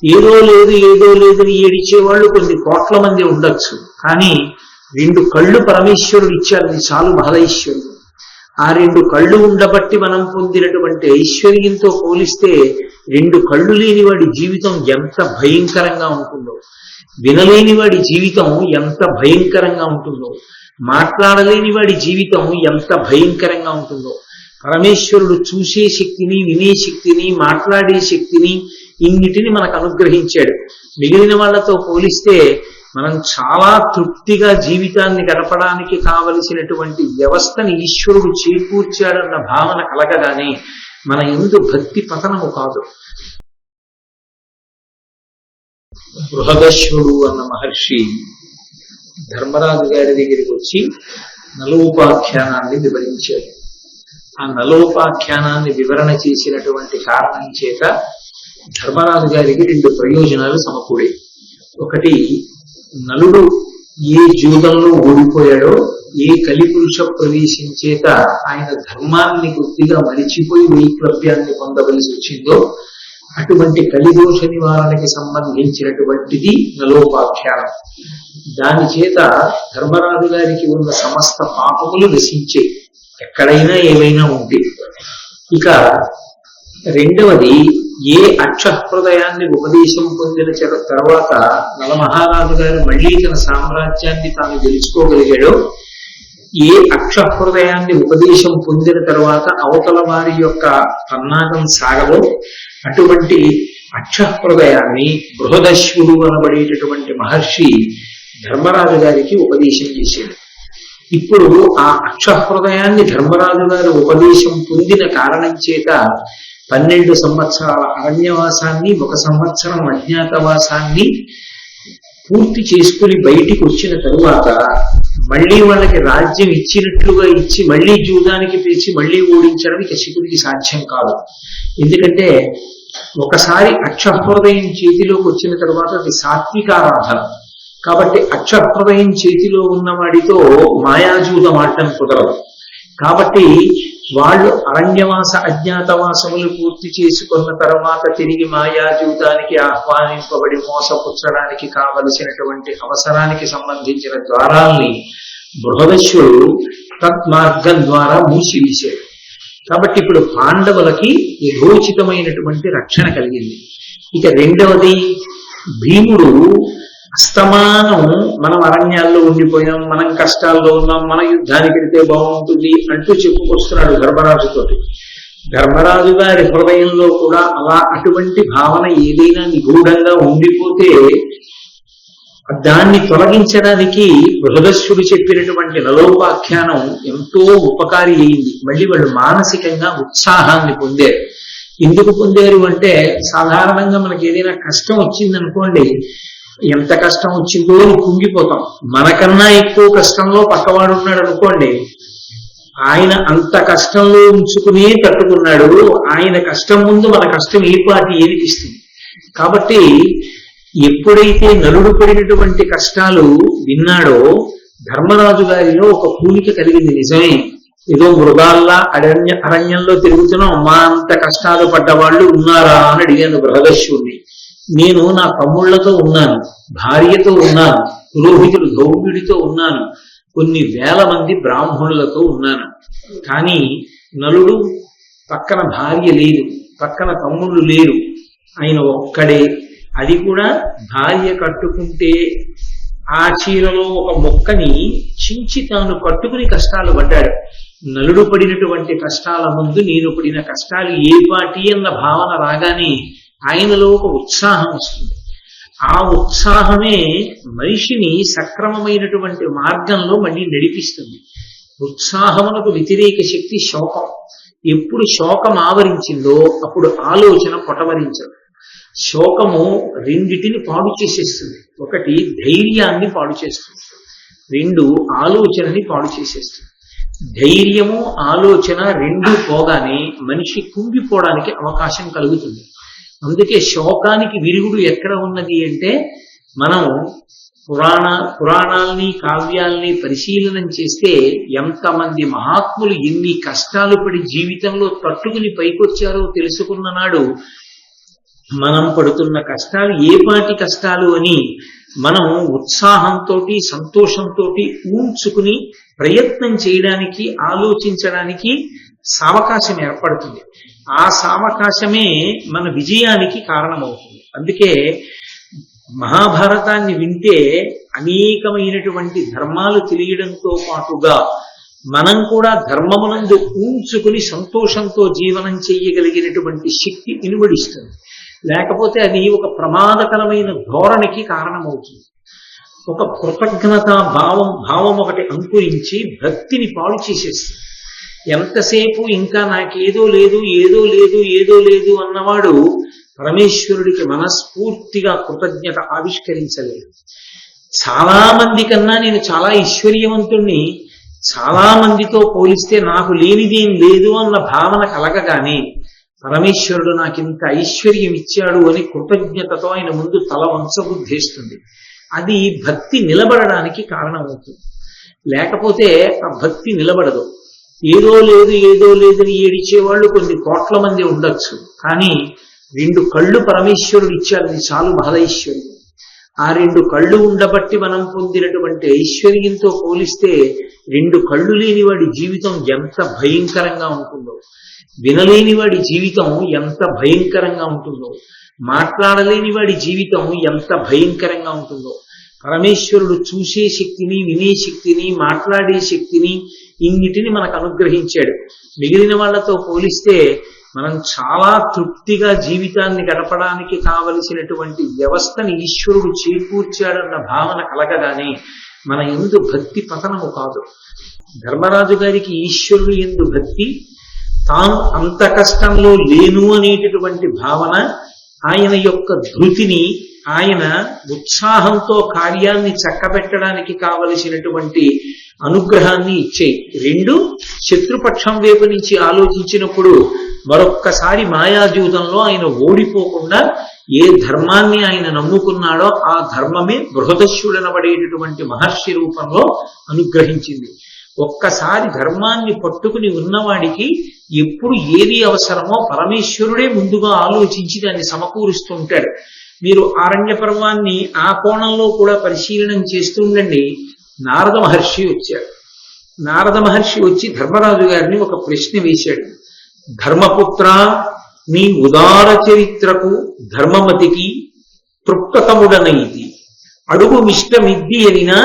ఏదో లేదు ఏదో లేదని ఏడిచేవాళ్ళు కొన్ని కోట్ల మంది ఉండొచ్చు, కానీ 2 కళ్ళు పరమేశ్వరుడు ఇచ్చారని చాలు మహదైశ్వరుడు. ఆ 2 కళ్ళు ఉండబట్టి మనం పొందినటువంటి ఐశ్వర్యంతో పోలిస్తే 2 కళ్ళు లేని వాడి జీవితం ఎంత భయంకరంగా ఉంటుందో, వినలేని వాడి జీవితం ఎంత భయంకరంగా ఉంటుందో, మాట్లాడలేని వాడి జీవితం ఎంత భయంకరంగా ఉంటుందో. పరమేశ్వరుడు చూసే శక్తిని, వినే శక్తిని, మాట్లాడే శక్తిని ఇన్నిటిని మనకు అనుగ్రహించాడు. మిగిలిన వాళ్ళతో పోలిస్తే మనం చాలా తృప్తిగా జీవితాన్ని గడపడానికి కావలసినటువంటి వ్యవస్థని ఈశ్వరుడు చేకూర్చాడన్న భావన కలగగానే మన యందు భక్తి పతనము కాదు. బృహదశ్వుడు అన్న మహర్షి ధర్మరాజు గారి దగ్గరికి వచ్చి నలోపాఖ్యానాన్ని వివరించాడు. ఆ నలోపాఖ్యానాన్ని వివరణ చేసినటువంటి కారణం చేత ధర్మరాజు గారికి 2 ప్రయోజనాలు సమకూడే. ఒకటి, నలుడు ఏ జూదంలో ఓడిపోయాడో, ఏ కలిపురుష ప్రవేశం చేత ఆయన ధర్మాన్ని కొద్దిగా మరిచిపోయి వైక్లభ్యాన్ని పొందవలసి వచ్చిందో అటువంటి కలిదోష నివారణకి సంబంధించినటువంటిది నలోపాఖ్యానం. దాని చేత ధర్మరాజు గారికి ఉన్న సమస్త పాపములు నశించే, ఎక్కడైనా ఏమైనా ఉంటే. ఇక రెండవది, ఏ అక్షహృదయాన్ని ఉపదేశం పొందిన తర్వాత నలమహారాజు గారు మళ్లీ తన సామ్రాజ్యాన్ని తాను గెలుచుకోగలిగాడో, ఏ అక్షహృదయాన్ని ఉపదేశం పొందిన తర్వాత అవతల వారి యొక్క పన్నాగం సాగదో అటువంటి అక్షహృదయాన్ని బృహదశ్వుడు అనబడేటటువంటి మహర్షి ధర్మరాజు గారికి ఉపదేశం చేశాడు. ఇప్పుడు ఆ అక్షహృదయాన్ని ధర్మరాజు గారు ఉపదేశం పొందిన కారణం చేత 12 సంవత్సరాల అరణ్యవాసాన్ని, 1 సంవత్సరం అజ్ఞాతవాసాన్ని పూర్తి చేసుకుని బయటికి వచ్చిన తరువాత మళ్లీ వాళ్ళకి రాజ్యం ఇచ్చినట్లుగా ఇచ్చి మళ్లీ జూదానికి పిలిచి మళ్లీ ఓడించడం ఇక శకునికి సాధ్యం కాదు. ఎందుకంటే ఒకసారి అక్షహృదయం చేతిలోకి వచ్చిన తర్వాత అది సాత్వికారాధన కాబట్టి అక్షహృదయం చేతిలో ఉన్న వాడితో మాయాజూదం ఆడటం కుదరదు. కాబట్టి వాళ్ళు అరణ్యవాస అజ్ఞాతవాసములు పూర్తి చేసుకున్న తర్వాత తిరిగి మాయాజూతానికి ఆహ్వానింపబడి మోసపుచ్చడానికి కావలసినటువంటి అవసరానికి సంబంధించిన ద్వారాల్ని బృహదశ్వుడు తత్మార్గం ద్వారా మూసివేశాడు. కాబట్టి ఇప్పుడు పాండవులకి యథోచితమైనటువంటి రక్షణ కలిగింది. ఇక రెండవది, భీముడు అస్తమానం మనం అరణ్యాల్లో ఉండిపోయాం, మనం కష్టాల్లో ఉన్నాం, మన యుద్ధానికి వెళ్తే బాగుంటుంది అంటూ చెప్పుకొస్తున్నాడు ధర్మరాజుతోటి. ధర్మరాజు గారి హృదయంలో కూడా అలా అటువంటి భావన ఏదైనా నిగూఢంగా ఉండిపోతే దాన్ని తొలగించడానికి బృహదశ్వుడు చెప్పినటువంటి నలోపాఖ్యానం ఎంతో ఉపకారి అయింది. మళ్ళీ వాళ్ళు మానసికంగా ఉత్సాహాన్ని పొందారు. ఎందుకు పొందారు అంటే, సాధారణంగా మనకి ఏదైనా కష్టం వచ్చిందనుకోండి, ఎంత కష్టం వచ్చిందో అని కుంగిపోతాం. మనకన్నా ఎక్కువ కష్టంలో పక్కవాడు ఉన్నాడు అనుకోండి, ఆయన అంత కష్టంలో ఉంచుకునే తట్టుకున్నాడు, ఆయన కష్టం ముందు మన కష్టం ఏ పాటి ఏనిపిస్తుంది. కాబట్టి ఎప్పుడైతే నలుడు పడినటువంటి కష్టాలు విన్నాడో ధర్మరాజు గారిలో ఒక పూలిక కలిగింది. నిజమే, ఏదో మృగాల్లా అరణ్యంలో తిరుగుతున్నాం, మా అంత కష్టాలు పడ్డవాళ్ళు ఉన్నారా అని అడిగాను బృహదశ్వుడిని. నేను నా తమ్ముళ్లతో ఉన్నాను, భార్యతో ఉన్నాను, పురోహితుడు గౌర్యుడితో ఉన్నాను, కొన్ని వేల మంది బ్రాహ్మణులతో ఉన్నాను. కానీ నలుడు పక్కన భార్య లేదు, పక్కన తమ్ముళ్ళు లేరు, ఆయన ఒక్కడే. అది కూడా భార్య కట్టుకుంటే ఆ చీరలో ఒక మొక్కని చించి తాను కట్టుకుని కష్టాలు పడ్డాడు. నలుడు పడినటువంటి కష్టాల ముందు నేను పడిన కష్టాలు ఏ పాటి అన్న భావన రాగానే ఆయనలో ఒక ఉత్సాహం వస్తుంది. ఆ ఉత్సాహమే మనిషిని సక్రమమైనటువంటి మార్గంలో మళ్ళీ నడిపిస్తుంది. ఉత్సాహమునకు వ్యతిరేక శక్తి శోకం. ఎప్పుడు శోకం ఆవరించిందో అప్పుడు ఆలోచన పొటవరించదు. శోకము రెండిటిని పాడు చేసేస్తుంది. ఒకటి ధైర్యాన్ని పాడు చేస్తుంది, 2 ఆలోచనని పాడు చేసేస్తుంది. ధైర్యము ఆలోచన 2 పోగానే మనిషి కుంగిపోవడానికి అవకాశం కలుగుతుంది. అందుకే శోకానికి విరుగుడు ఎక్కడ ఉన్నది అంటే, మనం పురాణాల్ని కావ్యాల్ని పరిశీలనం చేస్తే ఎంతమంది మహాత్ములు ఎన్ని కష్టాలు పడి జీవితంలో తట్టుకుని పైకొచ్చారో తెలుసుకున్న నాడు మనం పడుతున్న కష్టాలు ఏ పాటి కష్టాలు అని మనం ఉత్సాహంతో సంతోషంతో ఊంచుకుని ప్రయత్నం చేయడానికి ఆలోచించడానికి సావకాశం ఏర్పడుతుంది. ఆ సావకాశమే మన విజయానికి కారణమవుతుంది. అందుకే మహాభారతాన్ని వింటే అనేకమైనటువంటి ధర్మాలు తెలియడంతో పాటుగా మనం కూడా ధర్మమునందు ఊంచుకుని సంతోషంతో జీవనం చేయగలిగినటువంటి శక్తి ఇనుబడిస్తుంది. లేకపోతే అది ఒక ప్రమాదకరమైన ధోరణికి కారణమవుతుంది. ఒక కృతజ్ఞతా భావం ఒకటి అంకురించి భక్తిని పాడు చేసేస్తుంది. ఎంతసేపు ఇంకా నాకేదో లేదు ఏదో లేదు అన్నవాడు పరమేశ్వరుడికి మనస్ఫూర్తిగా కృతజ్ఞత ఆవిష్కరించలేదు. చాలా మంది కన్నా నేను చాలా ఐశ్వర్యవంతుణ్ణి, చాలా మందితో పోలిస్తే నాకు లేనిదేం లేదు అన్న భావన కలగగానే పరమేశ్వరుడు నాకింత ఐశ్వర్యం ఇచ్చాడు అని కృతజ్ఞతతో ఆయన ముందు తల వంచబుద్ధేస్తుంది. అది భక్తి నిలబడడానికి కారణమవుతుంది. లేకపోతే ఆ భక్తి నిలబడదు. ఏదో లేదని ఏడిచేవాళ్ళు కొన్ని కోట్ల మంది ఉండొచ్చు, కానీ 2 కళ్ళు పరమేశ్వరుడు ఇచ్చాడని చాలు మహదైశ్వర్యం. ఆ 2 కళ్ళు ఉండబట్టి మనం పొందినటువంటి ఐశ్వర్యంతో పోలిస్తే 2 కళ్ళు లేని వాడి జీవితం ఎంత భయంకరంగా ఉంటుందో, వినలేని వాడి జీవితం ఎంత భయంకరంగా ఉంటుందో, మాట్లాడలేని వాడి జీవితం ఎంత భయంకరంగా ఉంటుందో. పరమేశ్వరుడు చూసే శక్తిని, వినే శక్తిని, మాట్లాడే శక్తిని ఇన్నిటిని మనకు అనుగ్రహించాడు. మిగిలిన వాళ్లతో పోలిస్తే మనం చాలా తృప్తిగా జీవితాన్ని గడపడానికి కావలసినటువంటి వ్యవస్థని ఈశ్వరుడు చేకూర్చాడన్న భావన కలగగానే మన యందు భక్తి పతనము కాదు. ధర్మరాజు గారికి ఈశ్వరుడు యందు భక్తి, తాను అంత కష్టంలో లేను అనేటటువంటి భావన, ఆయన యొక్క ధృతిని, ఆయన ఉత్సాహంతో కార్యాన్ని చక్కబెట్టడానికి కావలసినటువంటి అనుగ్రహాన్ని ఇచ్చేయి. 2 శత్రుపక్షం వైపు నుంచి ఆలోచించినప్పుడు మరొక్కసారి మాయాజూతంలో ఆయన ఓడిపోకుండా ఏ ధర్మాన్ని ఆయన నమ్ముకున్నాడో ఆ ధర్మమే బృహదశ్యుడనబడేటటువంటి మహర్షి రూపంలో అనుగ్రహించింది. ఒక్కసారి ధర్మాన్ని పట్టుకుని ఉన్నవాడికి ఎప్పుడు ఏది అవసరమో పరమేశ్వరుడే ముందుగా ఆలోచించి దాన్ని సమకూరుస్తుంటాడు. మీరు ఆరణ్య పర్వాన్ని ఆ కోణంలో కూడా పరిశీలనం చేస్తూ ఉండండి. నారద మహర్షి వచ్చాడు. నారద మహర్షి వచ్చి ధర్మరాజు గారిని ఒక ప్రశ్న వేశాడు. ధర్మపుత్ర, నీ ఉదార చరిత్రకు ధర్మమతికి తృప్తతముడనైతి అడుగు మిష్టమిద్ది అనినా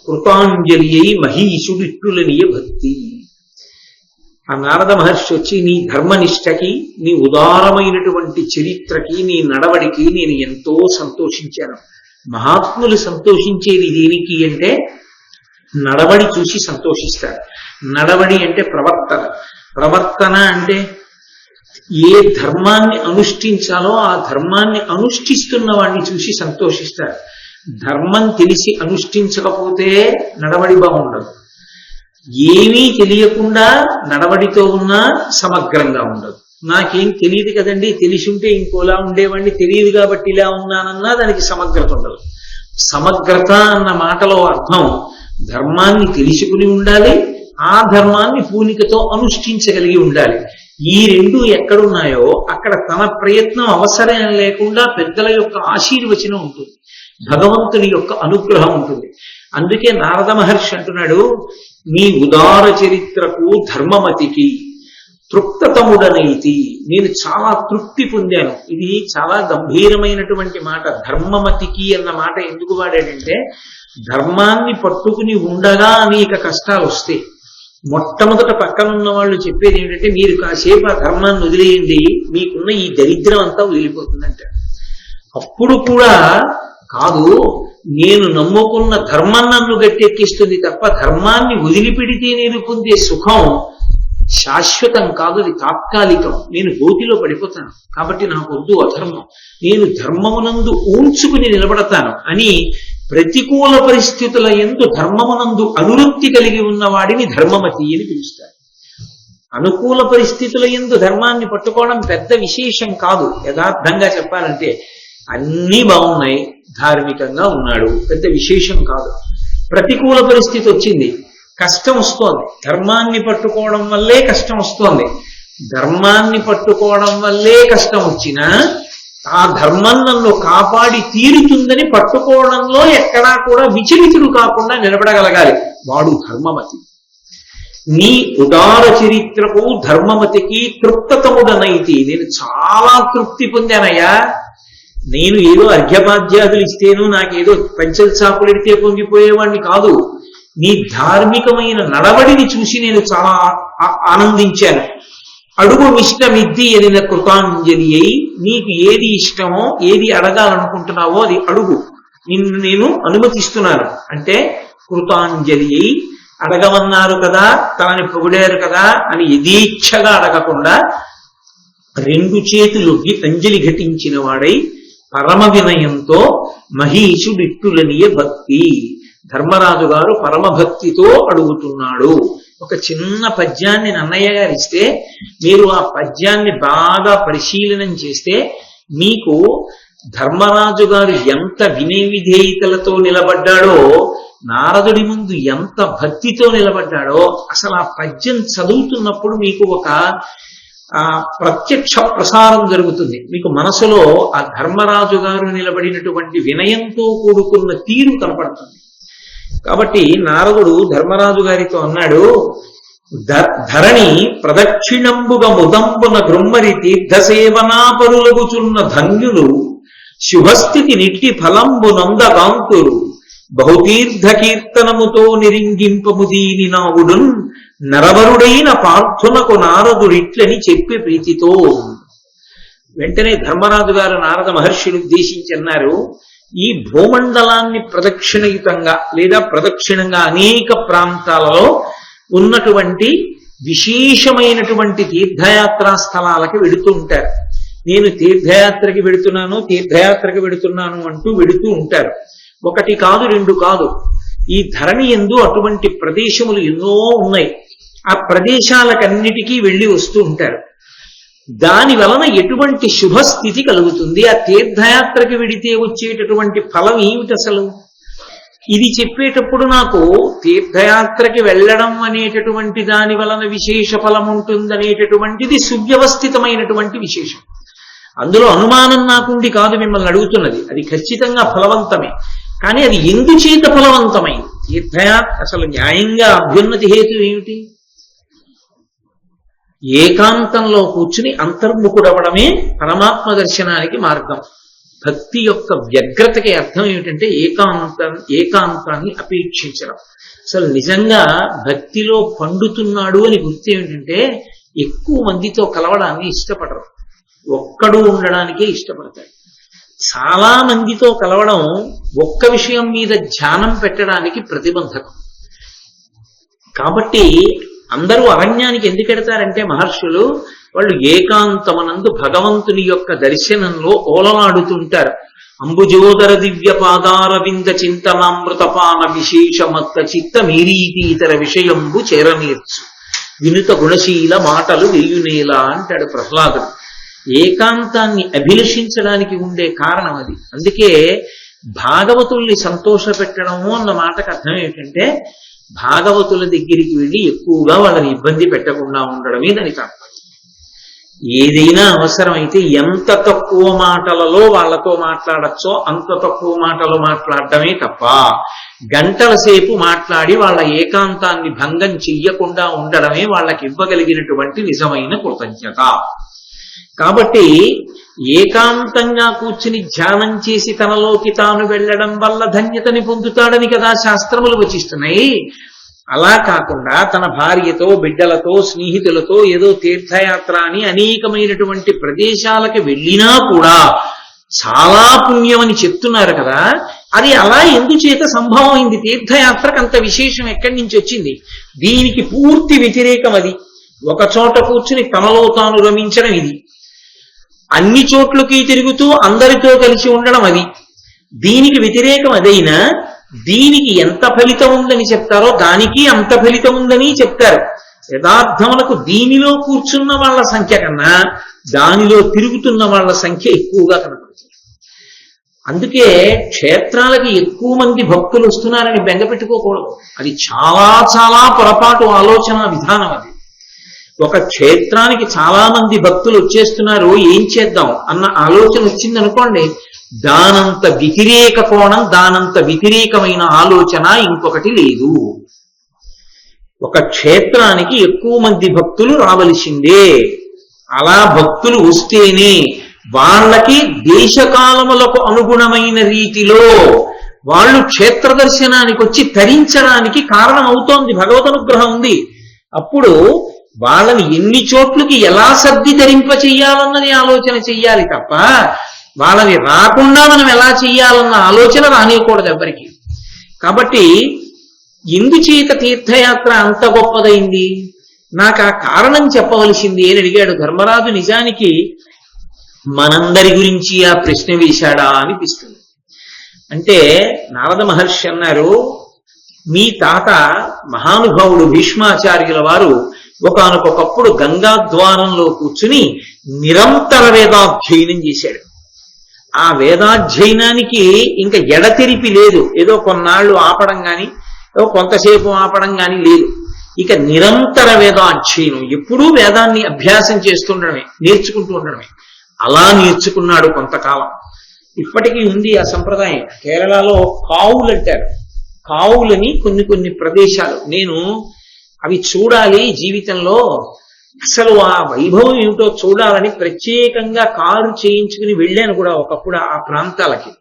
కృతాంజలి అయి మహీషుడిట్టులనియ భక్తి. ఆ నారద మహర్షి వచ్చి నీ ధర్మనిష్టకి, నీ ఉదారమైనటువంటి చరిత్రకి, నీ నడవడికి నేను ఎంతో సంతోషించాను. మహాత్ములు సంతోషించేది దేనికి అంటే నడవడి చూసి సంతోషిస్తారు. నడవడి అంటే ప్రవర్తన. ప్రవర్తన అంటే ఏ ధర్మాన్ని అనుష్ఠించాలో ఆ ధర్మాన్ని అనుష్ఠిస్తున్న వాడిని చూసి సంతోషిస్తారు. ధర్మం తెలిసి అనుష్ఠించకపోతే నడవడి బాగుండదు. ఏమీ తెలియకుండా నడవడితో ఉన్నా సమగ్రంగా ఉండదు. నాకేం తెలియదు కదండి, తెలిసి ఉంటే ఇంకోలా ఉండేవాడిని, తెలియదు కాబట్టి ఇలా ఉన్నానన్నా దానికి సమగ్రత ఉండదు. సమగ్రత అన్న మాటలో అర్థం ధర్మాన్ని తెలుసుకుని ఉండాలి, ఆ ధర్మాన్ని పూనికతో అనుష్ఠించగలిగి ఉండాలి. ఈ 2 ఎక్కడున్నాయో అక్కడ తన ప్రయత్నం అవసరం లేకుండా పెద్దల యొక్క ఆశీర్వచనం ఉంటుంది, భగవంతుని యొక్క అనుగ్రహం ఉంటుంది. అందుకే నారద మహర్షి అంటున్నాడు, నీ ఉదార చరిత్రకు ధర్మమతికి తృప్తతముడనైతి, నేను చాలా తృప్తి పొందాను. ఇది చాలా గంభీరమైనటువంటి మాట. ధర్మమతికి అన్న మాట ఎందుకు వాడాడంటే, ధర్మాన్ని పట్టుకుని ఉండగా అనేక కష్టాలు వస్తాయి. మొట్టమొదట పక్కనున్న వాళ్ళు చెప్పేది ఏంటంటే, మీరు కాసేపు ఆ ధర్మాన్ని వదిలేయండి, మీకున్న ఈ దరిద్రం అంతా వదిలిపోతుందంట. అప్పుడు కూడా కాదు, నేను నమ్ముకున్న ధర్మం నన్ను గట్టెక్కిస్తుంది తప్ప ధర్మాన్ని వదిలిపెడితే నేను పొందే సుఖం శాశ్వతం కాదు, అది తాత్కాలికం. నేను గోతిలో పడిపోతాను, కాబట్టి నాకు వద్దు అధర్మం, నేను ధర్మమునందు ఊంచుకుని నిలబడతాను అని ప్రతికూల పరిస్థితుల యందు ధర్మమునందు అనురక్తి కలిగి ఉన్నవాడిని ధర్మమతి అని పిలుస్తారు. అనుకూల పరిస్థితుల యందు ధర్మాన్ని పట్టుకోవడం పెద్ద విశేషం కాదు. యథార్థంగా చెప్పాలంటే అన్నీ బాగున్నాయి, ధార్మికంగా ఉన్నాడు, పెద్ద విశేషం కాదు. ప్రతికూల పరిస్థితి వచ్చింది, కష్టం వస్తోంది, ధర్మాన్ని పట్టుకోవడం వల్లే కష్టం వస్తోంది. ధర్మాన్ని పట్టుకోవడం వల్లే కష్టం వచ్చినా ఆ ధర్మం నన్ను కాపాడి తీరుతుందని పట్టుకోవడంలో ఎక్కడా కూడా విచలితుడు కాకుండా నిలబడగలగాలి. వాడు ధర్మమతి. నీ ఉదార చరిత్రకు ధర్మమతికి తృప్తతముడనైతి. నేను చాలా తృప్తి పొందానయ్యా. నేను ఏదో అర్ఘ్యపాద్యాదులు ఇస్తేను, నాకేదో పంచల్ చాపులెడితే పొంగిపోయేవాడిని కాదు. నీ ధార్మికమైన నడవడిని చూసి నేను చాలా ఆనందించాను. అడుగు ఇష్టమిద్ది ఎనిన కృతాంజలి అయి, నీకు ఏది ఇష్టమో, ఏది అడగాలనుకుంటున్నావో అది అడుగు, నిన్ను నేను అనుమతిస్తున్నాను అంటే కృతాంజలి అయి, అడగమన్నారు కదా, తనని పొగిడారు కదా అని యథేచ్ఛగా అడగకుండా 2 చేతులొగ్గి అంజలి ఘటించిన వాడై పరమ వినయంతో మహీషుడిట్టులనియ భక్తి. ధర్మరాజు గారు పరమభక్తితో అడుగుతున్నాడు. ఒక చిన్న పద్యాన్ని నన్నయ్య గారు ఇస్తే మీరు ఆ పద్యాన్ని బాగా పరిశీలనం చేస్తే మీకు ధర్మరాజు గారు ఎంత వినయ విధేయతలతో నిలబడ్డాడో, నారదుడి ముందు ఎంత భక్తితో నిలబడ్డాడో అసలు ఆ పద్యం చదువుతున్నప్పుడు మీకు ఒక ప్రత్యక్ష ప్రసారం జరుగుతుంది. మీకు మనసులో ఆ ధర్మరాజు గారు నిలబడినటువంటి వినయంతో కూడుకున్న తీరు కనపడుతుంది. కాబట్టి నారదుడు ధర్మరాజు గారితో అన్నాడు, ధరణి ప్రదక్షిణంబుగా ముదంబున గృమ్మరి తీర్థసేవనాపరులగుచున్న ధన్యులు శుభస్థితి నిట్టి ఫలంబు నందగాంతురు బహుతీర్థ కీర్తనముతో నిరింగింపము దీని నావుడున్ నరవరుడైన పార్థునకు నారదుడిట్లని చెప్పి ప్రీతితో. వెంటనే ధర్మరాజు గారు నారద మహర్షిని ఉద్దేశించి అన్నారు, ఈ భూమండలాన్ని ప్రదక్షిణయుతంగా లేదా ప్రదక్షిణంగా అనేక ప్రాంతాలలో ఉన్నటువంటి విశేషమైనటువంటి తీర్థయాత్రా స్థలాలకి వెడుతూ ఉంటారు. నేను తీర్థయాత్రకి వెడుతున్నాను అంటూ వెడుతూ ఉంటారు. 1 కాదు 2 కాదు. ఈ ధరణి యందు అటువంటి ప్రదేశములు ఎన్నో ఉన్నాయి. ఆ ప్రదేశాలకన్నిటికీ వెళ్ళి వస్తూ ఉంటారు. దాని వలన ఎటువంటి శుభస్థితి కలుగుతుంది, ఆ తీర్థయాత్రకి వెడితే వచ్చేటటువంటి ఫలం ఏమిటి అసలు, ఇది చెప్పేటప్పుడు నాకు తీర్థయాత్రకి వెళ్ళడం అనేటటువంటి దాని వలన విశేష ఫలం ఉంటుందనేటటువంటిది సువ్యవస్థితమైనటువంటి విశేషం. అందులో అనుమానం నాకుండి కాదు మిమ్మల్ని అడుగుతున్నది, అది ఖచ్చితంగా ఫలవంతమే. కానీ అది ఎందుచేత ఫలవంతమైంది? తీర్థయాత్ర అసలు న్యాయంగా అభ్యున్నతి హేతు ఏమిటి? ఏకాంతంలో కూర్చుని అంతర్ముఖుడవడమే పరమాత్మ దర్శనానికి మార్గం. భక్తి యొక్క వ్యగ్రతకి అర్థం ఏమిటంటే ఏకాంతాన్ని అపేక్షించడం. అసలు నిజంగా భక్తిలో పండుతున్నాడు అని గుర్తు ఏమిటంటే ఎక్కువ మందితో కలవడాన్ని ఇష్టపడరు, ఒక్కడు ఉండడానికే ఇష్టపడతాడు. చాలా మందితో కలవడం ఒక్క విషయం మీద ధ్యానం పెట్టడానికి ప్రతిబంధకం. కాబట్టి అందరూ అరణ్యానికి ఎందుకు ఎడతారంటే మహర్షులు, వాళ్ళు ఏకాంతమనందు భగవంతుని యొక్క దర్శనంలో ఓలలాడుతుంటారు. అంబుజోదర దివ్య పాదారవింద చింతనామృతపాన విశేషమత్త చిత్త మీరీతి ఇతర విషయంబు చేరనేర్చు వినుత గుణశీల మాటలు వెయ్యునేలా అంటాడు ప్రహ్లాదుడు. ఏకాంతాన్ని అభిలషించడానికి ఉండే కారణం అది. అందుకే భాగవతుల్ని సంతోష పెట్టడము అన్న మాటకు అర్థం ఏమిటంటే భాగవతుల దగ్గరికి వెళ్ళి ఎక్కువగా వాళ్ళని ఇబ్బంది పెట్టకుండా ఉండడమే దానికి అర్థం. ఏదైనా అవసరమైతే ఎంత తక్కువ మాటలలో వాళ్ళతో మాట్లాడచ్చో అంత తక్కువ మాటలు మాట్లాడటమే తప్ప గంటల సేపు మాట్లాడి వాళ్ళ ఏకాంతాన్ని భంగం చెయ్యకుండా ఉండడమే వాళ్ళకి ఇవ్వగలిగినటువంటి నిజమైన కృతజ్ఞత. కాబట్టి ఏకాంతంగా కూర్చుని ధ్యానం చేసి తనలోకి తాను వెళ్ళడం వల్ల ధన్యతని పొందుతాడని కదా శాస్త్రములు వచిస్తున్నాయి. అలా కాకుండా తన భార్యతో, బిడ్డలతో, స్నేహితులతో ఏదో తీర్థయాత్ర అని అనేకమైనటువంటి ప్రదేశాలకు వెళ్ళినా కూడా చాలా పుణ్యం అని చెప్తున్నారు కదా, అది అలా ఎందుచేత సంభవం అయింది? తీర్థయాత్రకు అంత విశేషం ఎక్కడి నుంచి వచ్చింది? దీనికి పూర్తి వ్యతిరేకం అది. ఒక చోట కూర్చుని తనలో తాను రమించడం ఇది, అన్ని చోట్లకి తిరుగుతూ అందరితో కలిసి ఉండడం అది. దీనికి వ్యతిరేకం అదైనా దీనికి ఎంత ఫలితం ఉందని చెప్తారో దానికి అంత ఫలితం ఉందని చెప్తారు. యథార్థములకు దీనిలో కూర్చున్న వాళ్ళ సంఖ్య కన్నా దానిలో తిరుగుతున్న వాళ్ళ సంఖ్య ఎక్కువగా కనపడుతుంది. అందుకే క్షేత్రాలకి ఎక్కువ మంది భక్తులు వస్తున్నారని బెంగ పెట్టుకోకూడదు. అది చాలా చాలా పొరపాటు ఆలోచన విధానం. అది ఒక క్షేత్రానికి చాలా మంది భక్తులు వచ్చేస్తున్నారు, ఏం చేద్దాం అన్న ఆలోచన వచ్చిందనుకోండి, దానంత వ్యతిరేక కోణం, దానంత వ్యతిరేకమైన ఆలోచన ఇంకొకటి లేదు. ఒక క్షేత్రానికి ఎక్కువ మంది భక్తులు రావలసిందే. అలా భక్తులు వస్తేనే వాళ్ళకి దేశకాలములకు అనుగుణమైన రీతిలో వాళ్ళు క్షేత్ర దర్శనానికి వచ్చి తరించడానికి కారణం అవుతోంది, భగవద్ అనుగ్రహం ఉంది. అప్పుడు వాళ్ళని ఎన్ని చోట్లకి ఎలా సర్ది ధరింప చెయ్యాలన్నది ఆలోచన చెయ్యాలి తప్ప వాళ్ళని రాకుండా మనం ఎలా చెయ్యాలన్న ఆలోచన రానియకూడదు ఎవరికి. కాబట్టి ఎందుచేత తీర్థయాత్ర అంత గొప్పదైంది, నాకు ఆ కారణం చెప్పవలసింది అని అడిగాడు ధర్మరాజు. నిజానికి మనందరి గురించి ఆ ప్రశ్న వేశాడా అనిపిస్తుంది. అంటే నారద మహర్షి అన్నారు, మీ తాత మహానుభావుడు భీష్మాచార్యుల వారు ఒకానొకప్పుడు గంగాద్వారంలో కూర్చుని నిరంతర వేదాధ్యయనం చేశాడు. ఆ వేదాధ్యయనానికి ఇంకా ఎడతెరిపి లేదు, ఏదో కొన్నాళ్ళు ఆపడం కానీ కొంతసేపు ఆపడం కానీ లేదు. ఇక నిరంతర వేదాధ్యయనం, ఎప్పుడూ వేదాన్ని అభ్యాసం చేస్తుండడమే, నేర్చుకుంటూ ఉండడమే. అలా నేర్చుకున్నాడు కొంతకాలం. ఇప్పటికీ ఉంది ఆ సంప్రదాయం. కేరళలో కావులు అంటారు, కావులని కొన్ని ప్రదేశాలు, నేను అవి చూడాలి జీవితంలో, అసలు ఆ వైభవం ఏమిటో చూడాలని ప్రత్యేకంగా కారు చేయించుకుని వెళ్ళాను కూడా ఒకప్పుడు ఆ ప్రాంతాలకి.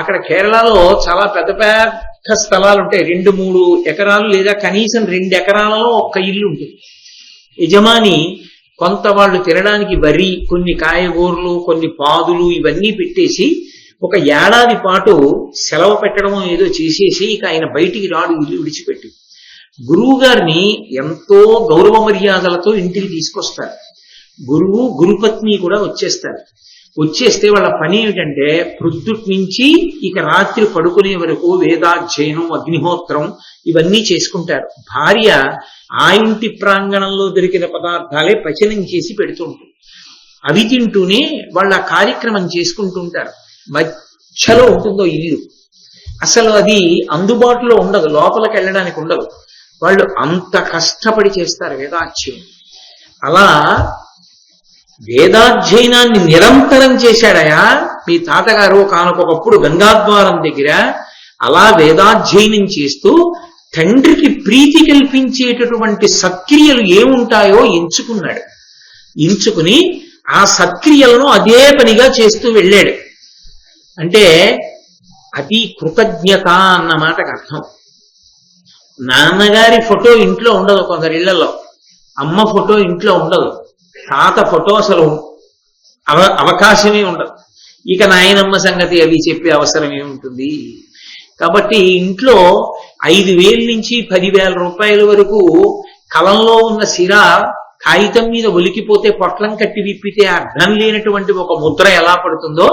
అక్కడ కేరళలో చాలా పెద్ద పెద్ద స్థలాలు ఉంటాయి, 2-3 ఎకరాలు లేదా కనీసం 2 ఎకరాలలో ఒక్క ఇల్లు ఉంటుంది. యజమాని కొంత వాళ్ళు తినడానికి వరి, కొన్ని కాయగూరలు, కొన్ని పాదులు ఇవన్నీ పెట్టేసి ఒక ఏడాది పాటు సెలవు పెట్టడమో ఏదో చేసేసి ఇక ఆయన బయటికి రాడు ఇల్లు విడిచిపెట్టి. గురువు గారిని ఎంతో గౌరవ మర్యాదలతో ఇంటికి తీసుకొస్తారు. గురువు గురుపత్ని కూడా వచ్చేస్తారు. వచ్చేస్తే వాళ్ళ పని ఏమిటంటే ప్రొద్దుటి నుంచి ఇక రాత్రి పడుకునే వరకు వేదాధ్యయనం, అగ్నిహోత్రం ఇవన్నీ చేసుకుంటారు. భార్య ఆ ఇంటి ప్రాంగణంలో దొరికిన పదార్థాలే పచనం చేసి పెడుతుంటారు. అవి తింటూనే వాళ్ళ కార్యక్రమం చేసుకుంటుంటారు. మధ్యలో ఉంటుందో ఇల్లు, అసలు అది అందుబాటులో ఉండదు, లోపలికి వెళ్ళడానికి ఉండదు. వాళ్ళు అంత కష్టపడి చేస్తారు వేదాధ్యయనం. అలా వేదాధ్యయనాన్ని నిరంతరం చేశాడయా మీ తాతగారు కానొకప్పుడు గంగాద్వారం దగ్గర. అలా వేదాధ్యయనం చేస్తూ తండ్రికి ప్రీతి కల్పించేటటువంటి సత్క్రియలు ఏముంటాయో ఎంచుకున్నాడు. ఎంచుకుని ఆ సత్క్రియలను అదే పనిగా చేస్తూ వెళ్ళాడు. అంటే అది కృతజ్ఞత అన్న మాటకు అర్థం. నాన్నగారి ఫోటో ఇంట్లో ఉండదు కొందరి ఇళ్లలో, అమ్మ ఫోటో ఇంట్లో ఉండదు, తాత ఫోటో అసలు అవకాశమే ఉండదు. ఇక నాయనమ్మ సంగతి అవి చెప్పే అవసరం ఏముంటుంది. కాబట్టి ఇంట్లో 5,000 నుంచి 10,000 రూపాయల వరకు కలంలో ఉన్న సిరా కాగితం మీద ఒలికిపోతే పొట్లం కట్టి విప్పితే అర్థం లేనటువంటి ఒక ముద్ర ఎలా పడుతుందో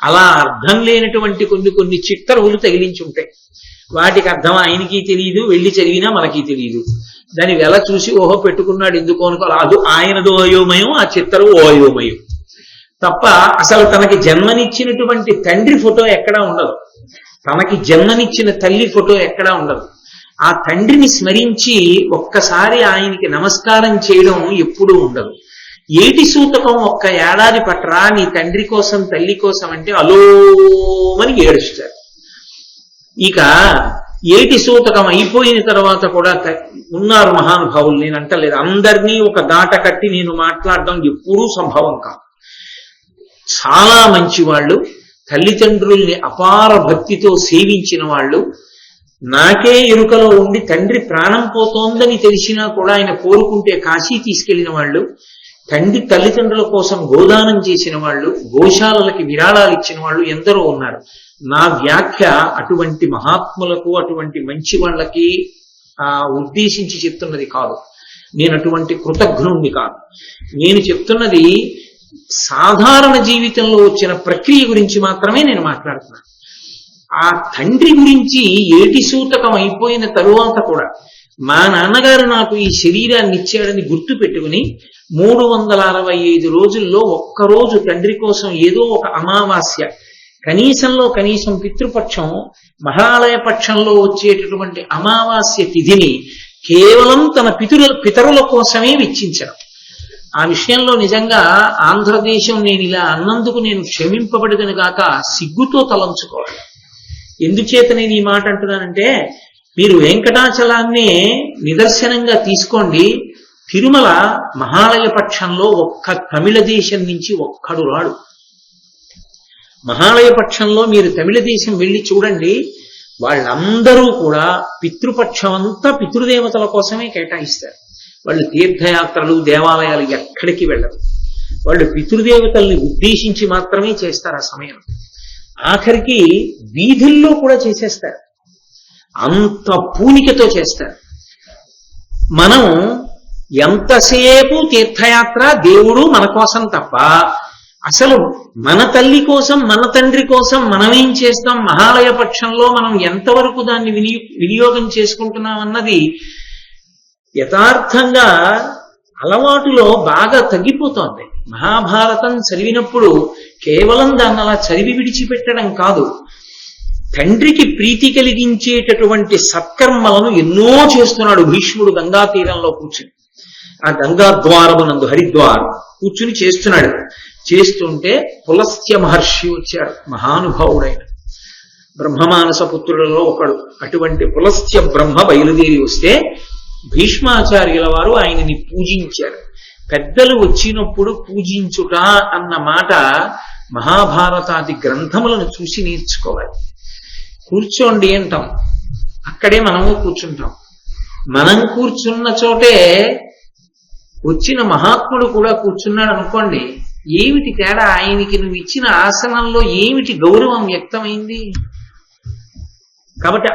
అలా అర్థం లేనటువంటి కొన్ని చిట్టరువులు తగిలించి ఉంటాయి. వాటికి అర్థం ఆయనకి తెలియదు, వెళ్ళి చదివినా మనకి తెలియదు. దాని వెల చూసి ఓహో పెట్టుకున్నాడు ఎందుకో అనుకోవాలి. అది ఆయనదో అయోమయం, ఆ చిత్తరు ఓ అయోమయం తప్ప అసలు తనకి జన్మనిచ్చినటువంటి తండ్రి ఫోటో ఎక్కడా ఉండదు, తనకి జన్మనిచ్చిన తల్లి ఫోటో ఎక్కడా ఉండదు. ఆ తండ్రిని స్మరించి ఒక్కసారి ఆయనకి నమస్కారం చేయడం ఎప్పుడూ ఉండదు. ఏటి సూతకం ఒక్క ఏడాది పట్టరా నీ తండ్రి కోసం తల్లి కోసం అంటే అలోమని ఏడుస్తారు. ఇక ఏటి సూతకం అయిపోయిన తర్వాత కూడా ఉన్నారు మహానుభావులు, నేను అంటలేదు, అందరినీ ఒక దాట కట్టి నేను మాట్లాడడం ఎప్పుడూ సంభవం కాదు. చాలా మంచి వాళ్ళు, తల్లిదండ్రుల్ని అపార భక్తితో సేవించిన వాళ్ళు, నాకే ఎరుకలో ఉండి తండ్రి ప్రాణం పోతోందని తెలిసినా కూడా ఆయన కోరుకుంటే కాశీ తీసుకెళ్లిన వాళ్ళు, తండ్రి తల్లిదండ్రుల కోసం గోదానం చేసిన వాళ్ళు, గోశాలలకి విరాళాలు ఇచ్చిన వాళ్ళు ఎందరో ఉన్నారు. నా వ్యాఖ్య అటువంటి మహాత్ములకు, అటువంటి మంచి వాళ్ళకి ఉద్దేశించి చెప్తున్నది కాదు. నేను అటువంటి కృతజ్ఞుణ్ణి కాదు. నేను చెప్తున్నది సాధారణ జీవితంలో వచ్చిన ప్రక్రియ గురించి మాత్రమే నేను మాట్లాడుతున్నాను. ఆ తండ్రి గురించి ఏటి సూతకం అయిపోయిన తరువాత కూడా మా నాన్నగారు నాకు ఈ శరీరాన్ని ఇచ్చాడని గుర్తు పెట్టుకుని 365 రోజుల్లో ఒక్కరోజు తండ్రి కోసం ఏదో ఒక అమావాస్య, కనీసంలో కనీసం పితృపక్షం, మహాలయ పక్షంలో వచ్చేటటువంటి అమావాస్య తిథిని కేవలం తన పితరుల కోసమే వెచ్చించడం. ఆ విషయంలో నిజంగా ఆంధ్రదేశం నేను ఇలా అన్నందుకు నేను క్షమింపబడదని కాక సిగ్గుతో తలంచుకోవాలి. ఎందుచేత నేను ఈ మాట అంటున్నానంటే, మీరు వెంకటాచలాన్ని నిదర్శనంగా తీసుకోండి. తిరుమల మహాలయ పక్షంలో ఒక్క తమిళ దేశం నుంచి ఒక్కడు రాడు. మహాలయ పక్షంలో మీరు తమిళ దేశం వెళ్ళి చూడండి, వాళ్ళందరూ కూడా పితృపక్షం అంతా పితృదేవతల కోసమే కేటాయిస్తారు. వాళ్ళు తీర్థయాత్రలు దేవాలయాలు ఎక్కడికి వెళ్ళరు. వాళ్ళు పితృదేవతల్ని ఉద్దేశించి మాత్రమే చేస్తారు ఆ సమయం. ఆఖరికి వీధుల్లో కూడా చేసేస్తారు, అంత పూనికతో చేస్తారు. మనం ఎంతసేపు తీర్థయాత్ర దేవుడు మన కోసం తప్ప అసలు మన తల్లి కోసం మన తండ్రి కోసం మనమేం చేస్తాం, మహాలయ పక్షంలో మనం ఎంతవరకు దాన్ని వినియోగం చేసుకుంటున్నాం అన్నది యథార్థంగా అలవాటులో బాగా తగ్గిపోతోంది. మహాభారతం చదివినప్పుడు కేవలం దాన్ని అలా చదివి విడిచిపెట్టడం కాదు, తండ్రికి ప్రీతి కలిగించేటటువంటి సత్కర్మలను ఎన్నో చేస్తున్నాడు భీష్ముడు. గంగా తీరంలో కూర్చుని, ఆ గంగా ద్వారమునందు హరిద్వారం కూర్చుని చేస్తున్నాడు. చేస్తుంటే పులస్త్య మహర్షి వచ్చాడు, మహానుభావుడైన బ్రహ్మమానస పుత్రులలో ఒకడు. అటువంటి పులస్త్య బ్రహ్మ బయలుదేరి వస్తే భీష్మాచార్యుల వారు ఆయనని పూజించారు. పెద్దలు వచ్చినప్పుడు పూజించుట అన్న మాట మహాభారతాది గ్రంథములను చూసి నేర్చుకోవాలి. కూర్చోండి అంటాం, అక్కడే మనము కూర్చుంటాం. మనం కూర్చున్న చోటే వచ్చిన మహాత్ముడు కూడా కూర్చున్నాడు అనుకోండి, ఏమిటి తేడా? ఆయనకి నువ్వు ఇచ్చిన ఆసనంలో ఏమిటి గౌరవం వ్యక్తమైంది? కాబట్టి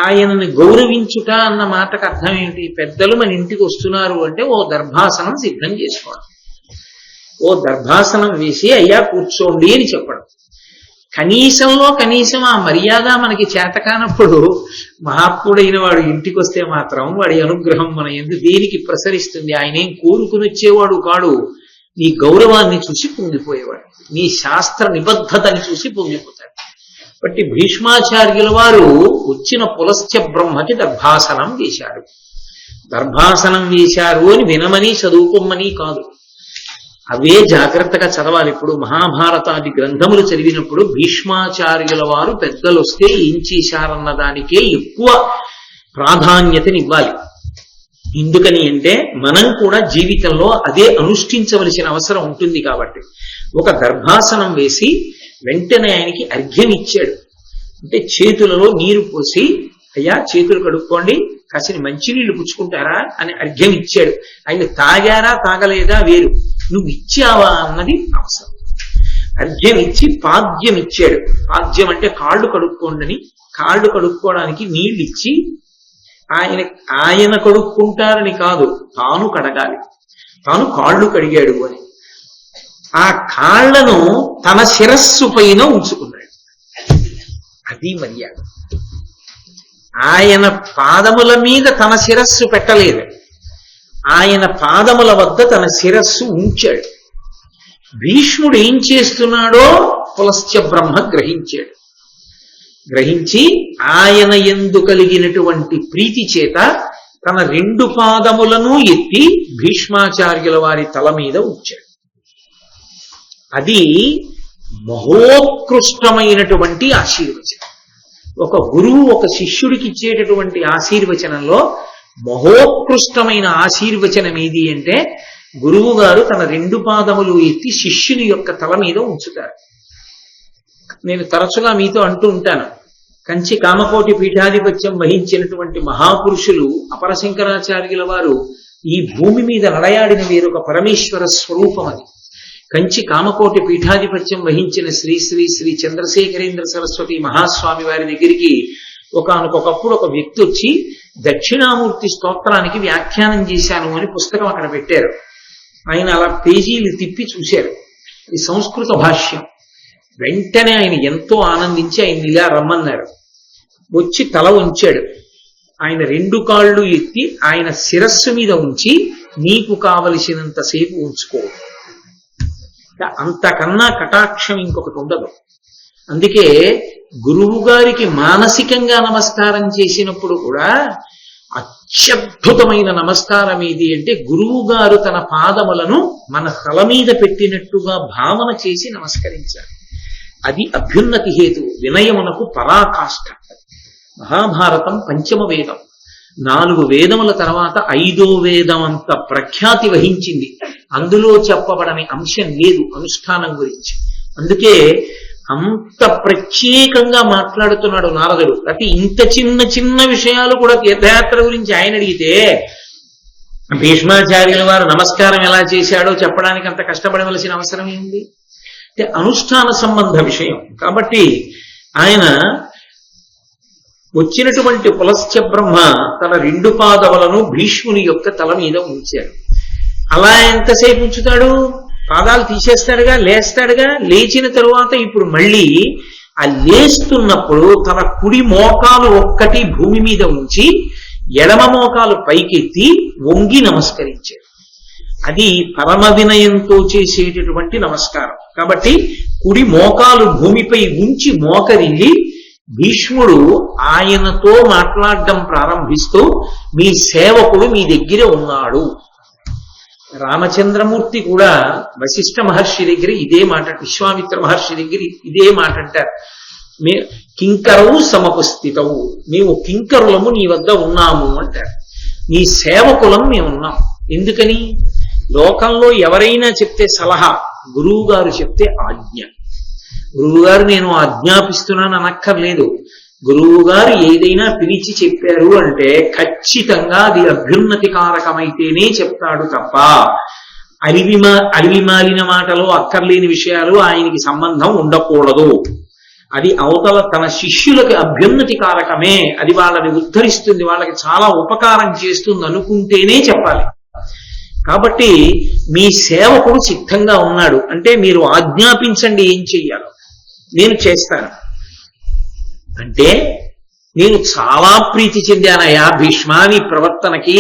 ఆయనని గౌరవించుట అన్న మాటకు అర్థం ఏమిటి? పెద్దలు మన ఇంటికి వస్తున్నారు అంటే ఓ దర్భాసనం సిద్ధం చేసుకోవడం, ఓ దర్భాసనం వేసి అయ్యా కూర్చోండి అని చెప్పడం. కనీసంలో కనీసం ఆ మర్యాద మనకి చేతకానప్పుడు మహాత్ముడైన వాడు ఇంటికి వస్తే మాత్రం వాడి అనుగ్రహం మన యందు దేనికి ప్రసరిస్తుంది? ఆయనేం కోరుకుని వచ్చేవాడు కాడు, నీ గౌరవాన్ని చూసి పొంగిపోయేవాడు, నీ శాస్త్ర నిబద్ధతని చూసి పొంగిపోతాడు. బట్టి భీష్మాచార్యుల వారు వచ్చిన పులస్త్య బ్రహ్మకి దర్భాసనం వేశారు. దర్భాసనం వేశారు అని వినమని చదువుకోమని కాదు, అవే జాగ్రత్తగా చదవాలి. ఇప్పుడు మహాభారతాది గ్రంథములు చదివినప్పుడు భీష్మాచార్యుల వారు పెద్దలు వస్తే ఏం చేశారన్న దానికే ఎక్కువ ప్రాధాన్యతనివ్వాలి. ఎందుకని అంటే మనం కూడా జీవితంలో అదే అనుష్ఠించవలసిన అవసరం ఉంటుంది. కాబట్టి ఒక దర్భాసనం వేసి వెంటనే ఆయనకి అర్ఘ్యం ఇచ్చాడు. అంటే చేతులలో నీరు పోసి, అయ్యా చేతులు కడుక్కోండి, కాసిన మంచినీళ్లు పుచ్చుకుంటారా అని అర్ఘ్యం ఇచ్చాడు. ఆయన తాగారా తాగలేదా వేరు, నువ్వు ఇచ్చావా అన్నది అవసరం. అర్ఘ్యం ఇచ్చి పాద్యం ఇచ్చాడు. పాద్యం అంటే కాళ్ళు కడుక్కోండి, కాళ్ళు కడుక్కోవడానికి నీళ్ళు ఇచ్చి, ఆయన కడుక్కుంటారని కాదు, తాను కడగాలి, తాను కాళ్ళు కడిగాడు అని. ఆ కాళ్లను తన శిరస్సు పైన ఉంచుకున్నాడు. అది మర్యాద. ఆయన పాదముల మీద తన శిరస్సు పెట్టలేదు, ఆయన పాదముల వద్ద తన శిరస్సు ఉంచాడు. భీష్ముడు ఏం చేస్తున్నాడో పులస్త్య బ్రహ్మ గ్రహించాడు. గ్రహించి ఆయన యందు కలిగినటువంటి ప్రీతి చేత తన రెండు పాదములను ఎత్తి భీష్మాచార్యుల వారి తల మీద ఉంచాడు. అది మహోత్కృష్టమైనటువంటి ఆశీర్వచనం. ఒక గురువు ఒక శిష్యుడికి ఇచ్చేటటువంటి ఆశీర్వచనంలో మహోత్కృష్టమైన ఆశీర్వచనం ఏది అంటే, గురువు గారు తన రెండు పాదములు ఎత్తి శిష్యుని యొక్క తల మీద ఉంచుతారు. నేను తరచుగా మీతో అంటూ ఉంటాను, కంచి కామకోటి పీఠాధిపత్యం వహించినటువంటి మహాపురుషులు అపరశంకరాచార్యుల వారు ఈ భూమి మీద నడయాడిన వేరొక పరమేశ్వర స్వరూపం అది. కంచి కామకోటి పీఠాధిపత్యం వహించిన శ్రీ శ్రీ శ్రీ చంద్రశేఖరేంద్ర సరస్వతి మహాస్వామి వారి దగ్గరికి ఒకనకొకప్పుడు ఒక వ్యక్తి వచ్చి దక్షిణామూర్తి స్తోత్రానికి వ్యాఖ్యానం చేశాను అని పుస్తకం అక్కడ పెట్టారు. ఆయన అలా పేజీలు తిప్పి చూశారు, ఇది సంస్కృత భాష్యం. వెంటనే ఆయన ఎంతో ఆనందించి ఆయన ఇలా రమ్మన్నారు. వచ్చి తల ఉంచాడు. ఆయన రెండు కాళ్ళు ఎత్తి ఆయన శిరస్సు మీద ఉంచి, నీకు కావలసినంతసేపు ఉంచుకో. అంతకన్నా కటాక్షం ఇంకొకటి ఉండదు. అందుకే గురువు గారికి మానసికంగా నమస్కారం చేసినప్పుడు కూడా అత్యద్భుతమైన నమస్కారం ఏది అంటే గురువు గారు తన పాదములను మన తల మీద పెట్టినట్టుగా భావన చేసి నమస్కరించారు. అది అభ్యున్నతి హేతు, వినయమునకు పరాకాష్ఠ. మహాభారతం పంచమ వేదం, 4 వేదముల తర్వాత 5వ వేదం అంత ప్రఖ్యాతి వహించింది. అందులో చెప్పబడని అంశం లేదు అనుష్ఠానం గురించి. అందుకే అంత ప్రత్యేకంగా మాట్లాడుతున్నాడు నారదుడు. ప్రతి ఇంత చిన్న చిన్న విషయాలు కూడా తీర్థయాత్ర గురించి ఆయన అడిగితే భీష్మాచార్యుల వారు నమస్కారం ఎలా చేశాడో చెప్పడానికి అంత కష్టపడవలసిన అవసరం ఏంది? అంటే అనుష్ఠాన సంబంధ విషయం. కాబట్టి ఆయన వచ్చినటువంటి పులస్త్య బ్రహ్మ తన 2 పాదములను భీష్ముని యొక్క తల మీద ఉంచాడు. అలా ఎంతసేపు ఉంచుతాడు? పాదాలు తీసేస్తాడుగా, లేస్తాడుగా. లేచిన తరువాత ఇప్పుడు మళ్ళీ ఆ లేస్తున్నప్పుడు తన కుడి మోకాలు ఒక్కటి భూమి మీద ఉంచి ఎడమ మోకాలు పైకెత్తి వంగి నమస్కరించాడు. అది పరమ వినయంతో చేసేటటువంటి నమస్కారం. కాబట్టి కుడి మోకాలు భూమిపై ఉంచి మోకరిల్లి భీష్ముడు ఆయనతో మాట్లాడడం ప్రారంభిస్తూ, మీ సేవకుడు మీ దగ్గర ఉన్నాడు. రామచంద్రమూర్తి కూడా వశిష్ఠ మహర్షి దగ్గర ఇదే మాట, విశ్వామిత్ర మహర్షి దగ్గర ఇదే మాట అంటారు. కింకరవు సమపస్థితవు, నీవు కింకరులము నీ వద్ద ఉన్నాము అంటారు. నీ సేవకులం మేమున్నాం. ఎందుకని? లోకంలో ఎవరైనా చెప్తే సలహా, గురువు గారు చెప్తే ఆజ్ఞ. గురువు గారు నేను ఆజ్ఞాపిస్తున్నాను అనక్కర్లేదు. గురువు గారు ఏదైనా పిలిచి చెప్పారు అంటే ఖచ్చితంగా అది అభ్యున్నతికారకమైతేనే చెప్తాడు తప్ప అలివిమాలిన మాటలు, అక్కర్లేని విషయాలు ఆయనకి సంబంధం ఉండకూడదు. అది అవతల తన శిష్యులకు అభ్యున్నతికారకమే, అది వాళ్ళని ఉద్ధరిస్తుంది, వాళ్ళకి చాలా ఉపకారం చేస్తుంది అనుకుంటేనే చెప్పాలి. కాబట్టి మీ సేవకుడు సిద్ధంగా ఉన్నాడు అంటే మీరు ఆజ్ఞాపించండి ఏం చెయ్యాలో నేను చేస్తాను అంటే, నేను చాలా ప్రీతి చెందానయా భీష్మ నీ ప్రవర్తనకి,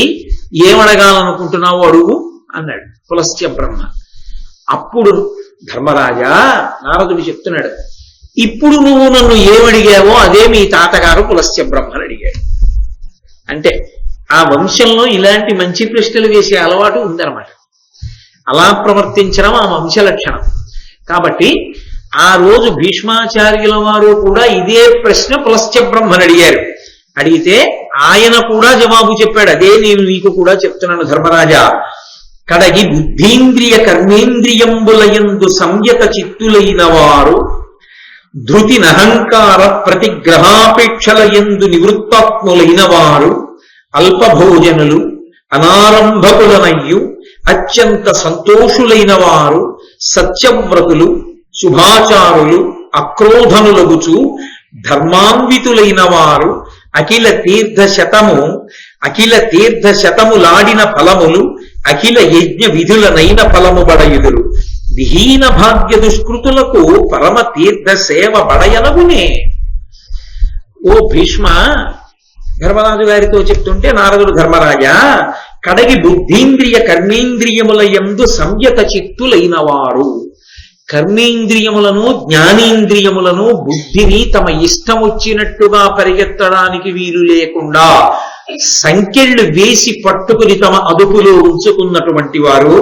ఏమడగాలనుకుంటున్నావు అడుగు అన్నాడు పులస్త్య బ్రహ్మ. అప్పుడు ధర్మరాజా, నారదుడు చెప్తున్నాడు, ఇప్పుడు నువ్వు నన్ను ఏమడిగావో అదే మీ తాతగారు పులస్త్య బ్రహ్మను అడిగాడు. అంటే ఆ వంశంలో ఇలాంటి మంచి ప్రశ్నలు వేసే అలవాటు ఉందన్నమాట. అలా ప్రవర్తించడం ఆ వంశ లక్షణం. కాబట్టి ఆ రోజు భీష్మాచార్యుల వారు కూడా ఇదే ప్రశ్న పులస్త్య బ్రహ్మను అడిగారు. అడిగితే ఆయన కూడా జవాబు చెప్పాడు. అదే నేను నీకు కూడా చెప్తున్నాను ధర్మరాజా. కడగి బుద్ధీంద్రియ కర్మేంద్రియంబులయందు సంయత చిత్తులైన వారు, ధృతి నహంకార ప్రతిగ్రహాపేక్షలయందు నివృత్తాత్ములైన వారు, అల్పభోజనులు, అనారంభకులనయ్యు అత్యంత సంతోషులైన వారు, సత్యవ్రతులు, శుభాచారులు, అక్రోధనులగుచు ధర్మాన్వితులైన వారు, అఖిల తీర్థ శతములాడిన ఫలములు, అఖిల యజ్ఞ విధులనైన ఫలము బడయుదురు. విహీన భాగ్య దుష్కృతులకు పరమ తీర్థ సేవ బడయనగునే. ఓ భీష్మ, ధర్మరాజు గారితో చెప్తుంటే నారదుడు, ధర్మరాజా, కడగి బుద్ధీంద్రియ కర్మేంద్రియముల యందు సంయత చిత్తులైన వారు, కర్మేంద్రియములను జ్ఞానేంద్రియములను బుద్ధిని తమ ఇష్టం వచ్చినట్టుగా పరిగెత్తడానికి వీలు లేకుండా సంకెళ్ళు వేసి పట్టుకుని తమ అదుపులో ఉంచుకున్నటువంటి వారు,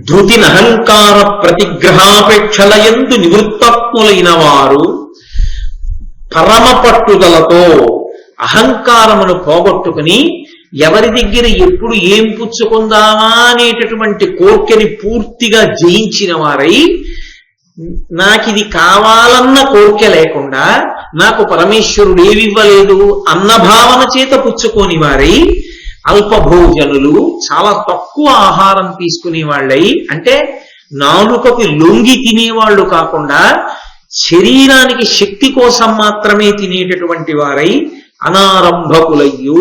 ధృతి నహంకార ప్రతిగ్రహాపేక్షలయందు నివృత్తాత్ములైన వారు, పరమ పట్టుదలతో అహంకారమును పోగొట్టుకుని ఎవరి దగ్గర ఎప్పుడు ఏం పుచ్చుకుందామా అనేటటువంటి కోర్కెని పూర్తిగా జయించిన వారై, నాకిది కావాలన్న కోర్కె లేకుండా నాకు పరమేశ్వరుడు ఏమివ్వలేదు అన్న భావన చేత పుచ్చుకోని వారై, అల్పభోజనులు, చాలా తక్కువ ఆహారం తీసుకునే వాళ్ళై, అంటే నాలుకకు లొంగి తినేవాళ్ళు కాకుండా శరీరానికి శక్తి కోసం మాత్రమే తినేటటువంటి వారై, అనారంభకులయ్యు,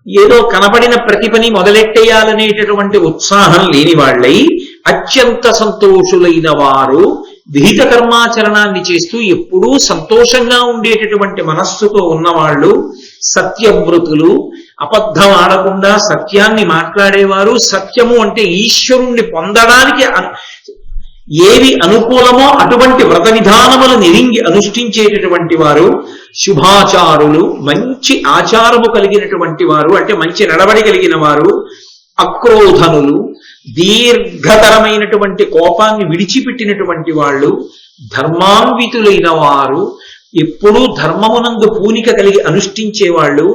ఏదో కనబడిన ప్రతి పని మొదలెట్టేయాలనేటటువంటి ఉత్సాహం లేని వాళ్ళై, అత్యంత సంతోషులైన వారు, విహిత కర్మాచరణాన్ని చేస్తూ ఎప్పుడూ సంతోషంగా ఉండేటటువంటి మనస్సుతో ఉన్నవాళ్ళు, సత్యవ్రతులు, అబద్ధం ఆడకుండా సత్యాన్ని మాట్లాడేవారు. సత్యము అంటే ఈశ్వరుణ్ణి పొందడానికి ఏవి అనుకూలమో అటువంటి వ్రత విధానములు నిరింగి అనుష్ఠించేటటువంటి వారు, శుభాచారులు, మంచి ఆచారము కలిగినటువంటి వారు, అంటే మంచి నడవడి కలిగిన వారు, అక్రోధనులు, దీర్ఘతరమైనటువంటి కోపాన్ని విడిచిపెట్టినటువంటి వాళ్ళు, ధర్మాన్వితులైన వారు, ఎప్పుడూ ధర్మమునందు పూనిక కలిగి అనుష్ఠించేవాళ్ళు,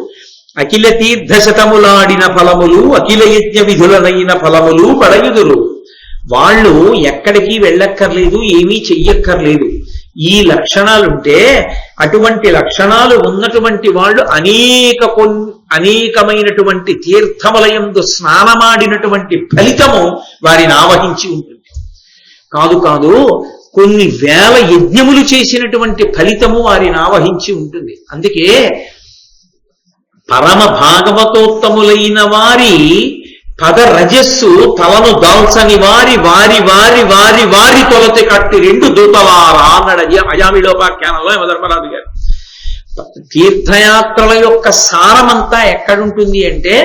అఖిల తీర్థశతములాడిన ఫలములు, అఖిల యజ్ఞ విధులనైన ఫలములు పడయుదురు. వాళ్ళు ఎక్కడికి వెళ్ళక్కర్లేదు, ఏమీ చెయ్యక్కర్లేదు. ఈ లక్షణాలుంటే అటువంటి లక్షణాలు ఉన్నటువంటి వాళ్ళు అనేకమైనటువంటి తీర్థములయందు స్నానమాడినటువంటి ఫలితము వారిని ఆవహించి ఉంటుంది. కాదు కొన్ని వేల యజ్ఞములు చేసినటువంటి ఫలితము వారిని ఆవహించి ఉంటుంది. అందుకే పరమ భాగవతోత్తములైన వారి పద రజస్సు తలను దాల్చని వారి వారి వారి వారి వారి తొలతి కట్టి రెండు దూతలారా అన్నాడు అజామిళోపాఖ్యానంలో యమధర్మరాజు గారు. తీర్థయాత్రల యొక్క సారమంతా ఎక్కడుంటుంది అంటే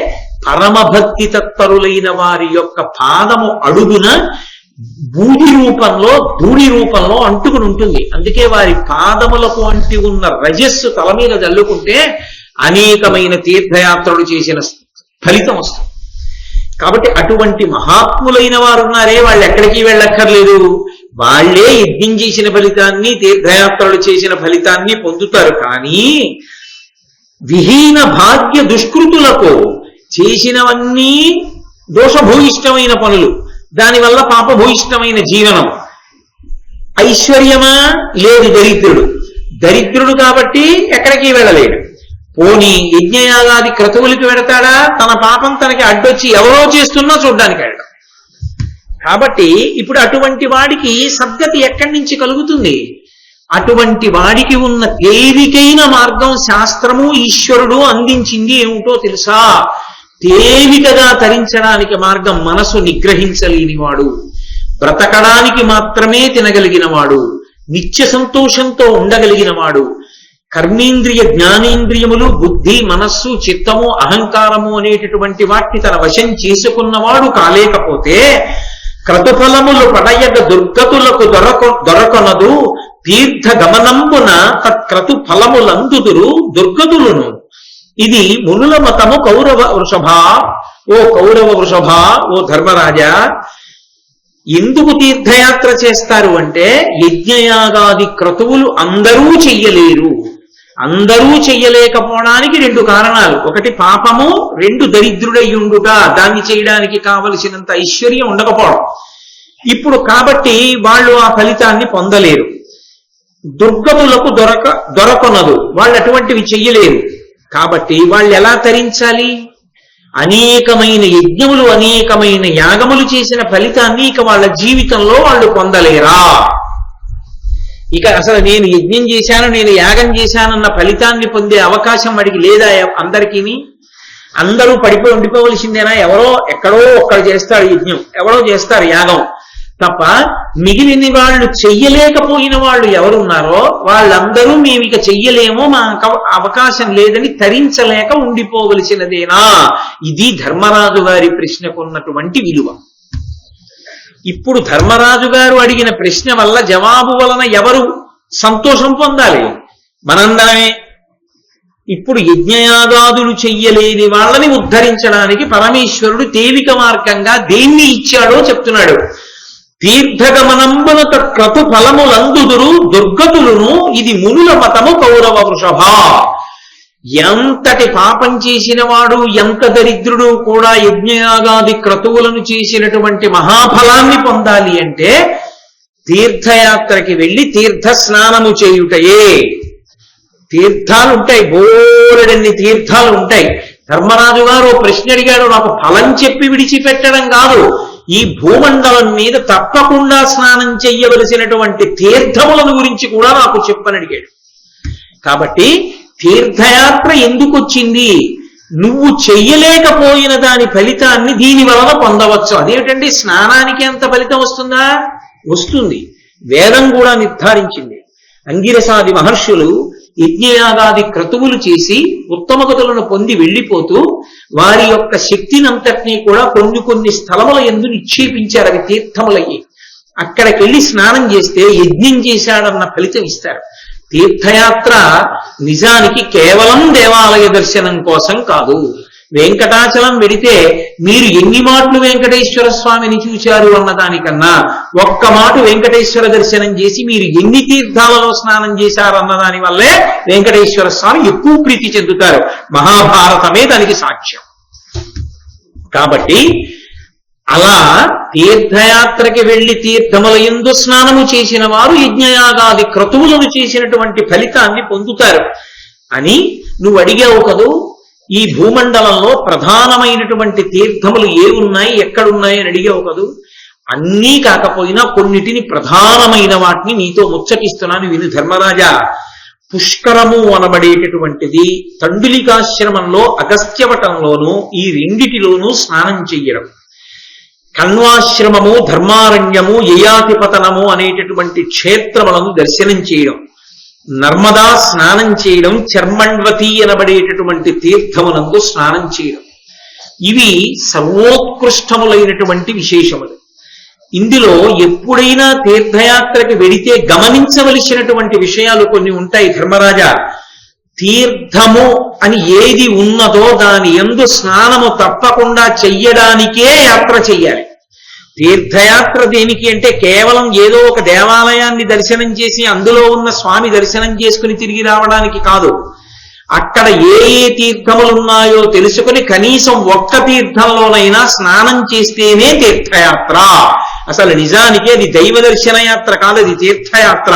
పరమ భక్తి తత్పరులైన వారి యొక్క పాదము అడుగున ధూళి రూపంలో అంటుకుని ఉంటుంది. అందుకే వారి పాదములకు అంటి ఉన్న రజస్సు తల మీద జల్లుకుంటే అనేకమైన తీర్థయాత్రలు చేసిన ఫలితం వస్తుంది. కాబట్టి అటువంటి మహాత్ములైన వారు ఉన్నారే, వాళ్ళు ఎక్కడికి వెళ్ళక్కర్లేదు. వాళ్లే యజ్ఞం చేసిన ఫలితాన్ని, తీర్థయాత్రలు చేసిన ఫలితాన్ని పొందుతారు. కానీ విహీన భాగ్య దుష్కృతులకు చేసినవన్నీ దోషభూయిష్టమైన పనులు, దానివల్ల పాపభూయిష్టమైన జీవనం. ఐశ్వర్యమా? లేదు. దరిద్రుడు కాబట్టి ఎక్కడికి వెళ్ళలేడు. పోనీ యజ్ఞయాగాది క్రతువులకి వెడతాడా? తన పాపం తనకి అడ్డొచ్చి ఎవరో చేస్తున్నా చూడ్డానికి వెళ్ళడం. కాబట్టి ఇప్పుడు అటువంటి వాడికి సద్గతి ఎక్కడి నుంచి కలుగుతుంది? అటువంటి వాడికి ఉన్న తేలికైన మార్గం శాస్త్రము ఈశ్వరుడు అందించింది ఏమిటో తెలుసా? తేలికగా తరించడానికి మార్గం మనసు నిగ్రహించలేనివాడు, బ్రతకడానికి మాత్రమే తినగలిగినవాడు, నిత్య సంతోషంతో ఉండగలిగినవాడు, కర్మేంద్రియ జ్ఞానేంద్రియములు, బుద్ధి, మనస్సు, చిత్తము, అహంకారము అనేటటువంటి వాటిని తన వశం చేసుకున్నవాడు కాలేకపోతే క్రతుఫలములు పడయగ దుర్గతులకు దొరకొనదు, తీర్థ గమనంబున తత్క్రతు ఫలములందుదురు దుర్గతులును. ఇది మునుల మతము కౌరవ వృషభ. ఓ కౌరవ వృషభ, ఓ ధర్మరాజా, ఎందుకు తీర్థయాత్ర చేస్తారు అంటే యజ్ఞయాగాది క్రతువులు అందరూ చెయ్యలేరు. అందరూ చెయ్యలేకపోవడానికి రెండు కారణాలు. ఒకటి పాపము, రెండు దరిద్రుడయ్యుండుట, దాన్ని చేయడానికి కావలసినంత ఐశ్వర్యం ఉండకపోవడం. ఇప్పుడు కాబట్టి వాళ్ళు ఆ ఫలితాన్ని పొందలేరు. దుర్గతులకు దొరకొనదు, వాళ్ళు అటువంటివి చెయ్యలేరు. కాబట్టి వాళ్ళు ఎలా తరించాలి? అనేకమైన యజ్ఞములు, అనేకమైన యాగములు చేసిన ఫలితాన్ని ఇక వాళ్ళ జీవితంలో వాళ్ళు పొందలేరా? ఇక అసలు నేను యజ్ఞం చేశాను, నేను యాగం చేశానన్న ఫలితాన్ని పొందే అవకాశం వాడికి లేదా? అందరికీ అందరూ పడిపోయి ఉండిపోవలసిందేనా? ఎవరో ఎక్కడో ఒక్కడ చేస్తారు యజ్ఞం, ఎవరో చేస్తారు యాగం తప్ప మిగిలిన వాళ్ళు చెయ్యలేకపోయిన వాళ్ళు ఎవరున్నారో వాళ్ళందరూ మేము ఇక చెయ్యలేమో, మా అవకాశం లేదని తరించలేక ఉండిపోవలసినదేనా? ఇది ధర్మరాజు గారి ప్రశ్నకున్నటువంటి విలువ. ఇప్పుడు ధర్మరాజు గారు అడిగిన ప్రశ్న వల్ల, జవాబు వలన ఎవరు సంతోషం పొందాలి? మనందరమే. ఇప్పుడు యజ్ఞయాగాదులు చెయ్యలేని వాళ్ళని ఉద్ధరించడానికి పరమేశ్వరుడు తేలిక మార్గంగా దేన్ని ఇచ్చాడో చెప్తున్నాడు. తీర్థగమనంబున తత్క్రతు ఫలములందుదురు దుర్గతులును, ఇది మునుల మతము కౌరవ వృషభ. ఎంతటి పాపం చేసిన వాడు, ఎంత దరిద్రుడు కూడా యజ్ఞయాగాది క్రతువులను చేసినటువంటి మహాఫలాన్ని పొందాలి అంటే తీర్థయాత్రకి వెళ్ళి తీర్థ స్నానము చేయుటయే. తీర్థాలు ఉంటాయి, బోలెడన్ని తీర్థాలు ఉంటాయి. ధర్మరాజు గారు ప్రశ్న అడిగాడు, నాకు ఫలం చెప్పి విడిచిపెట్టడం కాదు, ఈ భూమండలం మీద తప్పకుండా స్నానం చెయ్యవలసినటువంటి తీర్థములను గురించి కూడా నాకు చెప్పని అడిగాడు. కాబట్టి తీర్థయాత్ర ఎందుకు వచ్చింది? నువ్వు చెయ్యలేకపోయిన దాని ఫలితాన్ని దీని వలన పొందవచ్చు. అదేమిటండి, స్నానానికి ఎంత ఫలితం వస్తుందా? వస్తుంది. వేదం కూడా నిర్ధారించింది. అంగిరసాది మహర్షులు యజ్ఞయాగాది క్రతువులు చేసి ఉత్తమగతులను పొంది వెళ్ళిపోతూ వారి యొక్క శక్తినంతటినీ కూడా కొన్ని స్థలముల యందు నిక్షేపించారు. అవి తీర్థములయ్యి. అక్కడికి వెళ్ళి స్నానం చేస్తే యజ్ఞం చేశాడన్న ఫలితం ఇస్తారు. తీర్థయాత్ర నిజానికి కేవలం దేవాలయ దర్శనం కోసం కాదు. వెంకటాచలం వెడితే మీరు ఎన్ని మాటలు వెంకటేశ్వర స్వామిని చూశారు అన్నదానికన్నా ఒక్క మాట వెంకటేశ్వర దర్శనం చేసి మీరు ఎన్ని తీర్థాలలో స్నానం చేశారన్న దాని వల్లే వెంకటేశ్వర స్వామి ఎక్కువ ప్రీతి చెందుతారు. మహాభారతమే దానికి సాక్ష్యం. కాబట్టి అలా తీర్థయాత్రకి వెళ్లి తీర్థముల యందు స్నానము చేసిన వారు యజ్ఞయాగాది క్రతువులను చేసినటువంటి ఫలితాన్ని పొందుతారు అని నువ్వు అడిగావు కదూ. ఈ భూమండలంలో ప్రధానమైనటువంటి తీర్థములు ఏమున్నాయి, ఎక్కడున్నాయి అని అడిగావు కదూ. అన్నీ కాకపోయినా కొన్నిటిని, ప్రధానమైన వాటిని నీతో ముచ్చటిస్తున్నాను విను ధర్మరాజా. పుష్కరము అనబడేటటువంటిది తండులికాశ్రమంలో అగస్త్యవటంలోనూ ఈ రెండిటిలోనూ స్నానం చెయ్యడం. కణ్వాశ్రమము, ధర్మారణ్యము, యయాతిపతనము అనేటటువంటి క్షేత్రములను దర్శనం చేయడం, నర్మదా స్నానం చేయడం, చర్మండ్వతి అనబడేటటువంటి తీర్థమునందు స్నానం చేయడం, ఇవి సర్వోత్కృష్టములైనటువంటి విశేషములు. ఇందులో ఎప్పుడైనా తీర్థయాత్రకి వెడితే గమనించవలసినటువంటి విషయాలు కొన్ని ఉంటాయి ధర్మరాజా. తీర్థము అని ఏది ఉన్నదో దాని యందు స్నానము తప్పకుండా చెయ్యడానికే యాత్ర చెయ్యాలి. తీర్థయాత్ర దేనికి అంటే కేవలం ఏదో ఒక దేవాలయాన్ని దర్శనం చేసి అందులో ఉన్న స్వామి దర్శనం చేసుకుని తిరిగి రావడానికి కాదు. అక్కడ ఏ ఏ తీర్థములు ఉన్నాయో తెలుసుకుని కనీసం ఒక్క తీర్థంలోనైనా స్నానం చేస్తేనే తీర్థయాత్ర. అసలు నిజానికి అది దైవ దర్శన యాత్ర కాదు, అది తీర్థయాత్ర.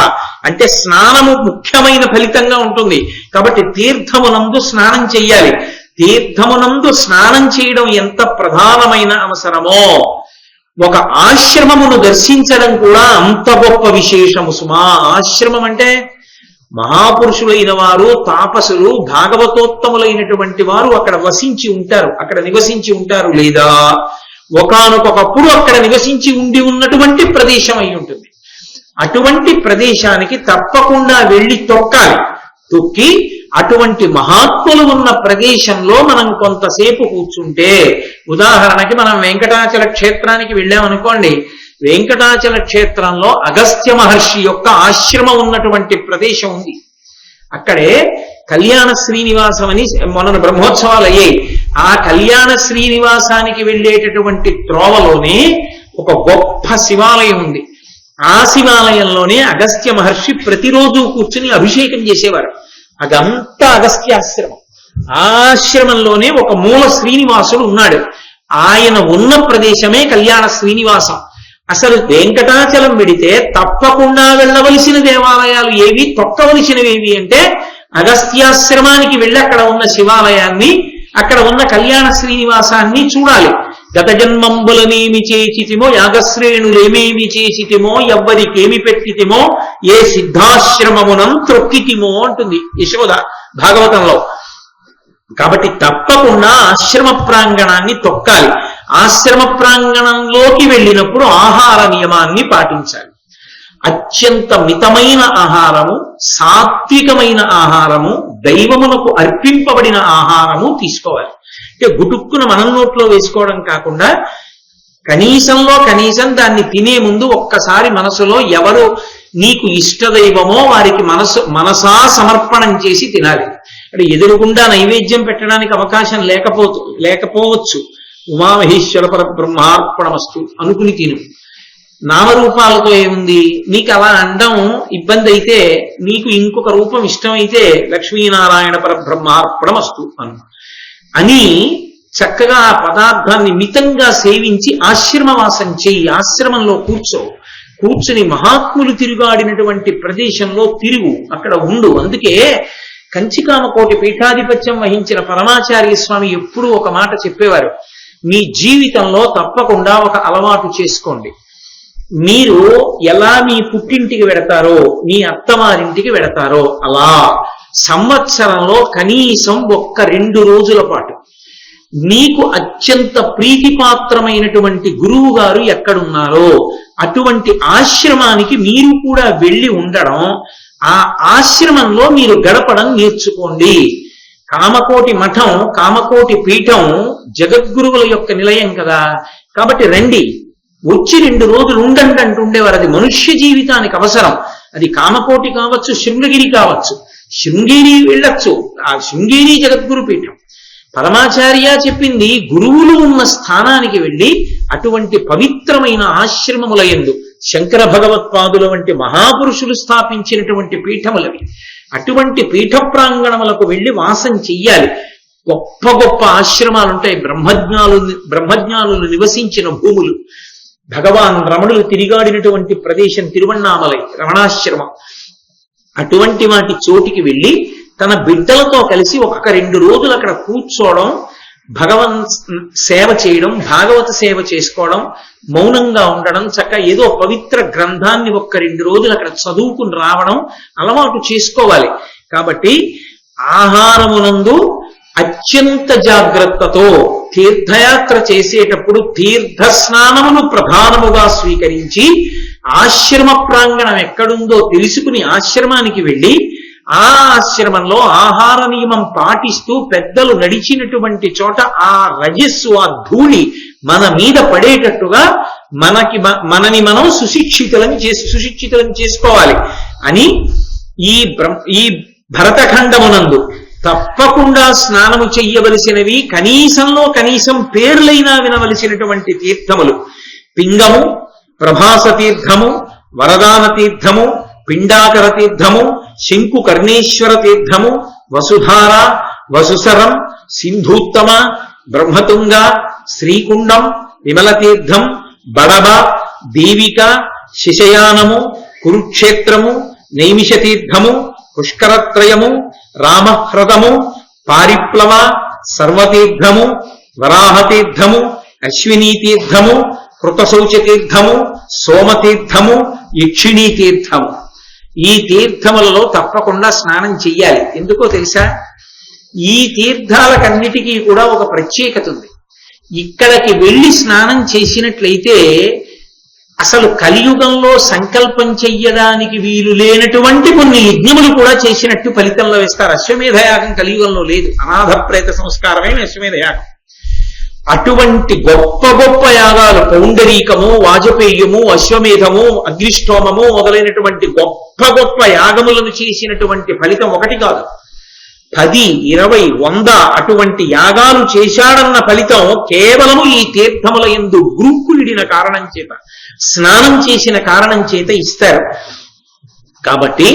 అంటే స్నానము ముఖ్యమైన ఫలితంగా ఉంటుంది. కాబట్టి తీర్థమునందు స్నానం చెయ్యాలి. తీర్థమునందు స్నానం చేయడం ఎంత ప్రధానమైన అవసరమో ఒక ఆశ్రమమును దర్శించడం కూడా అంత గొప్ప విశేషము సుమా. ఆశ్రమం అంటే మహాపురుషులైన వారు, తాపసులు, భాగవతోత్తములైనటువంటి వారు అక్కడ వసించి ఉంటారు, అక్కడ నివసించి ఉంటారు, లేదా ఒకానొకప్పుడు అక్కడ నివసించి ఉండి ఉన్నటువంటి ప్రదేశం అయి ఉంటుంది. అటువంటి ప్రదేశానికి తప్పకుండా వెళ్ళి తొక్కాలి. తొక్కి అటువంటి మహాత్ములు ఉన్న ప్రదేశంలో మనం కొంతసేపు కూర్చుంటే, ఉదాహరణకి మనం వెంకటాచల క్షేత్రానికి వెళ్ళామనుకోండి, వెంకటాచల క్షేత్రంలో అగస్త్య మహర్షి యొక్క ఆశ్రమం ఉన్నటువంటి ప్రదేశం ఉంది. అక్కడే కళ్యాణ శ్రీనివాసం అని మొన్న బ్రహ్మోత్సవాలు అయ్యాయి. ఆ కళ్యాణ శ్రీనివాసానికి వెళ్ళేటటువంటి త్రోవలోనే ఒక గొప్ప శివాలయం ఉంది. ఆ శివాలయంలోనే అగస్త్య మహర్షి ప్రతిరోజు కూర్చుని అభిషేకం చేసేవారు. అదంతా అగస్త్యాశ్రమం. ఆ ఆశ్రమంలోనే ఒక మూల శ్రీనివాసుడు ఉన్నాడు. ఆయన ఉన్న ప్రదేశమే కళ్యాణ శ్రీనివాసం. అసలు వెంకటాచలం వెడితే తప్పకుండా వెళ్ళవలసిన దేవాలయాలు ఏవి, తొక్కవలసినవేవి అంటే అగస్త్యాశ్రమానికి వెళ్ళి అక్కడ ఉన్న శివాలయాన్ని, అక్కడ ఉన్న కళ్యాణ శ్రీనివాసాన్ని చూడాలి. గత జన్మంబులనేమి చేసితిమో, యాగశ్రేణులేమేమి చేసితిమో, ఎవ్వరికేమి పెట్టితిమో, ఏ సిద్ధాశ్రమమునం త్రొక్కితిమో అంటుంది యశోద భాగవతంలో. కాబట్టి తప్పకుండా ఆశ్రమ ప్రాంగణాన్ని తొక్కాలి. ఆశ్రమ ప్రాంగణంలోకి వెళ్ళినప్పుడు ఆహార నియమాన్ని పాటించాలి. అత్యంత మితమైన ఆహారము, సాత్వికమైన ఆహారము, దైవమునకు అర్పింపబడిన ఆహారము తీసుకోవాలి. అంటే గుటుక్కున మనం నోట్లో వేసుకోవడం కాకుండా కనీసంలో కనీసం దాన్ని తినే ముందు ఒక్కసారి మనసులో ఎవరు నీకు ఇష్టదైవమో వారికి మనసా సమర్పణం చేసి తినాలి. అంటే ఎదురుగుండా నైవేద్యం పెట్టడానికి అవకాశం లేకపోవచ్చు. ఉమామహేశ్వర పరబ్రహ్మార్పణమస్తు అనుకుని తిను. నామరూపాలతో ఏముంది, నీకు అలా అనడం ఇబ్బంది అయితే నీకు ఇంకొక రూపం ఇష్టమైతే లక్ష్మీనారాయణ పరబ్రహ్మార్పణమస్తు అని చక్కగా ఆ పదార్థాన్ని మితంగా సేవించి ఆశ్రమవాసం చెయ్యి. ఆశ్రమంలో కూర్చుని మహాత్ములు తిరుగాడినటువంటి ప్రదేశంలో తిరుగు, అక్కడ ఉండు. అందుకే కంచికామకోటి పీఠాధిపత్యం వహించిన పరమాచార్య స్వామి ఎప్పుడూ ఒక మాట చెప్పేవారు, మీ జీవితంలో తప్పకుండా ఒక అలవాటు చేసుకోండి. మీరు ఎలా మీ పుట్టింటికి వెడతారో, మీ అత్తవారింటికి వెడతారో, అలా సంవత్సరంలో కనీసం 1-2 రోజుల పాటు మీకు అత్యంత ప్రీతిపాత్రమైనటువంటి గురువు గారు ఎక్కడున్నారో అటువంటి ఆశ్రమానికి మీరు కూడా వెళ్ళి ఉండడం, ఆ ఆశ్రమంలో మీరు గడపడం నేర్చుకోండి. కామకోటి మఠం, కామకోటి పీఠం జగద్గురువుల యొక్క నిలయం కదా. కాబట్టి రండి, వచ్చి 2 రోజులు ఉండండి అంటుండేవారు. అది మనుష్య జీవితానికి అవసరం. అది కామకోటి కావచ్చు, శృంగగిరి కావచ్చు. శృంగేరి వెళ్ళొచ్చు, ఆ శృంగేరి జగద్గురు పీఠం. పరమాచార్య చెప్పింది గురువులు ఉన్న స్థానానికి వెళ్ళి అటువంటి పవిత్రమైన ఆశ్రమములయందు శంకర భగవత్పాదుల వంటి మహాపురుషులు స్థాపించినటువంటి పీఠములవి. అటువంటి పీఠ ప్రాంగణములకు వెళ్ళి వాసం చెయ్యాలి. గొప్ప గొప్ప ఆశ్రమాలు ఉంటాయి. బ్రహ్మజ్ఞానులు నివసించిన భూములు, భగవాన్ రమణులు తిరిగాడినటువంటి ప్రదేశం తిరువణ్ణామలై రమణాశ్రమం. అటువంటి వాటి చోటికి వెళ్ళి తన బిడ్డలతో కలిసి 1-2 రోజులు అక్కడ కూర్చోవడం, భగవన్ సేవ చేయడం, భాగవత సేవ చేసుకోవడం, మౌనంగా ఉండడం, చక్కగా ఏదో పవిత్ర గ్రంథాన్ని 1-2 రోజులు అక్కడ చదువుకుని రావడం అలవాటు చేసుకోవాలి. కాబట్టి ఆహారమునందు అత్యంత జాగ్రత్తతో తీర్థయాత్ర చేసేటప్పుడు తీర్థ స్నానమును ప్రధానముగా స్వీకరించి ఆశ్రమ ప్రాంగణం ఎక్కడుందో తెలుసుకుని ఆశ్రమానికి వెళ్ళి ఆ ఆశ్రమంలో ఆహార నియమం పాటిస్తూ పెద్దలు నడిచినటువంటి చోట ఆ రజస్సు, ఆ ధూళి మన మీద పడేటట్టుగా మనని మనం సుశిక్షితులం చేసుకోవాలి అని ఈ భరతఖండమునందు తప్పకుండా స్నానము చెయ్యవలసినవి కనీసం పేర్లైనా వినవలసినటువంటి తీర్థములు పింగము, ప్రభాస తీర్థము, వరదాన తీర్థము, పిండాకర తీర్థము, శంకు కర్ణేశ్వర తీర్థము, వసుధార, వసుసరం, సింధూత్తమ, బ్రహ్మతుంగ, శ్రీకుండం, విమల తీర్థం, బడబ, దేవిక, శిశయానము, కురుక్షేత్రము, నైమిష తీర్థము, పుష్కరత్రయము, రామహ్రదము, పారిప్లవ, సర్వతీర్థము, వరాహతీర్థము, అశ్వినీ తీర్థము, కృతశౌచ తీర్థము, సోమతీర్థము, యక్షిణీ తీర్థము. ఈ తీర్థములలో తప్పకుండా స్నానం చెయ్యాలి. ఎందుకో తెలుసా? ఈ తీర్థాలకన్నిటికీ కూడా ఒక ప్రత్యేకత ఉంది. ఇక్కడికి వెళ్ళి స్నానం చేసినట్లయితే అసలు కలియుగంలో సంకల్పం చెయ్యడానికి వీలు లేనటువంటి కొన్ని యజ్ఞములు కూడా చేసినట్టు ఫలితంలో వేస్తారు. అశ్వమేధయాగం కలియుగంలో లేదు. అనాథ ప్రేత సంస్కారమే అశ్వమేధయాగం. అటువంటి గొప్ప గొప్ప యాగాలు, పౌండరీకము, వాజపేయము, అశ్వమేధము, అగ్నిష్టోమము మొదలైనటువంటి గొప్ప గొప్ప యాగములను చేసినటువంటి ఫలితం ఒకటి కాదు, 10, 20, 100 అటువంటి యాగాలు చేశాడన్న ఫలితం కేవలము ఈ తీర్థముల యందు గురుకులిడిన కారణం చేత, స్నానం చేసిన కారణం చేత ఇస్తారు. కాబట్టి